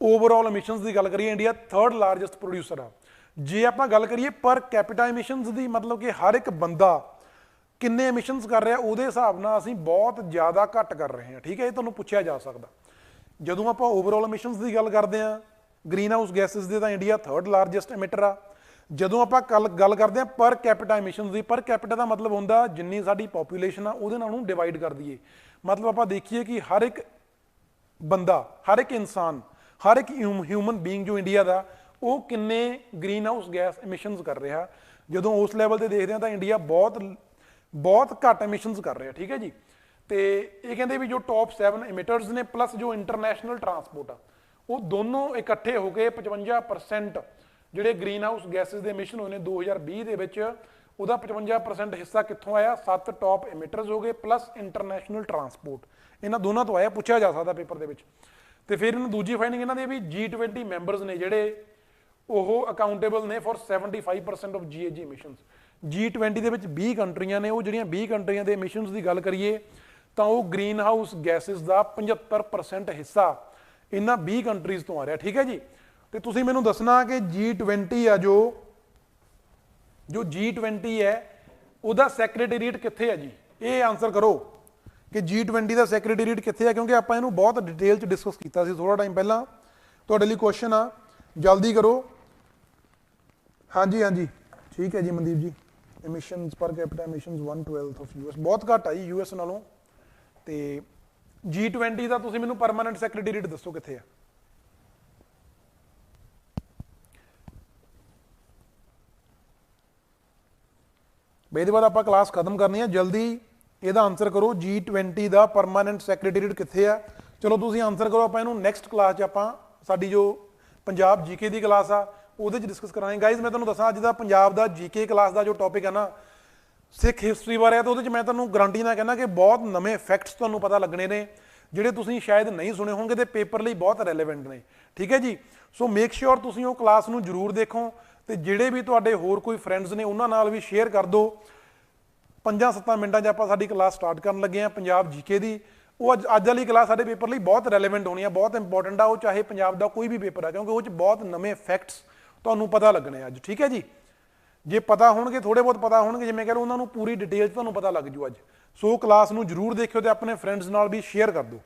A: ਓਵਰਆਲ ਇਮਿਸ਼ਨਸ ਦੀ ਗੱਲ ਕਰੀਏ, ਇੰਡੀਆ 3rd ਲਾਰਜੈਸਟ ਪ੍ਰੋਡਿਊਸਰ ਆ। ਜੇ ਆਪਾਂ ਗੱਲ ਕਰੀਏ ਪਰ ਕੈਪੀਟਾ ਇਮਿਸ਼ਨਸ ਦੀ, ਮਤਲਬ ਕਿ ਹਰ ਇੱਕ ਬੰਦਾ ਕਿੰਨੇ ਇਮਿਸ਼ਨਸ ਕਰ ਰਿਹਾ, ਉਹਦੇ ਹਿਸਾਬ ਨਾਲ ਅਸੀਂ ਬਹੁਤ ਜ਼ਿਆਦਾ ਘੱਟ ਕਰ ਰਹੇ ਹਾਂ। ਠੀਕ ਹੈ, ਇਹ ਤੁਹਾਨੂੰ ਪੁੱਛਿਆ ਜਾ ਸਕਦਾ। ਜਦੋਂ ਆਪਾਂ ਓਵਰਆਲ ਇਮਿਸ਼ਨਸ ਦੀ ਗੱਲ ਕਰਦੇ ਹਾਂ ਗ੍ਰੀਨ ਹਾਊਸ ਗੈਸਿਸ ਦੇ, ਤਾਂ ਇੰਡੀਆ 3rd ਲਾਰਜੈਸਟ ਐਮਿਟਰ ਆ। ਜਦੋਂ ਆਪਾਂ ਗੱਲ ਕਰਦੇ ਹਾਂ ਪਰ ਕੈਪੀਟਾ ਇਮਿਸ਼ਨਸ ਦੀ, ਪਰ ਕੈਪੀਟਾ ਦਾ ਮਤਲਬ ਹੁੰਦਾ ਜਿੰਨੀ ਸਾਡੀ ਪੋਪੂਲੇਸ਼ਨ ਆ ਉਹਦੇ ਨਾਲ ਉਹਨੂੰ ਡਿਵਾਈਡ ਕਰ ਦਈਏ। ਮਤਲਬ ਆਪਾਂ ਦੇਖੀਏ ਕਿ ਹਰ ਇੱਕ ਬੰਦਾ, ਹਰ ਇੱਕ ਇਨਸਾਨ, ਹਰ ਇੱਕ ਹਿਊਮਨ ਬੀਇੰਗ ਜੋ ਇੰਡੀਆ ਦਾ, ਉਹ ਕਿੰਨੇ ਗ੍ਰੀਨ ਹਾਊਸ ਗੈਸ ਇਮਿਸ਼ਨਸ ਕਰ ਰਿਹਾ। ਜਦੋਂ ਉਸ ਲੈਵਲ ਤੇ ਦੇਖਦੇ ਹਾਂ ਤਾਂ ਇੰਡੀਆ ਬਹੁਤ ਘੱਟ ਇਮਿਸ਼ਨਸ ਕਰ ਰਿਹਾ। ਠੀਕ ਹੈ ਜੀ, ਤੇ ਇਹ ਕਹਿੰਦੇ ਵੀ ਜੋ ਟੌਪ 7 ਇਮਿਟਰਸ ਨੇ ਪਲੱਸ ਜੋ ਇੰਟਰਨੈਸ਼ਨਲ ਟਰਾਂਸਪੋਰਟ ਆ, ਉਹ ਦੋਨੋਂ ਇਕੱਠੇ ਹੋ ਕੇ 55% ਜਿਹੜੇ ਗ੍ਰੀਨ ਹਾਊਸ ਗੈਸਿਸ ਦੇ ਇਮਿਸ਼ਨ ਹੋਏ ਨੇ 2020 ਦੇ ਵਿੱਚ, ਉਹਦਾ 55% ਹਿੱਸਾ ਕਿੱਥੋਂ ਆਇਆ? 7 ਟੌਪ ਐਮਿਟਰਸ ਹੋ ਗਏ ਪਲੱਸ ਇੰਟਰਨੈਸ਼ਨਲ ਟਰਾਂਸਪੋਰਟ, ਇਹਨਾਂ ਦੋਨਾਂ ਤੋਂ ਆਇਆ, ਪੁੱਛਿਆ ਜਾ ਸਕਦਾ ਪੇਪਰ ਦੇ ਵਿੱਚ। ਤੇ ਫਿਰ ਇਹਨਾਂ ਦੂਜੀ ਫਾਈਂਡਿੰਗ ਇਹਨਾਂ ਦੀ ਵੀ G20 ਮੈਂਬਰਸ ਨੇ ਜਿਹੜੇ ਉਹ ਅਕਾਊਂਟੇਬਲ ਨੇ ਫॉर 75% ਆਫ GHG ਐਮਿਸ਼ਨਸ। G20 ਦੇ ਵਿੱਚ 20 ਕੰਟਰੀਆਂ ਨੇ, ਉਹ ਜਿਹੜੀਆਂ 20 ਕੰਟਰੀਆਂ ਦੇ ਐਮਿਸ਼ਨਸ ਦੀ ਗੱਲ ਕਰੀਏ ਤਾਂ ਉਹ ਗ੍ਰੀਨ ਹਾਊਸ ਗੈਸਿਸ ਦਾ 75% ਹਿੱਸਾ ਇਹਨਾਂ 20 ਕੰਟਰੀਜ਼ ਤੋਂ ਆ ਰਿਹਾ, ਠੀਕ ਹੈ ਜੀ। ਤੇ ਤੁਸੀਂ ਮੈਨੂੰ ਦੱਸਣਾ ਕਿ G20 ਆ ਜੋ G20 ਹੈ ਉਹਦਾ ਸੈਕਟਰੀਏਟ ਕਿੱਥੇ ਹੈ ਜੀ? ਇਹ ਆਨਸਰ ਕਰੋ ਕਿ G20 ਦਾ ਸੈਕਟਰੀਏਟ ਕਿੱਥੇ ਹੈ, ਕਿਉਂਕਿ ਆਪਾਂ ਇਹਨੂੰ ਬਹੁਤ ਡਿਟੇਲ ਚ ਡਿਸਕਸ ਕੀਤਾ ਸੀ ਥੋੜਾ ਟਾਈਮ ਪਹਿਲਾਂ। ਤੁਹਾਡੇ ਲਈ ਕੁਐਸਚਨ ਆ, ਜਲਦੀ ਕਰੋ। ਹਾਂਜੀ ਹਾਂਜੀ ਠੀਕ ਹੈ ਜੀ ਮਨਦੀਪ ਜੀ। ਐਮਿਸ਼ਨਸ ਪਰ ਕੈਪੀਟਾ ਐਮਿਸ਼ਨਸ 1/12 ਆਫ US, ਬਹੁਤ ਘੱਟ ਆ ਜੀ US ਨਾਲੋਂ। ਤੇ G20 ਦਾ ਤੁਸੀਂ ਮੈਨੂੰ ਪਰਮਾਨੈਂਟ ਸੈਕਟਰੀਏਟ ਦੱਸੋ ਕਿੱਥੇ ਆ? ਬਈ ਇਹਦੇ ਬਾਅਦ ਆਪਾਂ ਕਲਾਸ ਖਤਮ ਕਰਨੀ ਹੈ, ਜਲਦੀ ਇਹਦਾ ਆਨਸਰ ਕਰੋ। G20 ਦਾ ਪਰਮਾਨੈਂਟ ਸੈਕਟਰੀਏਟ ਕਿੱਥੇ ਆ? ਚਲੋ ਤੁਸੀਂ ਆਨਸਰ ਕਰੋ, ਆਪਾਂ ਇਹਨੂੰ ਨੈਕਸਟ ਕਲਾਸ 'ਚ ਆਪਾਂ ਸਾਡੀ ਜੋ ਪੰਜਾਬ ਜੀਕੇ ਦੀ ਕਲਾਸ ਆ ਉਹਦੇ 'ਚ ਡਿਸਕਸ ਕਰਾਂਗੇ। ਗਾਈਜ਼ ਮੈਂ ਤੁਹਾਨੂੰ ਦੱਸਾਂ ਅੱਜ ਦਾ ਪੰਜਾਬ ਦਾ ਜੀਕੇ ਕਲਾਸ ਦਾ ਜੋ ਟੌਪਿਕ ਹੈ ਨਾ ਸਿੱਖ ਹਿਸਟਰੀ ਬਾਰੇ ਆ, ਤਾਂ ਉਹਦੇ 'ਚ ਮੈਂ ਤੁਹਾਨੂੰ ਗਰੰਟੀ ਨਾਲ ਕਹਿੰਦਾ ਕਿ ਬਹੁਤ ਨਵੇਂ ਫੈਕਟਸ ਤੁਹਾਨੂੰ ਪਤਾ ਲੱਗਣੇ ਨੇ ਜਿਹੜੇ ਤੁਸੀਂ ਸ਼ਾਇਦ ਨਹੀਂ ਸੁਣੇ ਹੋਣਗੇ ਤੇ ਪੇਪਰ ਲਈ ਬਹੁਤ ਰੈਲੇਵੈਂਟ ਨੇ, ਠੀਕ ਹੈ ਜੀ। ਸੋ ਮੇਕ ਸ਼ੋਰ ਤੁਸੀਂ ਉਹ ਕਲਾਸ ਨੂੰ ਜ਼ਰੂਰ ਦੇਖੋ ਤੇ ਜਿਹੜੇ ਵੀ ਤੁਹਾਡੇ ਹੋਰ ਕੋਈ ਫਰੈਂਡਸ ਨੇ ਉਹਨਾਂ ਨਾਲ ਵੀ ਸ਼ੇਅਰ ਕਰ ਦਿਓ। 5-7 ਮਿੰਟਾਂ 'ਚ ਆਪਾਂ ਸਾਡੀ ਕਲਾਸ ਸਟਾਰਟ ਕਰਨ ਲੱਗੇ ਹਾਂ ਪੰਜਾਬ ਜੀਕੇ ਦੀ। ਉਹ ਅੱਜ ਵਾਲੀ ਕਲਾਸ ਸਾਡੇ ਪੇਪਰ ਲਈ ਬਹੁਤ ਰੈਲੇਵੈਂਟ ਹੋਣੀ ਆ, ਬਹੁਤ ਇੰਪੋਰਟੈਂਟ ਆ ਉਹ, ਚਾਹੇ ਪੰਜਾਬ ਦਾ ਕੋਈ ਵੀ ਪੇਪਰ ਆ, ਕਿਉਂਕਿ ਉਹ 'ਚ ਬਹੁਤ ਨਵੇਂ ਫੈਕਟਸ ਤੁਹਾਨੂੰ ਪਤਾ ਲੱਗਣੇ ਅੱਜ, ਠੀਕ ਹੈ ਜੀ। ਜੇ ਪਤਾ ਹੋਣਗੇ, ਥੋੜੇ ਬਹੁਤ ਪਤਾ ਹੋਣਗੇ, ਜਿਵੇਂ ਕਹ ਲਓ ਉਹਨਾਂ ਨੂੰ ਪੂਰੀ ਡਿਟੇਲ 'ਚ ਤੁਹਾਨੂੰ ਪਤਾ ਲੱਗ ਜੂ ਅੱਜ। ਸੋ ਕਲਾਸ ਨੂੰ ਜ਼ਰੂਰ ਦੇਖਿਓ ਤੇ ਆਪਣੇ ਫਰੈਂਡਸ ਨਾਲ ਵੀ ਸ਼ੇਅਰ ਕਰ ਦਿਓ,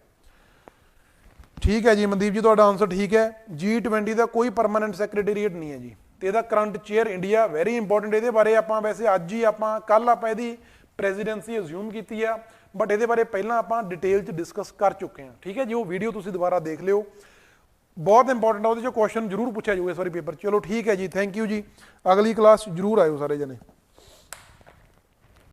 A: ਠੀਕ ਹੈ ਜੀ। ਮਨਦੀਪ ਜੀ ਤੁਹਾਡਾ ਆਨਸਰ ਠੀਕ ਹੈ। G20 ਦਾ ਕੋਈ ਪਰਮਾਨੈਂਟ ਸੈਕਟਰੀਏਟ ਨਹੀਂ ਹੈ ਜੀ, ਤੇ ਇਹਦਾ current chair India, very important. ਇਹਦੇ ਬਾਰੇ ਆਪਾਂ ਵੈਸੇ ਅੱਜ ਹੀ ਕੱਲ ਆਪਾਂ ਇਹਦੀ ਪ੍ਰੈਜ਼ੀਡੈਂਸੀ ਅਸਿਊਮ ਕੀਤੀ ਆ, ਬਟ ਇਹਦੇ ਬਾਰੇ ਪਹਿਲਾਂ ਆਪਾਂ ਡਿਟੇਲ 'ਚ ਡਿਸਕਸ ਕਰ ਚੁੱਕੇ ਹਾਂ, ਠੀਕ ਹੈ ਜੀ। ਉਹ ਵੀਡੀਓ ਤੁਸੀਂ ਦੁਬਾਰਾ ਦੇਖ ਲਿਓ, ਬਹੁਤ ਇੰਪੋਰਟੈਂਟ ਆ, ਉਹਦੇ 'ਚੋਂ ਕੁਐਸਚਨ ਜ਼ਰੂਰ ਪੁੱਛਿਆ ਜਾਊਗਾ ਇਸ ਵਾਰੀ ਪੇਪਰ। ਚਲੋ ਠੀਕ ਹੈ ਜੀ, ਥੈਂਕ ਯੂ ਜੀ। ਅਗਲੀ ਕਲਾਸ ਜ਼ਰੂਰ ਆਇਓ ਸਾਰੇ ਜਣੇ।